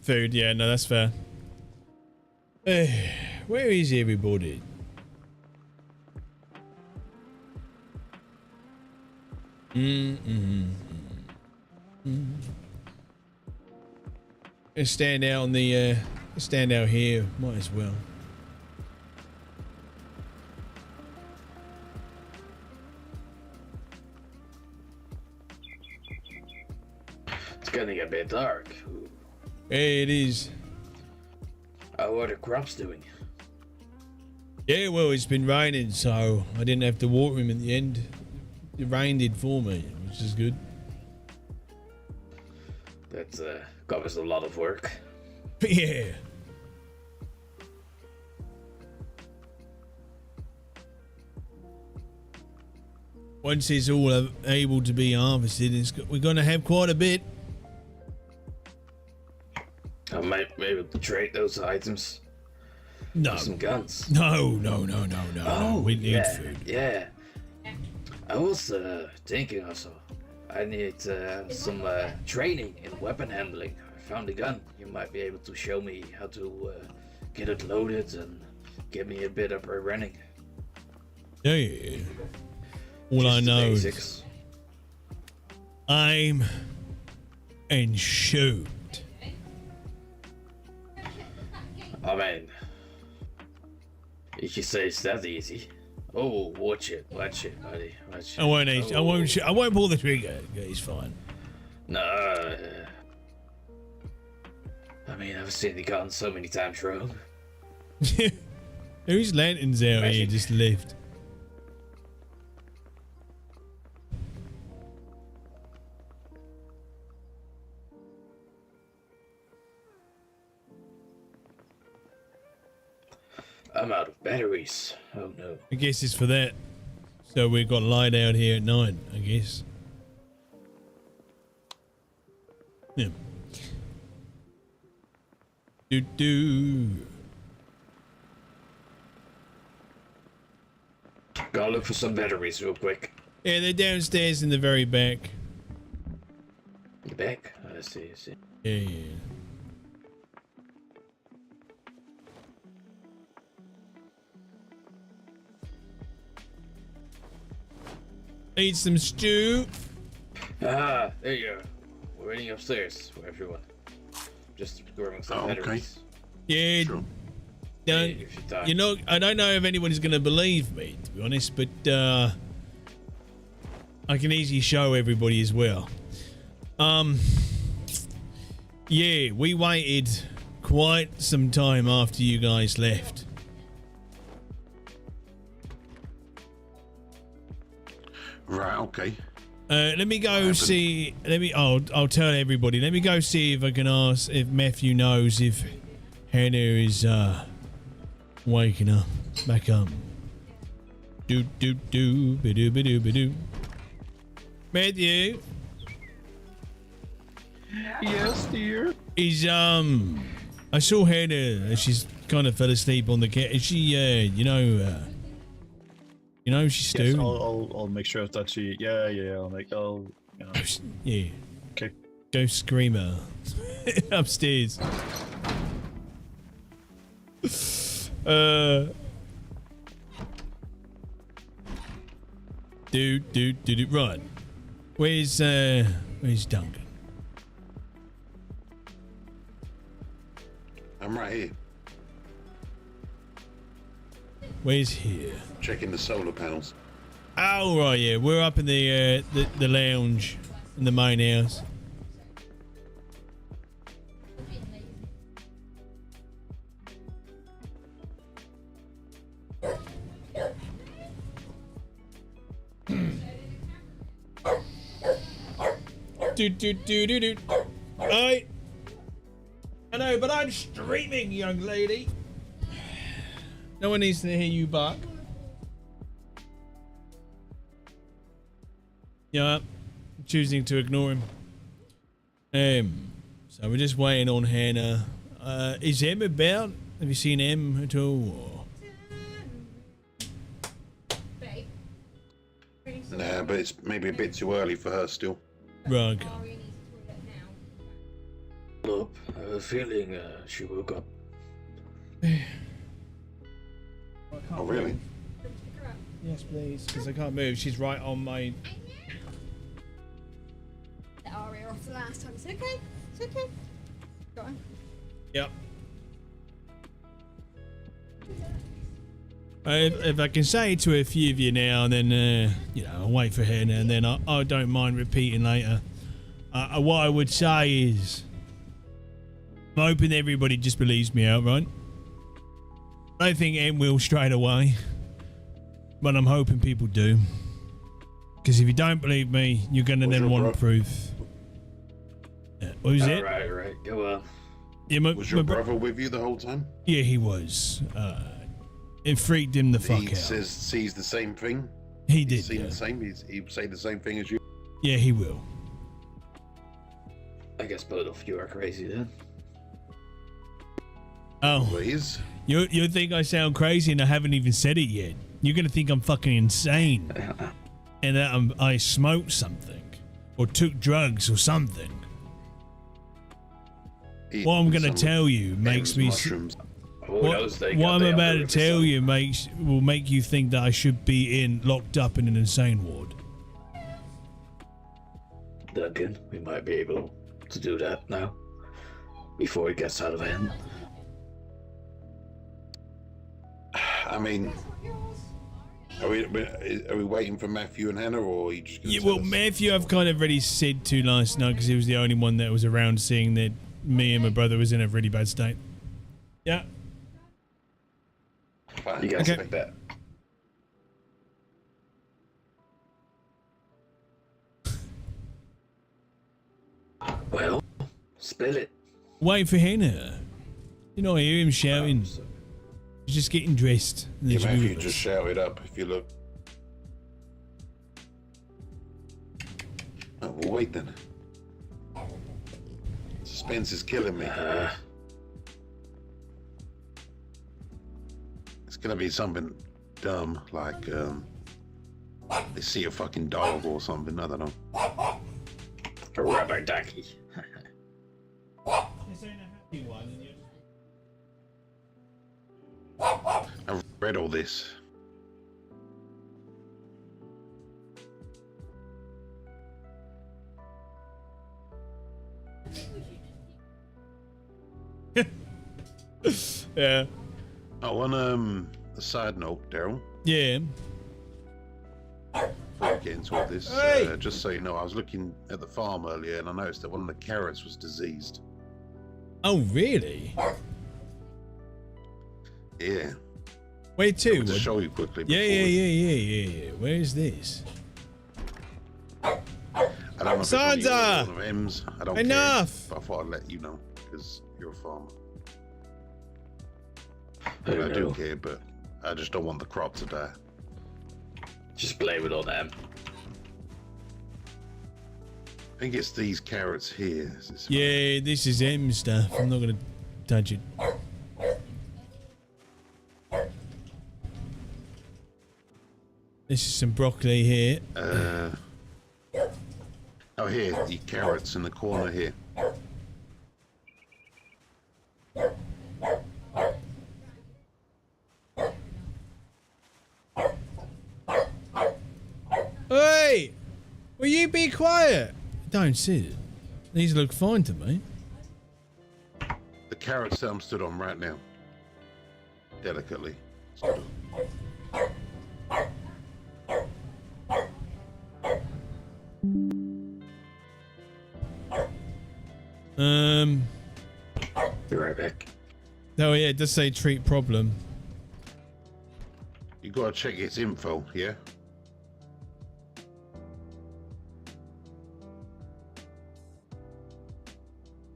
Food, yeah, no, that's fair. Where is everybody? Let's stand out on the stand out here, might as well. It's gonna get a bit dark. Hey, it is. How are the crops doing? Yeah, well, it's been raining, so I didn't have to water him at the end. It rained it for me, which is good. That covers a lot of work. But yeah. Once it's all able to be harvested, we're going to have quite a bit. I might be able to trade those items No. for some guns. No. We need yeah, food. Yeah. I was thinking also, I need some training in weapon handling. I found a gun. You might be able to show me how to get it loaded and get me a bit up and running. Yeah. All Just I the know is basics. aim and shoot. I mean, if you say it's that easy. Oh, watch it, buddy. Watch it. I won't. I won't pull the trigger. It's fine. No. I mean, I've seen the gun so many times wrong. Whose lanterns out here just left? I'm out of batteries. Oh no. I guess it's for that. So we've got light out here at night, I guess. Yeah. Do. Gotta look for some batteries real quick. Yeah, they're downstairs in the very back. In the back? I see. Yeah. Eat some stew. Ah, there you go. We're waiting upstairs for everyone. Just grabbing some batteries. Yeah. Sure. Don't, If you die. you know, I don't know if anyone's going to believe me, to be honest, but I can easily show everybody as well. Yeah, we waited quite some time after you guys left. Right, okay. Let me go see. I'll tell everybody. Let me go see if I can ask if Matthew knows if Hannah is waking up, back up. Do ba-do. Matthew. Yes, dear. Is I saw Hannah. She's kind of fell asleep on the cat. Is she? You know, she's Yes, still. I'll make sure that she. Yeah. I'll. You know. Yeah. Okay. Go screamer upstairs. Do. Right. Where's Duncan? I'm right here, Where's here? checking the solar panels. Oh right, yeah. We're up in the lounge in the main house. Do. I know, but I'm streaming, young lady. No one needs to hear you bark. Yeah, I'm choosing to ignore him. So we're just waiting on Hannah. Is Em about? Have you seen Em at all? Or? Babe. Pretty soon. Nah, but it's maybe a bit too early for her still. Right. Aria needs a toilet now. Look, I have a feeling she woke up. Oh, really? Pick her up. Yes, please, because I can't move. She's right on my. Let Aria off the last time. It's okay. It's okay. Go on. Yep. If I can say it to a few of you now, and then I'll wait for Hannah, and then I don't mind repeating later. What I would say is, I'm hoping everybody just believes me outright. I don't think Em will straight away, but I'm hoping people do. Because if you don't believe me, you're gonna then want proof. What was it? Right. Go on. Yeah, Was your brother with you the whole time? Yeah, he was. It freaked him the fuck He out. sees the same thing. He He's did. seen Yeah. the same. He'd say the same thing as you. Yeah, he will. I guess both of you are crazy then. Oh, Please. you think I sound crazy and I haven't even said it yet? You're gonna think I'm fucking insane and that I smoked something or took drugs or something. What I'm gonna tell you makes me. Mushrooms. Who knows? They What got I'm the about to upper tell side. you will make you think that I should be locked up in an insane ward. Duncan, we might be able to do that now. Before it gets out of hand. I mean, are we waiting for Matthew and Hannah, or are you just? Yeah, well, Matthew, I've kind of already said to last night because he was the only one that was around, seeing that me and my brother was in a really bad state. Yeah. Fine. You guys Okay. think that? Well, spill it. Wait for Hannah. You know, I hear him shouting. He's just getting dressed. And Yeah, there's Matthew you of just us. shouted up. If you look. Oh, well, wait then. Suspense is killing me. It's gonna be something dumb, like they see a fucking dog or something. I don't know. A rubber ducky. This ain't a happy one, and I've read all this. yeah. Oh, on a side note, Daryl. Yeah. Before we get into all this, Hey! just so you know, I was looking at the farm earlier and I noticed that one of the carrots was diseased. Oh, really? Yeah. Where to? To show you quickly. Yeah, before yeah, we- yeah. Where is this? I don't know if it's on you or Sansa! one of M's. I don't Enough! care. But I thought I'd let you know because you're a farmer. I I don't do know. care, but I just don't want the crop to die. Just blame it on them. I think it's these carrots here. Is this- Yeah, this is M stuff. I'm not gonna touch it. This is some broccoli here. Oh, here, the carrots in the corner here. Hey! Will you be quiet? Don't sit. These look fine to me. The carrots that I'm stood on right now. Delicately. Stood on. Be right back. Oh yeah, it does say treat problem. You gotta check its info, yeah?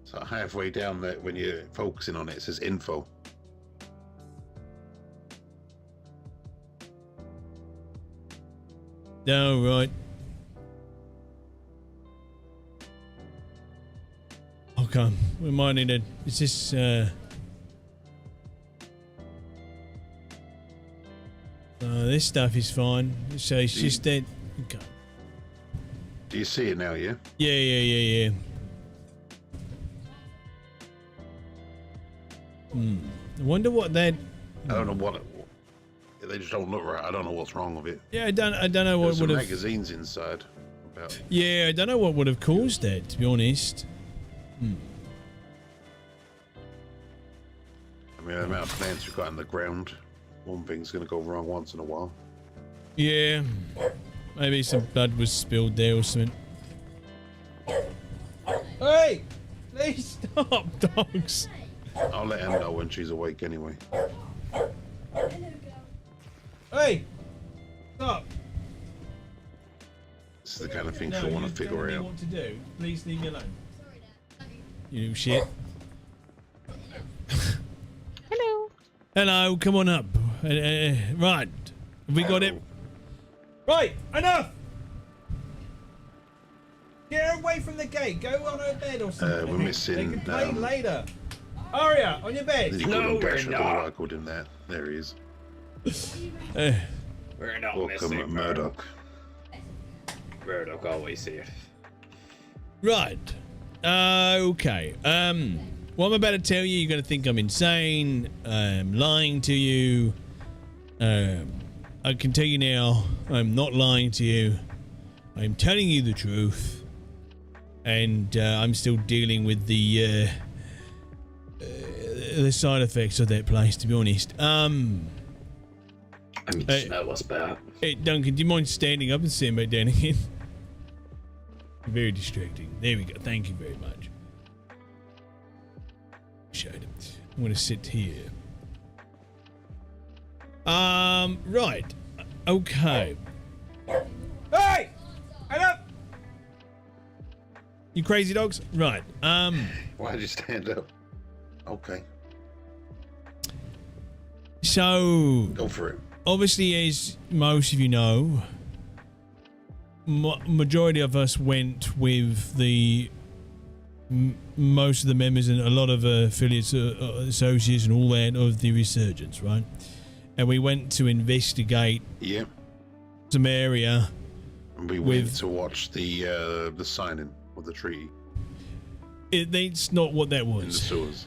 So halfway down there, when you're focusing on it, it says info. Oh, right. Okay, we might need a... Is this, this stuff is fine. So it's just that... Okay. Do you see it now, yeah? Yeah. I wonder what that... I don't know what they just don't look right. I don't know what's wrong with it. Yeah, I don't know what There's some would have... magazines inside. About Yeah, I don't know what would have caused that, to be honest. I mean, the amount of plants we've got in the ground. One thing's gonna go wrong once in a while. Yeah. Maybe some blood was spilled there or something. Hey! Please stop, dogs! I'll let Em know when she's awake anyway. Hey! Stop! This is the kind of thing she'll want to figure out. What to do. Please leave me alone. You little shit. Hello. Hello, come on up. Right. Have we got it? Right, enough! Get her away from the gate. Go on her bed or something. we're missing, They can play um, later. Aria, on your bed. You No, couldn't we're dash the not. door. I called him that. There he is. We're not Welcome, missing Murdoch. Murdoch always here. Right. Okay. What I'm about to tell you, you're going to think I'm insane. I'm lying to you. I can tell you now, I'm not lying to you. I'm telling you the truth. And I'm still dealing with the side effects of that place, to be honest. I mean, smell was bad. Hey, Duncan, do you mind standing up and sitting back down again? Very distracting. There we go. Thank you very much. Showed it. I'm going to sit here. Right. Okay. Hey! Hey up! You crazy dogs? Right. Why'd you stand up? Okay. So, Go for it. obviously, as most of you know, majority of us went with the most of the members and a lot of affiliates, associates and all that of the resurgence, right? And we went to investigate Yeah. some area. We went to watch the signing of the treaty That's not what that in the was. sewers.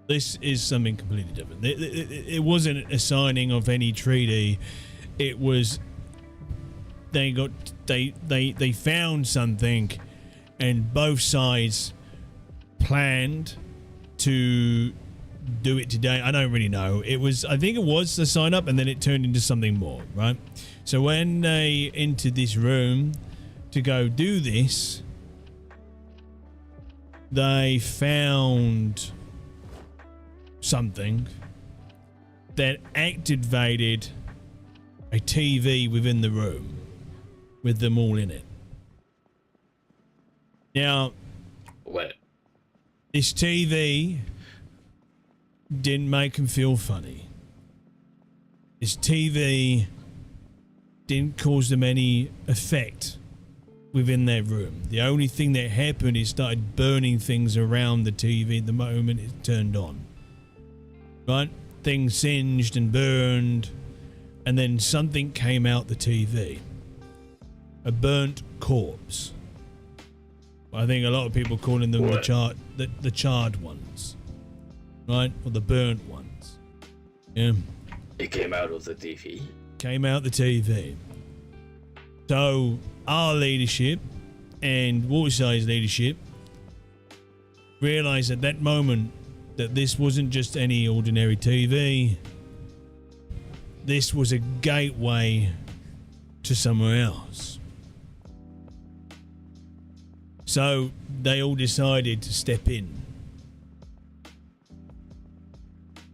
This is something completely different. It wasn't a signing of any treaty. It was they found something, and both sides planned to do it today. I don't really know. I think it was the sign up, and then it turned into something more, right? So when they entered this room to go do this, they found something that activated a TV within the room with them all in it. Now, What? this TV didn't make them feel funny. This TV didn't cause them any effect within their room. The only thing that happened is started burning things around the TV the moment it turned on. Right? Things singed and burned, and then something came out the TV. A burnt corpse. I think a lot of people calling them the charred ones. Right? Or the burnt ones. Yeah. It came out of the TV. Came out the TV. So our leadership and Waterside's leadership realized at that moment that this wasn't just any ordinary TV. This was a gateway to somewhere else. So they all decided to step in.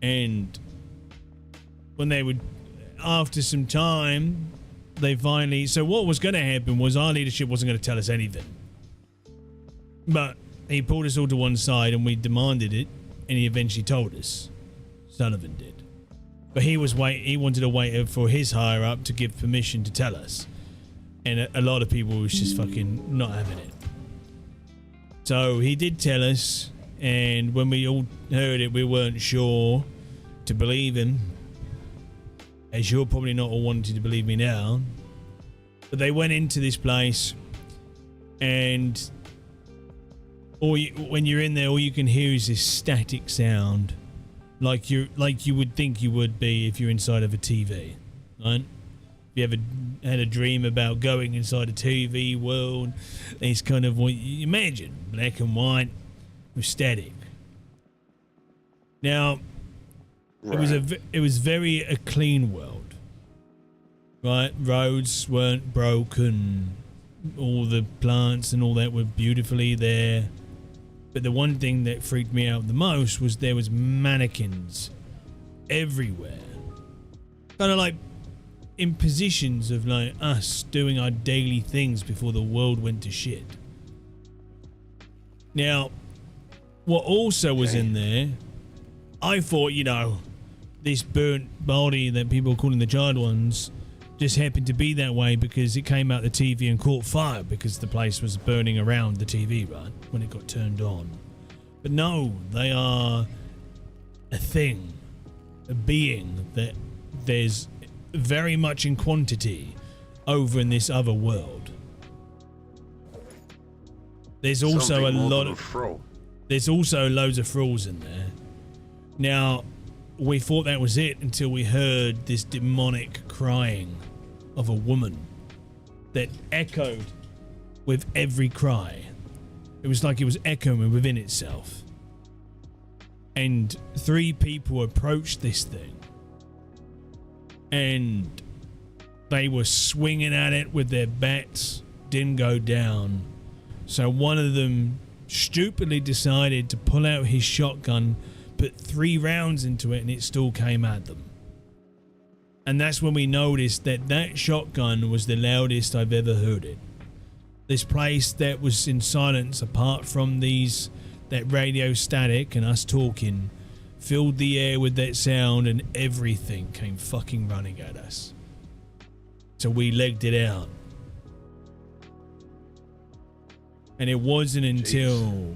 And when they would, after some time, they finally, so what was going to happen was our leadership wasn't going to tell us anything. But he pulled us all to one side and we demanded it, and he eventually told us. Sullivan did. But he wanted to wait for his higher up to give permission to tell us. And a lot of people was just fucking not having it. So he did tell us, and when we all heard it, we weren't sure to believe him. As you're probably not all wanting to believe me now. But they went into this place, and when you're in there, all you can hear is this static sound, like you would think you would be if you're inside of a TV, right? If you ever had a dream about going inside a TV world, it's kind of what you imagine, black and white with static. Now, right. It was very a clean world, right? Roads weren't broken, all the plants and all that were beautifully there. But the one thing that freaked me out the most was there was mannequins everywhere, kind of like in positions of like us doing our daily things before the world went to shit. Now, what also was in there, I thought, this burnt body that people are calling the charred ones just happened to be that way because it came out the TV and caught fire because the place was burning around the TV, right, when it got turned on. But no, they are a thing, a being that there's very much in quantity over in this other world. There's also a lot of There's also loads of thralls in there. Now, we thought that was it until we heard this demonic crying of a woman that echoed with every cry. It was like it was echoing within itself. And 3 people approached this thing. And they were swinging at it with their bats. Didn't go down. So one of them stupidly decided to pull out his shotgun, put 3 rounds into it, and it still came at them. And that's when we noticed that that shotgun was the loudest I've ever heard it. This place that was in silence, apart from that radio static and us talking, filled the air with that sound, and everything came fucking running at us. So we legged it out. And it wasn't until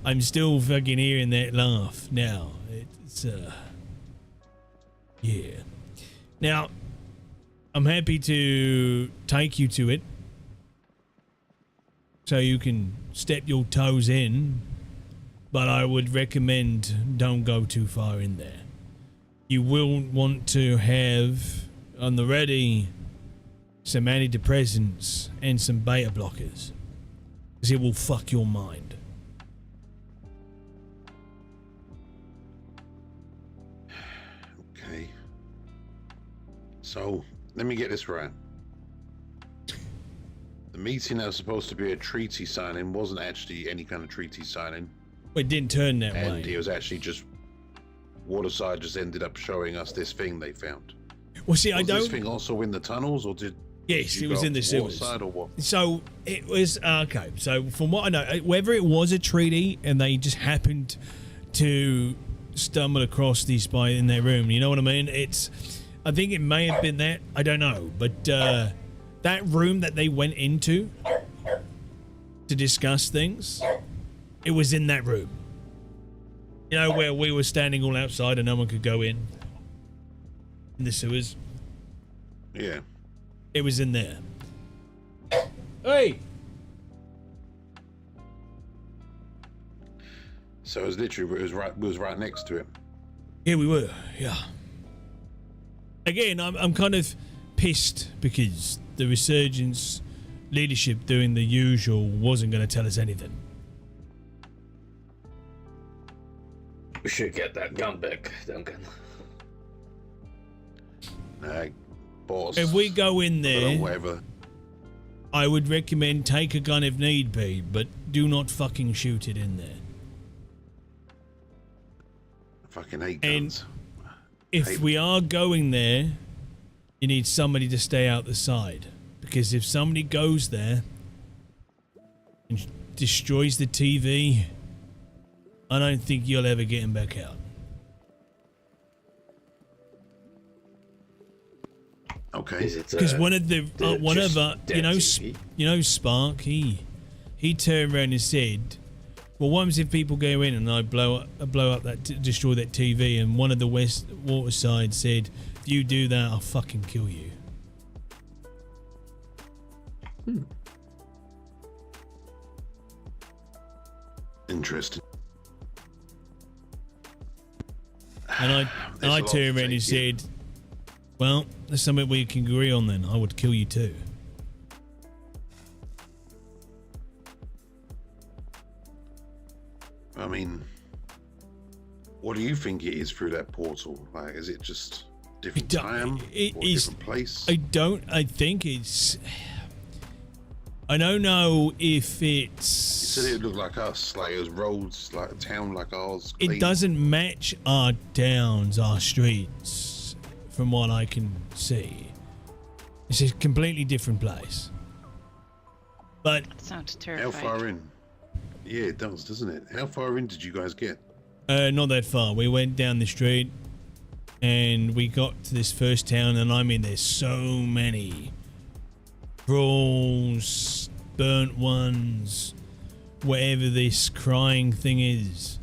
I'm still fucking hearing that laugh now. It's yeah. Now, I'm happy to take you to it so you can step your toes in, but I would recommend don't go too far in there. You will want to have on the ready some antidepressants and some beta blockers, because it will fuck your mind. Okay. So, let me get this right. The meeting that was supposed to be a treaty signing wasn't actually any kind of treaty signing. It didn't turn that And way. it was actually just Waterside just ended up showing us this thing they found. Well, see, I Was don't. this thing also in the tunnels, or Yes, you it was go in the up to sewers. Waterside, or what? So it was okay. So from what I know, whether it was a treaty and they just happened to stumble across this by in their room, you know what I mean? I think it may have been that. I don't know, but that room that they went into to discuss things, it was in that room. You know, where we were standing all outside and no one could go in the sewers. Yeah. It was in there. Hey! So it was literally, it was right next to it. Yeah, we were. Yeah. Again, I'm kind of pissed because the Resurgence leadership doing the usual wasn't going to tell us anything. We should get that gun back, Duncan. Boss. If we go in I don't there, know, whatever. I would recommend take a gun if need be, but do not fucking shoot it in there. I fucking hate And guns. if we are going there, you need somebody to stay out the side. Because if somebody goes there and destroys the TV, I don't think you'll ever get him back out. Okay. Is it? Because one of TV? you know Spark, he turned around and said, well, what happens if people go in and I blow up that destroy that TV? And one of the West Waterside said, if you do that, I'll fucking kill you. Interesting. And I There's a lot turned to around and take in. said, well, there's something we can agree on then. I would kill you too. I mean, what do you think it is through that portal? Like, is it just different time it or is- different place? I think it's... I don't know if You it's... said it looked like us, like it was roads, like a town like ours. It clean. doesn't match our towns, our streets, from what I can see. It's a completely different place. But That sounds How terrifying. far in? Yeah, it does, doesn't it? How far in did you guys get? not that far. We went down the street and we got to this first town, and I mean, there's so many brawls, burnt ones, whatever this crying thing is.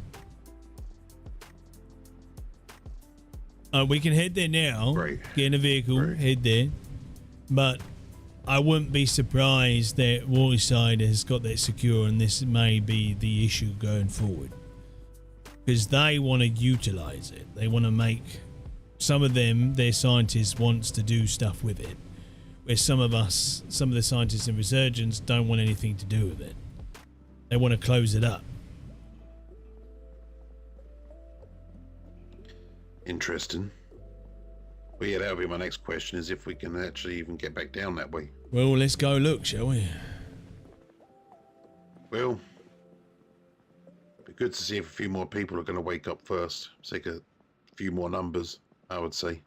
We can head there now. Right. Get in a vehicle, Right. head there. But I wouldn't be surprised that Waterside has got that secure, and this may be the issue going forward. Because they want to utilize it. They want to make... Some of them, their scientists, wants to do stuff with it. Where some of the scientists in Resurgence don't want anything to do with it. They want to close it up. Interesting. Well, yeah, that'll be my next question, is if we can actually even get back down that way. Well, let's go look, shall we? Well, it'd be good to see if a few more people are going to wake up first. Take a few more numbers, I would say.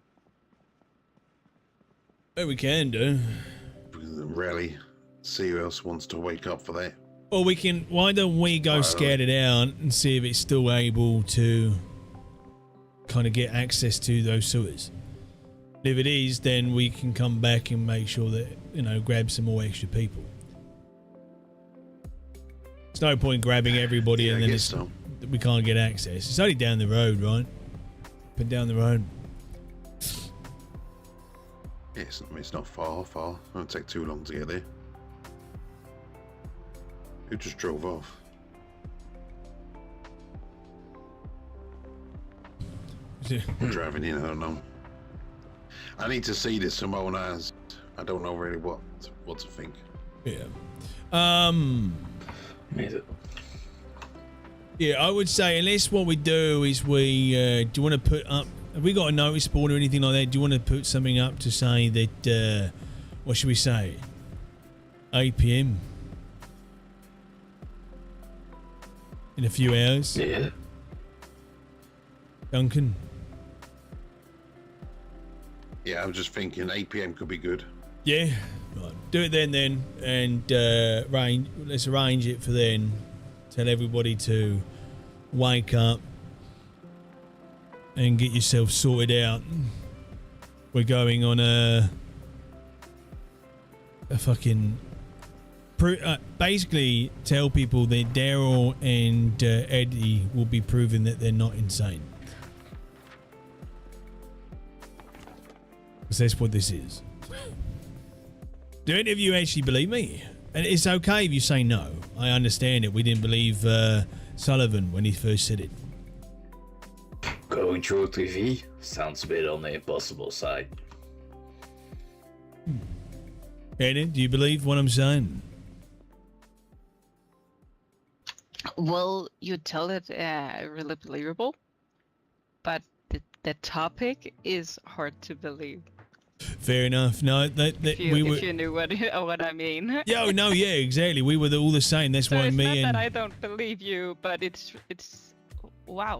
Well, we can do. We can rally, see who else wants to wake up for that. Or we can... Why don't we go scout it out and see if it's still able to kind of get access to those sewers. If it is, then we can come back and make sure that, you know, grab some more extra people. There's no point grabbing everybody Yeah, and I then guess so. we can't get access. It's only down the road, right? But down the road. Yeah, it's not far. It won't take too long to get there. Who just drove off? Driving in, I don't know. I need to see this with my own eyes. I don't know really what to think. Yeah. Yeah, I would say unless what we do is we do you want to put up, have we got a notice board or anything like that? Do you want to put something up to say that what should we say, 8 PM in a few hours? Yeah. Duncan? Yeah, I was just thinking 8 PM could be good. Yeah, right. Do it then, and let's arrange it for then. Tell everybody to wake up and get yourself sorted out. We're going on a fucking... basically tell people that Daryl and Eddie will be proving that they're not insane. Because that's what this is. Do any of you actually believe me? And it's okay if you say no. I understand it. We didn't believe Sullivan when he first said it. Going through TV sounds a bit on the impossible side. Eddie, do you believe what I'm saying? Well, you tell it really believable, but the topic is hard to believe. Fair enough. No, If you knew what I mean. Yeah, no, yeah, exactly. We were all the same. That's So why it's me not and that I don't believe you, but it's wow.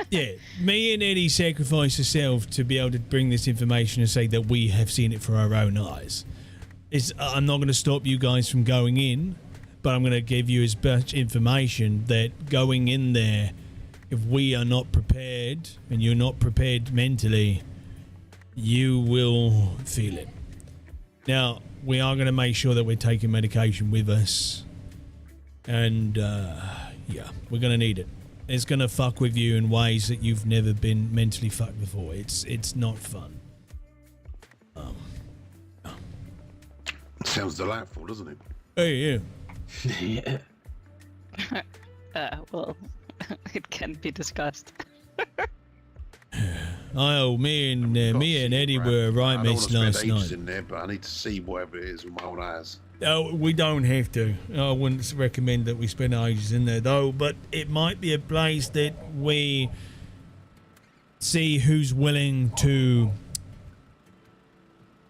yeah, me and Eddie sacrificed ourselves to be able to bring this information and say that we have seen it for our own eyes. I'm not going to stop you guys from going in, but I'm going to give you as much information that going in there, if we are not prepared and you're not prepared mentally, you will feel it. Now, we are going to make sure that we're taking medication with us. And, yeah, we're going to need it. It's going to fuck with you in ways that you've never been mentally fucked before. It's not fun. Sounds delightful, doesn't it? Hey, Yeah. Well, it can be discussed. Oh, me and Eddie were right mates last I don't want to spend ages night. in there, but I need to see whatever it is with my own eyes. Oh, we don't have to. I wouldn't recommend that we spend ages in there, though. But it might be a place that we see who's willing to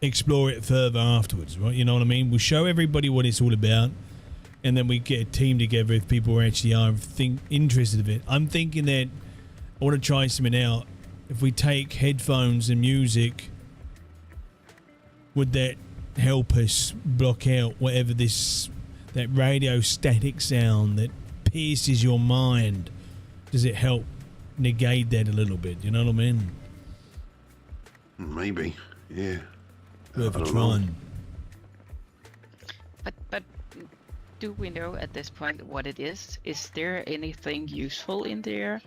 explore it further afterwards, right? You know what I mean? We'll show everybody what it's all about, and then we get a team together if people actually are interested in it. I'm thinking that I want to try something out. If we take headphones and music, would that help us block out whatever that radio static sound that pierces your mind? Does it help negate that a little bit? You know what I mean? Maybe, yeah. Worth I a don't know. try. But do we know at this point what it is? Is there anything useful in there?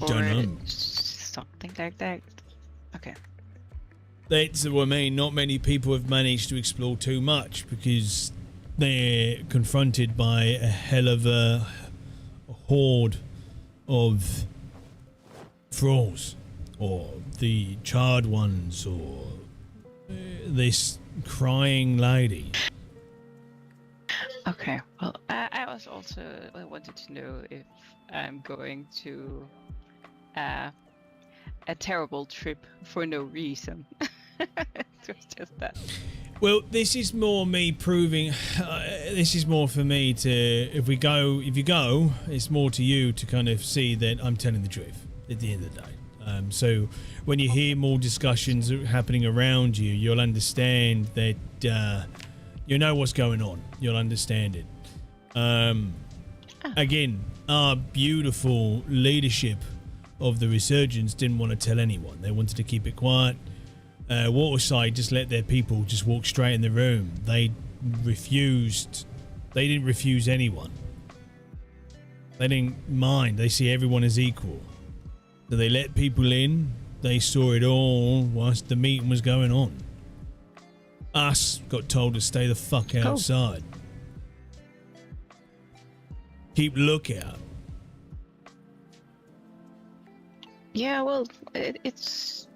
Or Don't know. something like that? Okay. That's what I mean. Not many people have managed to explore too much because they're confronted by a hell of a horde of thralls, or the charred ones, or this crying lady. Okay, well, I was also I wanted to know if I'm going to a terrible trip for no reason. It was just that. Well, this is more me proving. This is more for me to. If you go, it's more to you to kind of see that I'm telling the truth at the end of the day. So when you hear more discussions happening around you, you'll understand that you know what's going on. You'll understand it. Again, our beautiful leadership of the Resurgence didn't want to tell anyone. They wanted to keep it quiet. Waterside just let their people just walk straight in the room. They refused. They didn't refuse anyone. They didn't mind. They see everyone as equal. So they let people in. They saw it all whilst the meeting was going on. Us got told to stay the fuck outside. Keep lookout. Yeah, well, it's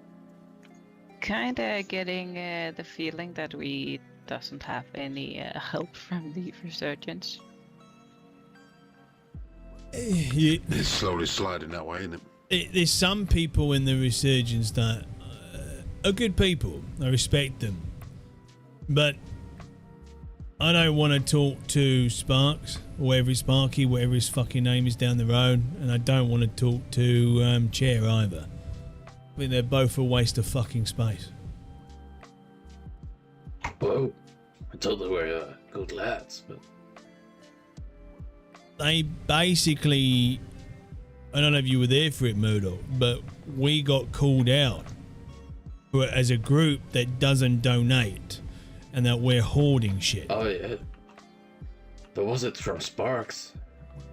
kind of getting the feeling that we doesn't have any help from the Resurgence. Yeah. It's slowly sliding that way, isn't it? There's some people in the Resurgence that are good people. I respect them. But I don't want to talk to Sparks, or Sparky, whatever his fucking name is down the road. And I don't want to talk to Chair either. I think they're both a waste of fucking space. Well, I thought they were good lads, but... They basically... I don't know if you were there for it, Murdoch, but we got called out as a group that doesn't donate and that we're hoarding shit. Oh, yeah. But was it from Sparks?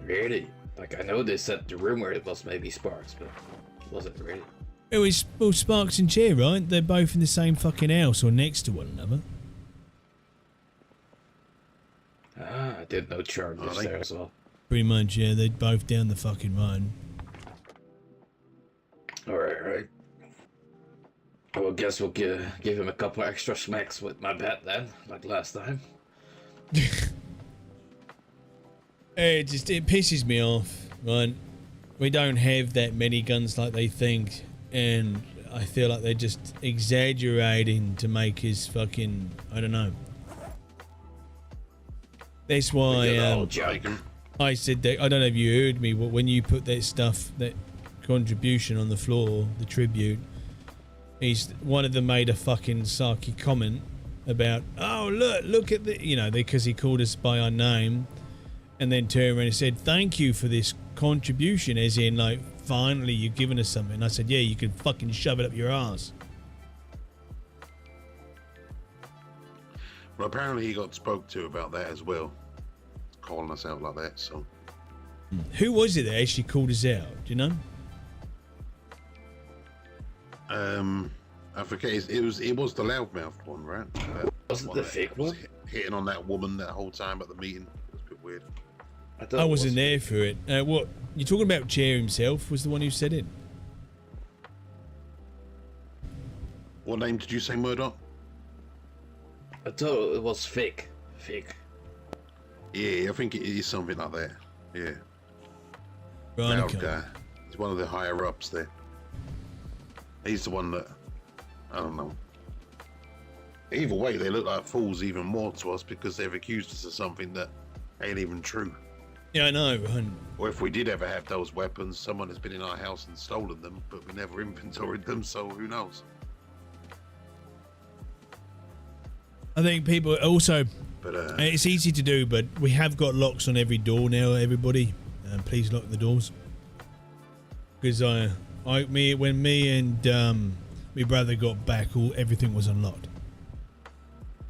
Really? Like, I know they said the rumor it was maybe Sparks, but was it really? It was, well, Sparks and Chair, right? They're both in the same fucking house or next to one another. Ah, I didn't know Charm was there as well. Pretty much, yeah. They're both down the fucking road. Alright. Well, I guess we'll give him a couple extra smacks with my bat then, like last time. It pisses me off, right? We don't have that many guns like they think, and I feel like they're just exaggerating to make his fucking, I don't know. That's why I said that. I don't know if you heard me, but when you put that stuff, that contribution on the floor, the tribute, one of them made a fucking sarky comment about, oh look at the, you know, because he called us by our name, and then turned around and said thank you for this contribution, as in like finally you've given us something. And I said, yeah, you can fucking shove it up your ass. Well, apparently he got spoke to about that as well, calling us out like that. So, who was it that actually called us out? Do you know? I forget. It was the loudmouth one, right? Wasn't the fake one? Hitting on that woman that whole time at the meeting. It was a bit weird. I wasn't there for it. What you're talking about? Chair himself was the one who said it. What name did you say, Murdoch? I thought it was fake. Fake. Yeah, I think it is something like that. Yeah. Right, Loud okay. guy. He's one of the higher ups there. He's the one that, I don't know. Either way, they look like fools even more to us because they've accused us of something that ain't even true. Yeah, I know. Or if we did ever have those weapons, someone has been in our house and stolen them, but we never inventoried them, so who knows? I think people also, But it's easy to do, but we have got locks on every door now, everybody. Please lock the doors. Because when me and my brother got back, everything was unlocked.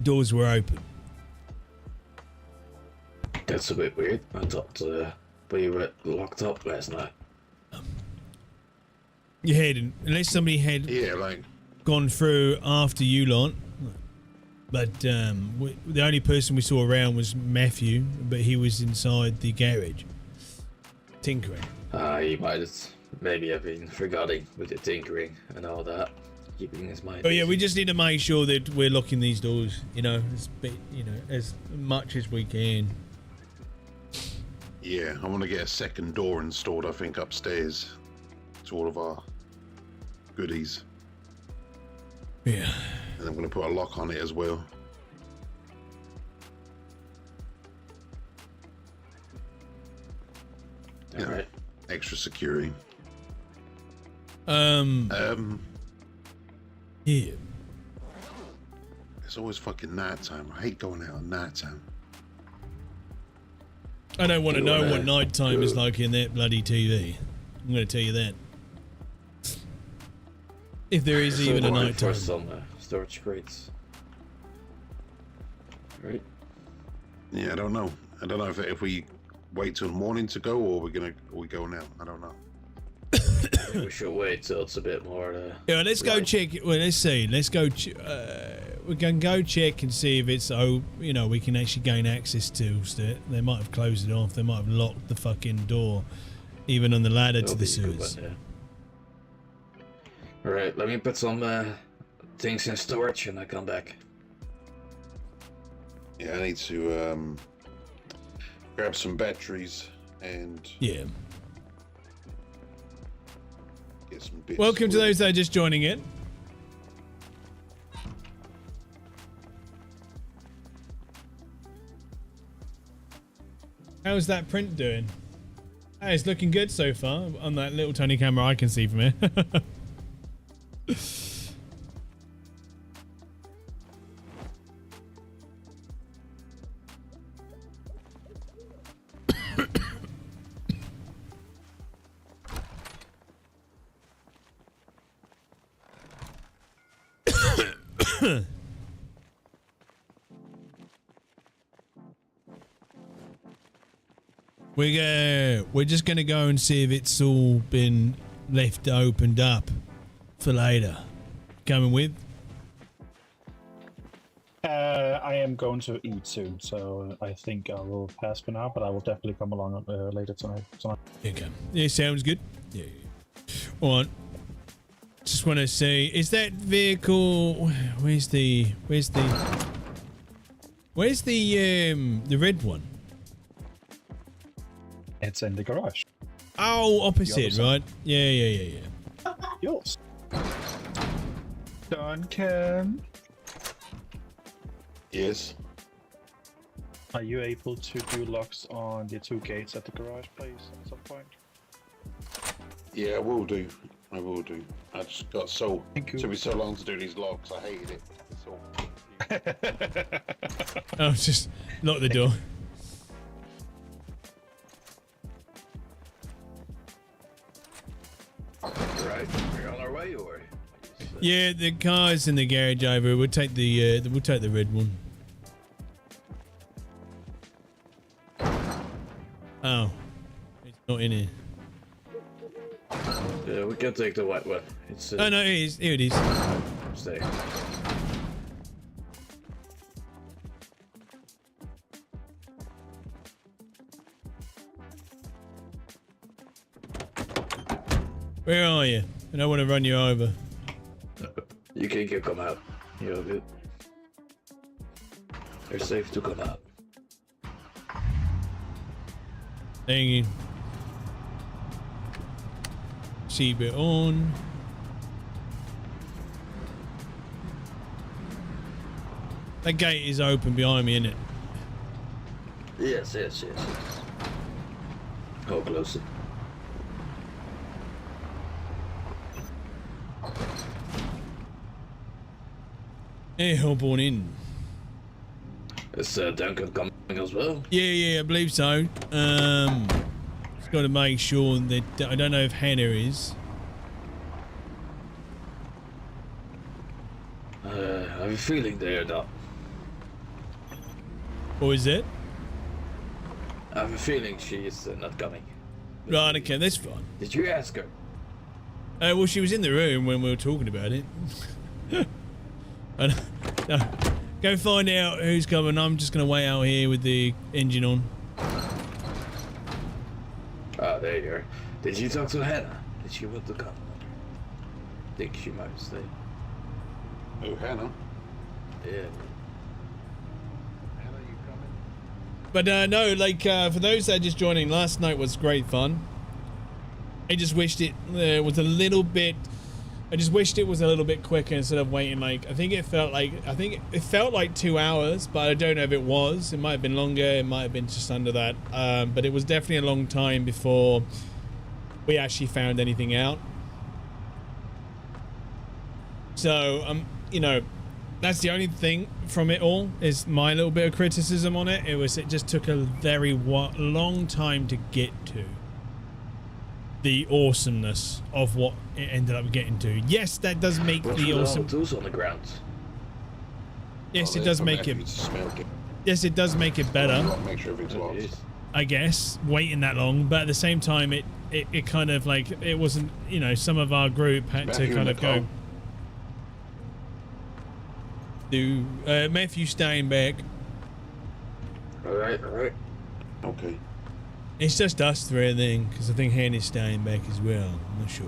Doors were open. That's a bit weird. I thought we were locked up last night. You had, unless somebody had. yeah, like gone through after you lot. But the only person we saw around was Matthew, but he was inside the garage tinkering. He might maybe have been forgetting with the tinkering and all that, keeping his mind. Oh yeah, busy. we just need to make sure that we're locking these doors. As much as we can. Yeah, I want to get a second door installed, I think, upstairs to all of our goodies. Yeah. And I'm going to put a lock on it as well. All right. Extra security. Yeah. It's always fucking nighttime. I hate going out at nighttime. I don't want to know what nighttime is Good. like in that bloody TV. I'm going to tell you that. If there is So even a going nighttime. for some storage crates. Right. Yeah, I don't know. I don't know if we wait till morning to go or we go now. I don't know. We should wait till it's a bit more. Yeah, let's go light. check. Well, let's see. Let's go. We can go check and see if it's we can actually gain access to it. They might have closed it off. They might have locked the fucking door, even on the ladder to That'll the be a good sewers. one, yeah. All right, let me put some things in storage and I come back. Yeah, I need to grab some batteries and Yeah. get some bits. Welcome to those that are just joining in. How's that print doing? Hey, it's looking good so far on that little tiny camera I can see from here. We're just gonna go and see if it's all been left opened up for later. Coming with? I am going to eat soon, so I think I will pass for now, but I will definitely come along later tonight. Okay. Yeah, sounds good. Yeah. All right. Just want to say, is that vehicle? Where's the red one? It's in the garage. Oh, opposite, side. right? Yeah. Yours. Duncan, Yes. are you able to do locks on the two gates at the garage, please, at some point? Yeah, I will do. I just got Thank you. took me so long to do these locks. I hated it. That's all. Oh, just lock the door. Right, we're on our way, or? Yeah, the car's in the garage over. We'll take the red one. Oh, it's not in here. Yeah, we can take the white one. It's Oh no, it is. Here it is. stay. Where are you? I don't want to run you over. You can come out. You're good. You're safe to come out. Thank you. Seatbelt on. That gate is open behind me, isn't it? Yes. Go closer. Yeah, hop on in. Is Duncan coming as well? Yeah, I believe so. Just got to make sure that I don't know if Hannah is. I have a feeling they're not. Or is it? I have a feeling she is not coming. Right, okay, that's fine. Did you ask her? Well, she was in the room when we were talking about it. And, go find out who's coming. I'm just gonna wait out here with the engine on. Ah, there you are. Did you talk to Hannah? Did she want to come? Think she might stay. Oh, Hannah. Yeah. Hannah, you coming? But no, like for those that are just joining, last night was great fun. I just wished it was a little bit. I just wished it was a little bit quicker instead of waiting. Like I think it felt like 2 hours, but I don't know if it was. It might have been longer. It might have been just under that. But it was definitely a long time before we actually found anything out. So you know, that's the only thing from it all is my little bit of criticism on it. It just took a very long time to get to the awesomeness of what it ended up getting to. Yes, that does make the awesome. Tools on the ground. Yes, it does make it. Yes, it does make it better. Make sure everything's locked. I guess waiting that long, but at the same time, it kind of like it wasn't. You know, some of our group had to kind of go. Do Matthew staying back? All right. Okay. It's just us three, I think, because I think Hannah's staying back as well. I'm not sure.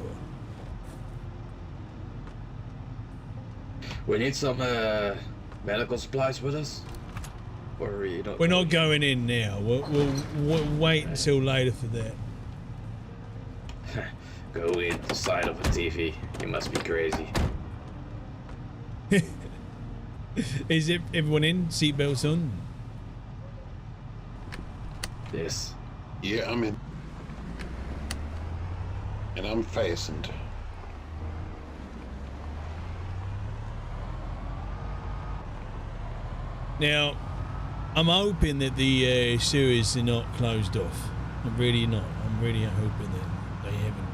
We need some medical supplies with us. Or you don't. We're not going in now. We'll wait until later for that. Go in the side of a TV. You must be crazy. Is it everyone in? Seatbelts on? Yes. Yeah, I'm in. And I'm fastened. Now, I'm hoping that the sewers are not closed off. I'm really not. I'm really hoping that they haven't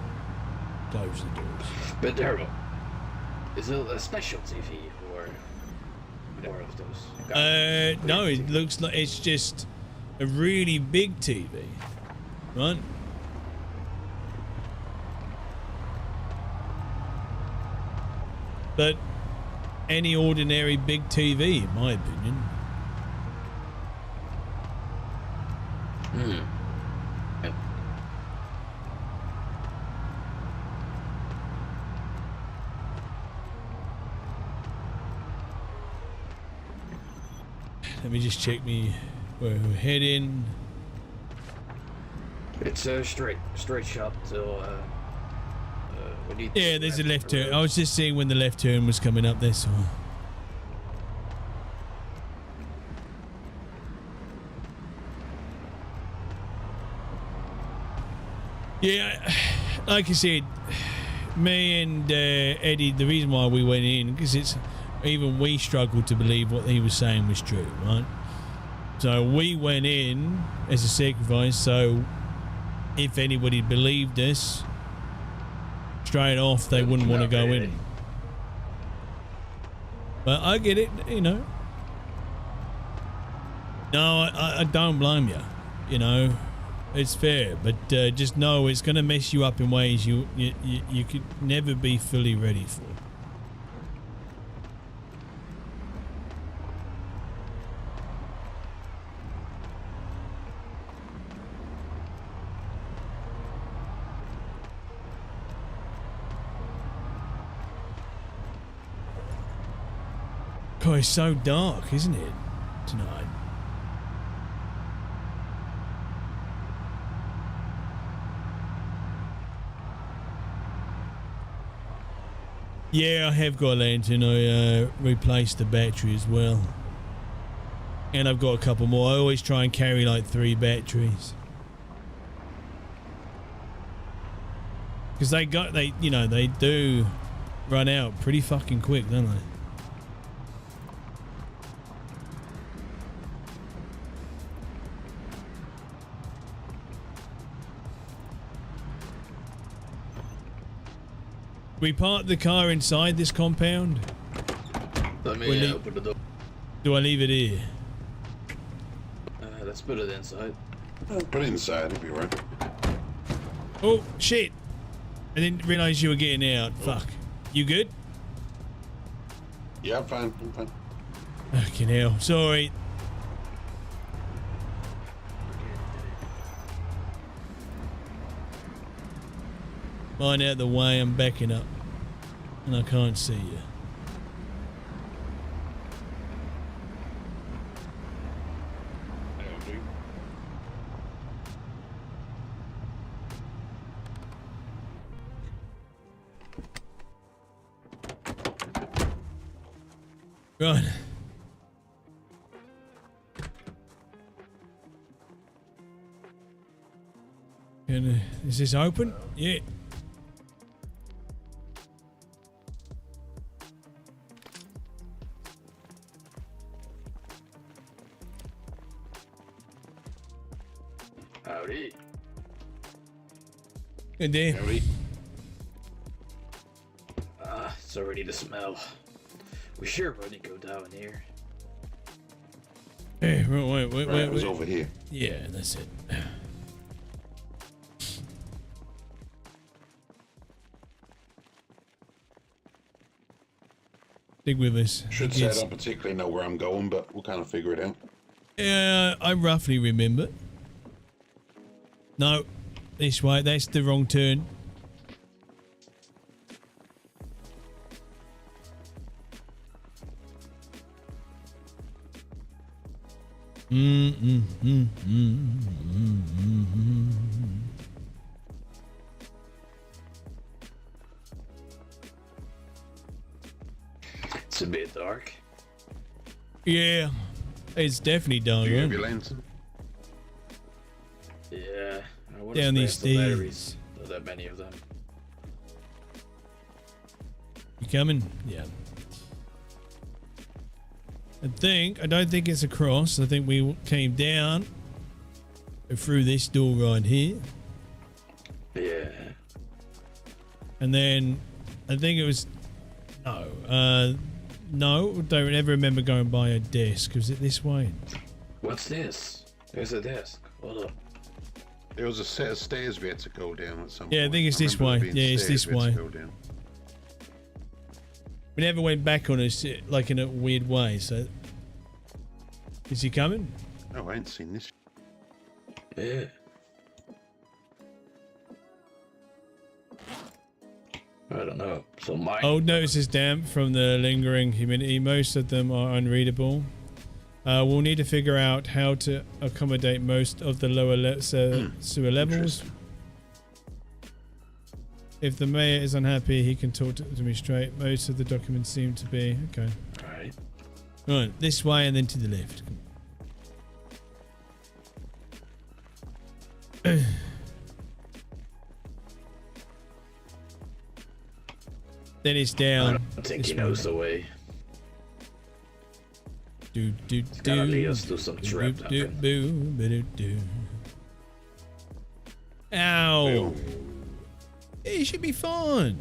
closed the doors. But there is it a special TV or more of those? No, it looks like it's just a really big TV, right? But any ordinary big TV, in my opinion. Let me just check me where we're heading. It's a straight shot till we need. Yeah, there's a left turn. I was just seeing when the left turn was coming up there, so. Yeah, like I said, me and Eddie, the reason why we went in, because it's even we struggled to believe what he was saying was true, right? So we went in as a sacrifice, so if anybody believed us, straight off they wouldn't want to go in. But I get it, you know. No, I don't blame you, you know. It's fair, but just know it's going to mess you up in ways you could never be fully ready for. God, it's so dark, isn't it, tonight? Yeah, I have got a lantern. I replaced the battery as well. And I've got a couple more. I always try and carry like 3 batteries. Because they do run out pretty fucking quick, don't they? We park the car inside this compound? Let me open the door. Do I leave it here? Let's put it inside. Put it inside, it'll be right. Oh, shit. I didn't realise you were getting out. Fuck. You good? Yeah, I'm fine. I'm fine. Fucking hell. Sorry. Mine out the way, I'm backing up. And I can't see you. Right. Is this open? Yeah. Howdy. Good day. Howdy. Ah, it's already the smell. We sure wouldn't go down here. Hey, wait. Right, it was over here. Yeah, that's it. Stick with us. Should say I don't particularly know where I'm going, but we'll kind of figure it out. Yeah, I roughly remember. No, this way. That's the wrong turn. It's a bit dark. Yeah, it's definitely dark. Do you have Right? your lantern? Yeah, I would Down have these spaced the stairs. batteries. Not that many of them. You coming? Yeah. I don't think it's across. I think we came down through this door right here. Yeah. And then I think it was no, don't ever remember going by a desk. Was it this way? What's this? There's a desk. Hold up. There was a set of stairs we had to go down at some point. Yeah, I think it's this remember way. there being Yeah, it's stairs this we had to way. go down. We never went back on us like in a weird way. So is he coming? Oh, I ain't seen this. Yeah. I don't know. So mine. Old notices damp from the lingering humidity. Most of them are unreadable. We'll need to figure out how to accommodate most of the lower sewer levels. Interesting. If the mayor is unhappy, he can talk to me straight. Most of the documents seem to be okay. Alright. Right, this way and then to the left. Then it's I down. don't think he this way. knows the way. Do do Gotta lead do. us to some Do trap do dungeon. do do. Ow! Ew. It should be fun.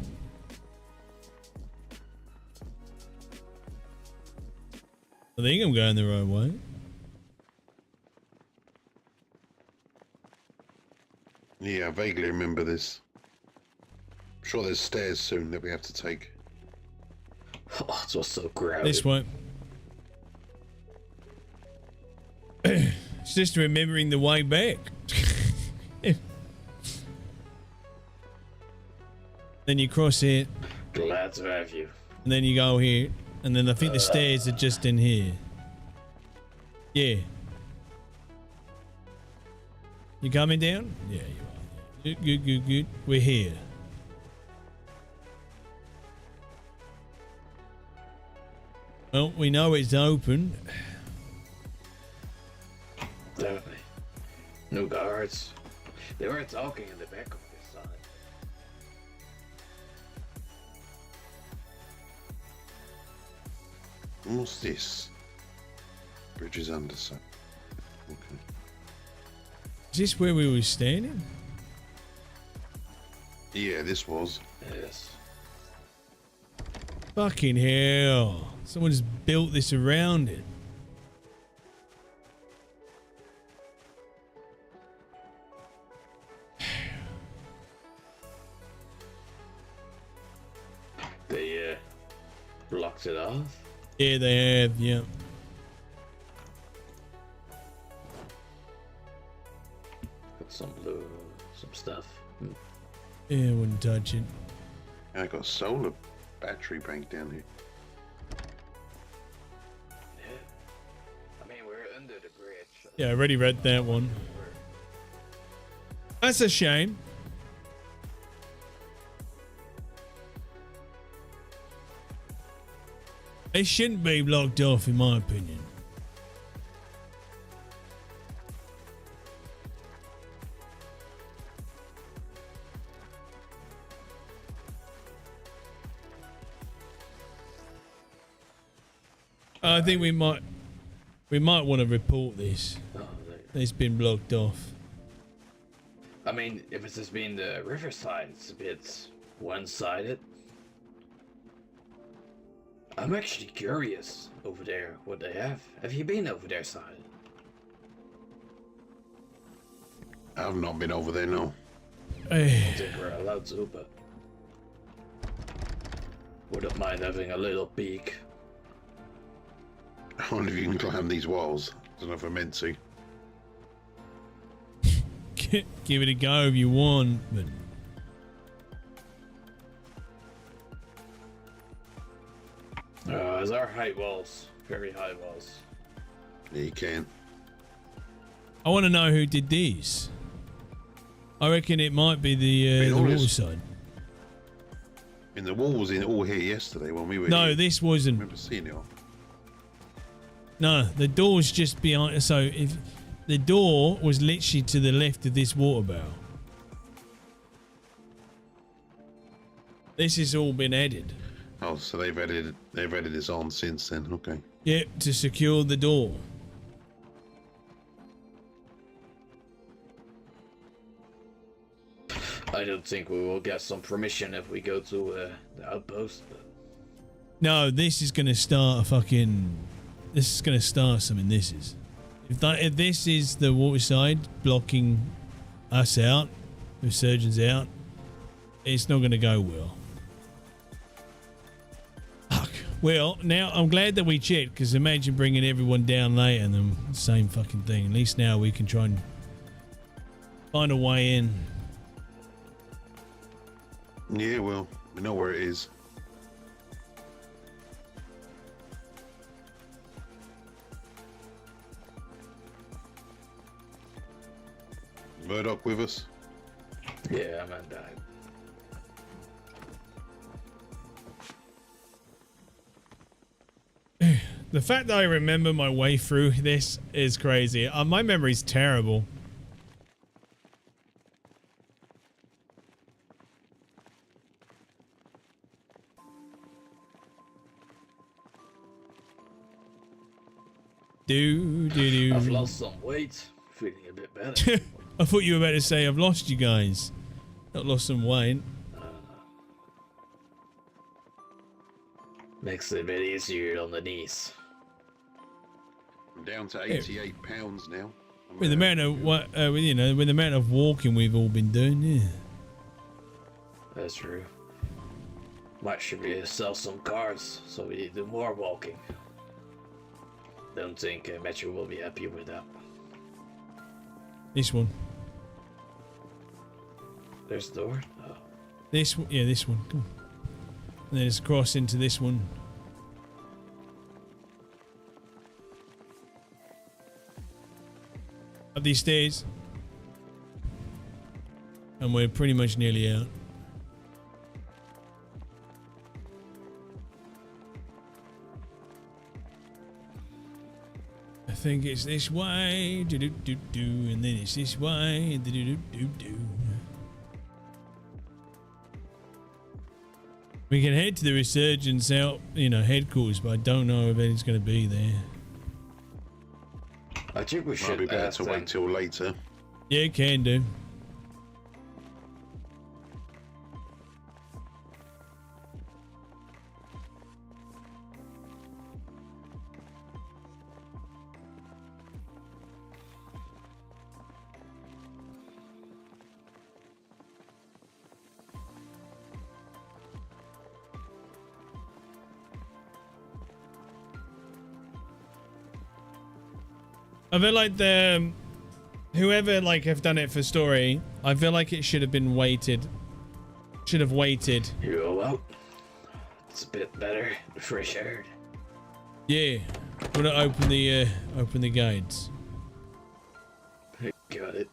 I think I'm going the right way. Yeah, I vaguely remember this. I'm sure there's stairs soon that we have to take. Oh, it's all so crowded. This way. It's just remembering the way back. Then you cross it, Glad to have you. and then you go here, and then I think the stairs are just in here. Yeah. You coming down? Yeah, you are. Good. We're here. Well, we know it's open. Definitely. No guards. They were talking in the back of this side. What's this? Bridge is under, so. Okay. Is this where we were standing? Yeah, this was. Yes. Fucking hell. Someone's built this around it. They blocked it off. Yeah, they have. Yeah. Got some blue, some stuff. Yeah, I wouldn't touch it. I got a solar battery bank down here. Yeah. I mean, we're under the bridge. So Yeah, I already read that one. That's a shame. It shouldn't be blocked off, in my opinion. I think we might want to report this. Oh, It's been blocked off. I mean, if it's just being the riverside, it's a bit one-sided. I'm actually curious over there what they have. Have you been over their side? I've not been over there, no. I don't think we're allowed to, but wouldn't mind having a little peek. I wonder if you can climb these walls. I don't know if I meant to. Give it a go if you want, but Those are high walls, very high walls. Yeah, you can. I want to know who did these. I reckon it might be the all water this- side. In the wall was in all here yesterday when we were No, here. this I wasn't. remember seeing it all. No, the door's just behind. So if the door was literally to the left of this water barrel. This has all been added. Oh, so they've added this on since then. Okay. Yep, to secure the door. I don't think we will get some permission if we go to the outpost. But No, this is going to start a fucking. This is going to start something. This is. If this is the water side blocking us out, the surgeons out, it's not going to go well. Fuck. Well, now I'm glad that we checked, because imagine bringing everyone down later and then same fucking thing. At least now we can try and find a way in. Yeah, well, we know where it is. Murdoch with us? yeah, I'm at that. The fact that I remember my way through this is crazy. My memory's terrible. I've lost some weight, feeling a bit better. I thought you were about to say I've lost you guys. Not lost some weight. Makes it a bit easier on the knees. I'm down to 88 pounds now. With the amount of what with the amount of walking we've all been doing, yeah. That's true. Might should we sell some cars so we do more walking. Don't think Metro will be happy with that. This one. There's the door. Oh. This one, yeah, this one. Come on. And then it's across into this one. Up these stairs. And we're pretty much nearly out. I think it's this way, do do do do, and then it's this way, do do do do do. We can head to the resurgence out, headquarters, but I don't know if anything's going to be there. I think we Might should be better to wait till later. Yeah, can do. I feel like the whoever like have done it for story, I feel like it should have been waited. Should have waited. You go out. It's a bit better. Fresh air. Yeah. Wanna open the gates. Got it.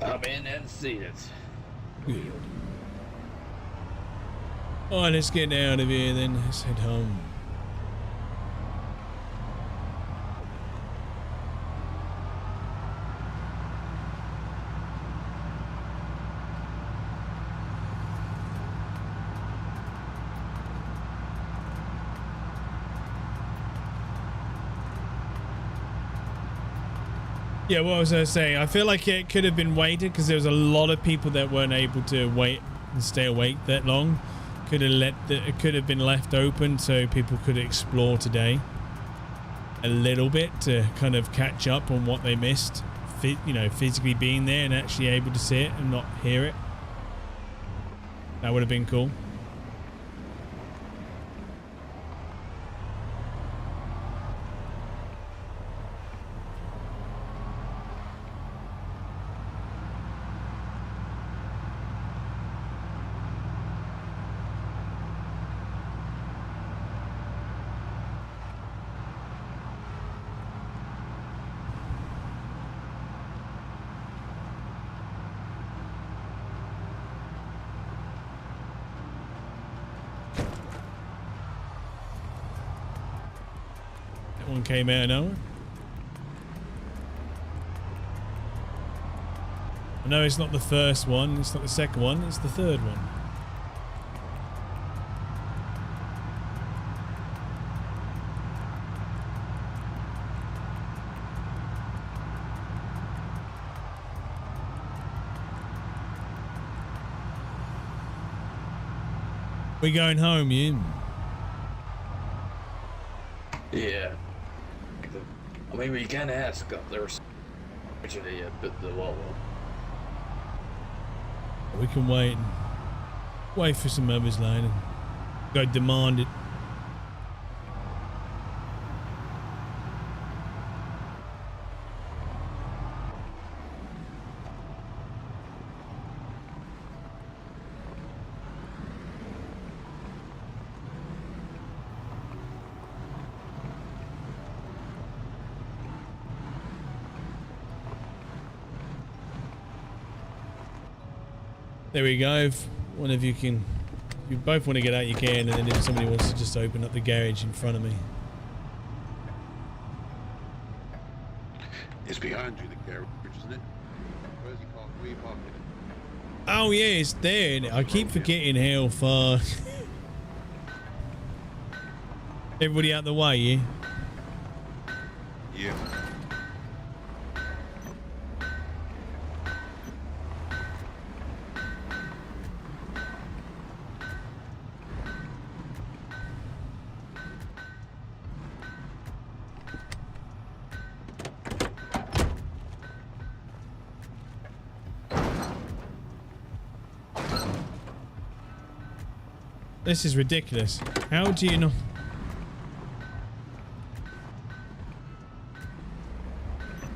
I'm in and seated. Good. Oh, let's get out of here then. Let's head home. Yeah, what was I saying? I feel like it could have been waited because there was a lot of people that weren't able to wait and stay awake that long. It could have been left open so people could explore today a little bit to kind of catch up on what they missed. You know, physically being there and actually able to see it and not hear it. That would have been cool. One came out of nowhere. No, it's not the first one. It's not the second one. It's the third one. We going home, you? Yeah. I mean, we can ask up there actually a bit the wall. We can wait. Wait for some others later. Go demand it. There we go. If one of you can, if you both want to get out, you can, and then if somebody wants to just open up the garage in front of me. It's behind you, the garage, isn't it? Where's he parked? Where are you parking it? Oh yeah, it's there. I keep forgetting how far. Everybody out the way, yeah? Yeah. This is ridiculous. How do you know?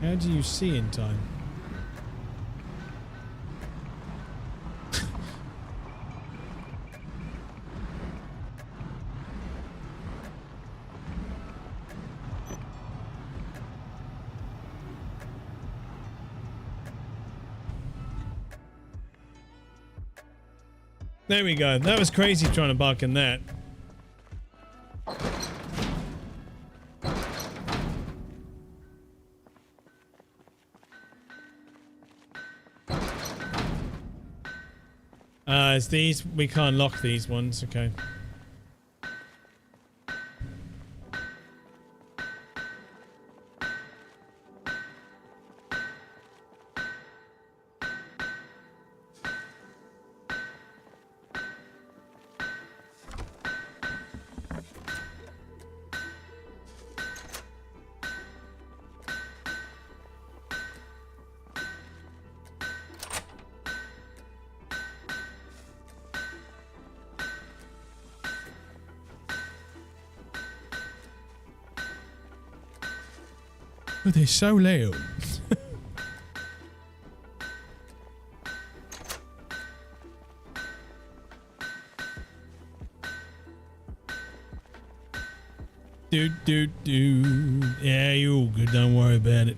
How do you see in time? There we go. That was crazy trying to bark in that. It's these. We can't lock these ones. Okay. Oh, they're so loud. Do. Yeah, you're all good. Don't worry about it.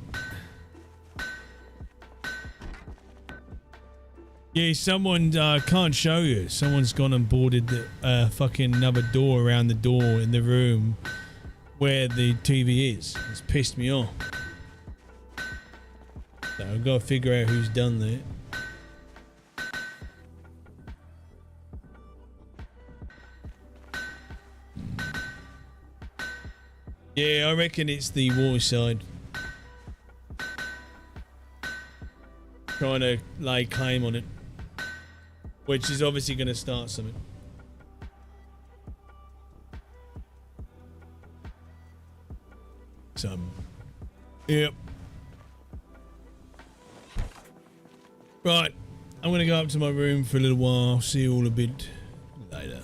Yeah, someone can't show you. Someone's gone and boarded the fucking another door around the door in the room where the TV is. It's pissed me off. So I've got to figure out who's done that. Yeah, I reckon it's the water side. Trying to lay claim on it. Which is obviously going to start something. Yep. Right. I'm going to go up to my room for a little while. I'll see you all a bit later.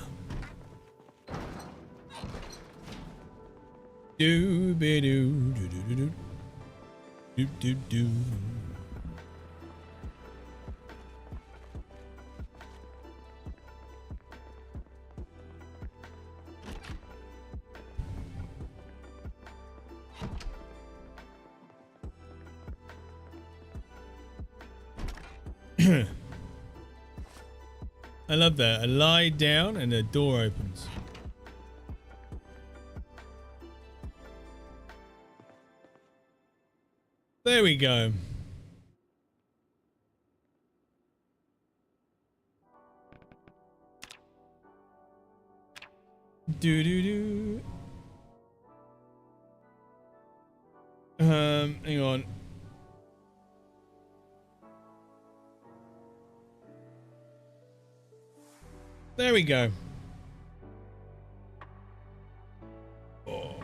Do. I love that. I lie down and the door opens. There we go. Do. Hang on. There we go. Oh.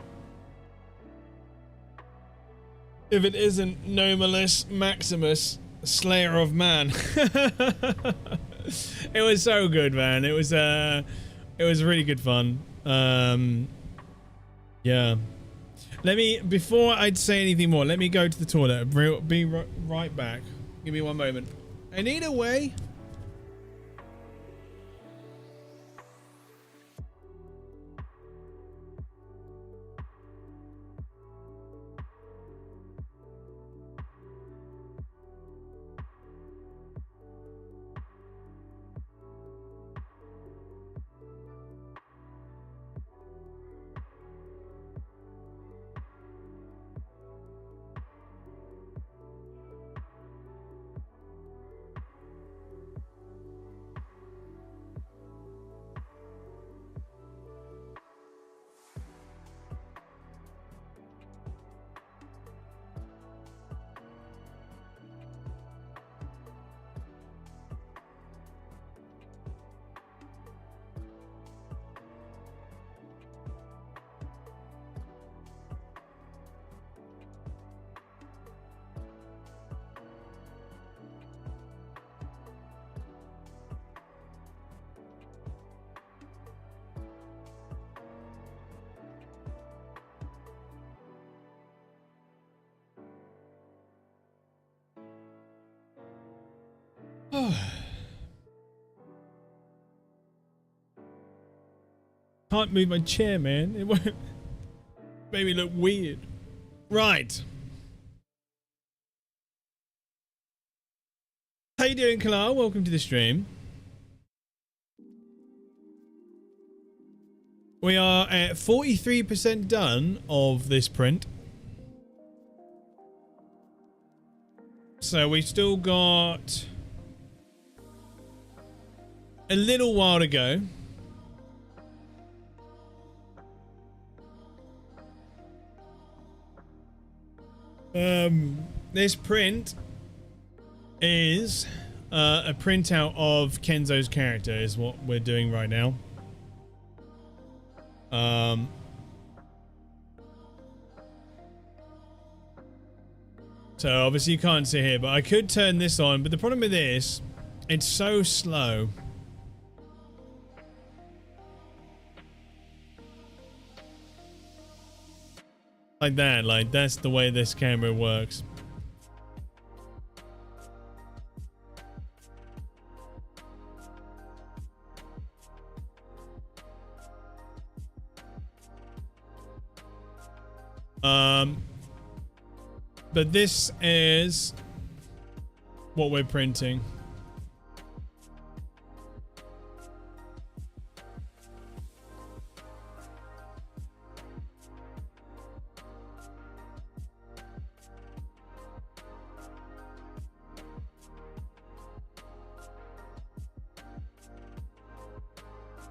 If it isn't Nomalus Maximus, Slayer of Man. It was so good, man. It was really good fun. Yeah. Before I'd say anything more, let me go to the toilet. Be right back. Give me one moment. I need a way. Can't move my chair, man. It won't. Made me look weird. Right. How you doing, Kalar? Welcome to the stream. We are at 43% done of this print. So we still got a little while to go. This print is a printout of Kenzo's character is what we're doing right now. So obviously you can't see here, but I could turn this on, but the problem with this, it's so slow. Like that, like that's the way this camera works. But this is what we're printing.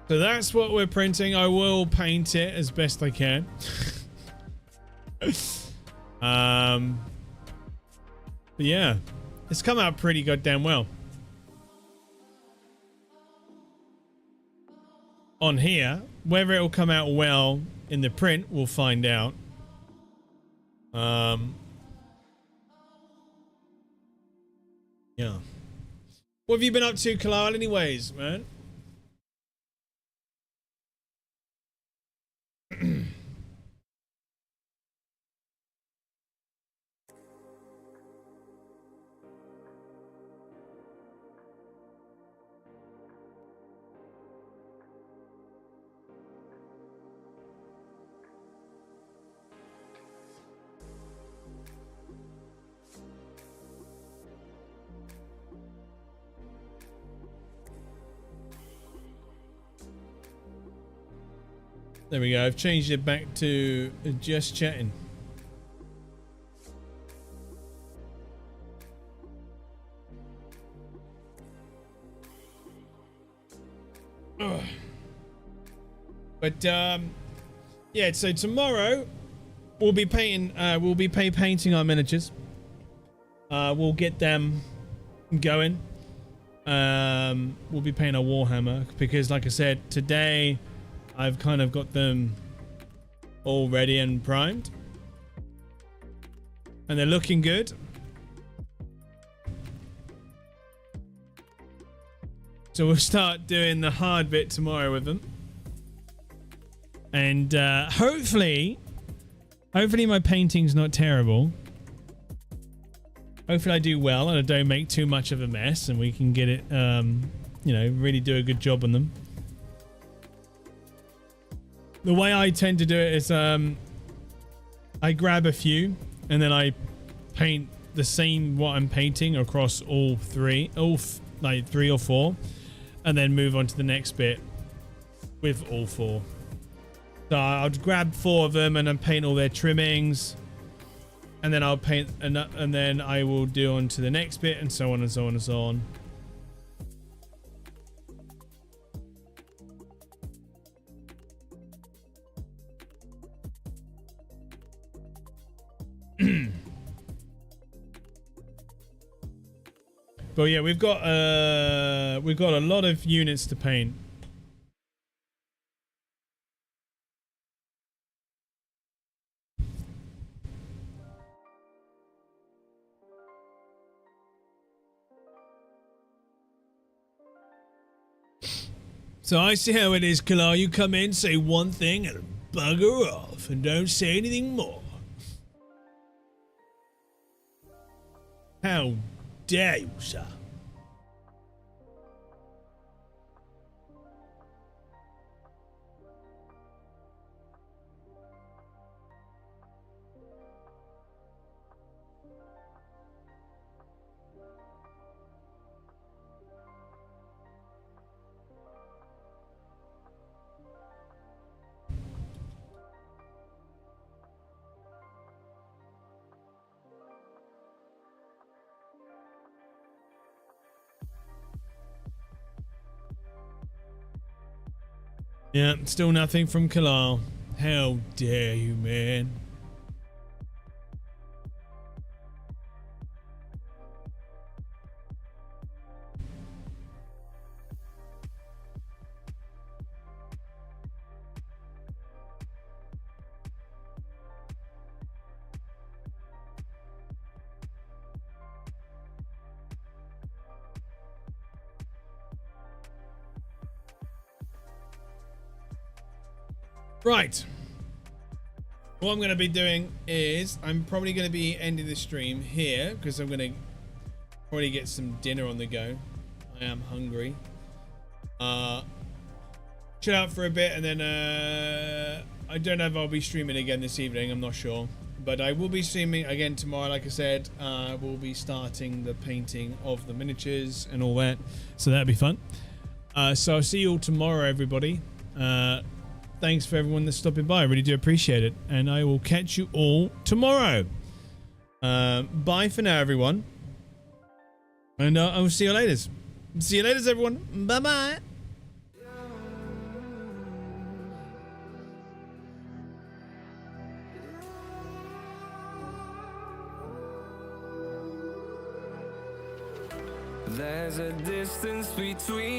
So that's what we're printing. I will paint it as best I can. But yeah, it's come out pretty goddamn well. On here, whether it will come out well in the print, we'll find out. Yeah. What have you been up to, Kalal, anyways, man? There we go. I've changed it back to just chatting. Ugh. But yeah. So tomorrow we'll be painting. We'll be painting our miniatures. We'll get them going. We'll be painting our Warhammer because, like I said, today I've kind of got them all ready and primed. And they're looking good. So we'll start doing the hard bit tomorrow with them. And hopefully my painting's not terrible. Hopefully I do well and I don't make too much of a mess and we can get it, you know, really do a good job on them. The way I tend to do it is I grab a few and then I paint the same what I'm painting across all three, like 3 or 4, and then move on to the next bit with all 4. So I'll grab 4 of them and then paint all their trimmings, and then I'll paint and then I will do on to the next bit, and so on and so on and so on. But yeah, we've got a lot of units to paint. So I see how it is, Kalar. You come in, say one thing, and bugger off, and don't say anything more. How dare you, sir? Yeah, still nothing from Kalal. How dare you, man? Right. What I'm going to be doing is I'm probably going to be ending the stream here because I'm going to probably get some dinner on the go. I am hungry. Chill out for a bit and then I don't know if I'll be streaming again this evening. I'm not sure. But I will be streaming again tomorrow. Like I said, we'll be starting the painting of the miniatures and all that. So that'll be fun. So I'll see you all tomorrow, everybody. Thanks for everyone that's stopping by. I really do appreciate it. And I will catch you all tomorrow. Bye for now, everyone. And I will see you later. See you later, everyone. Bye-bye. There's a distance between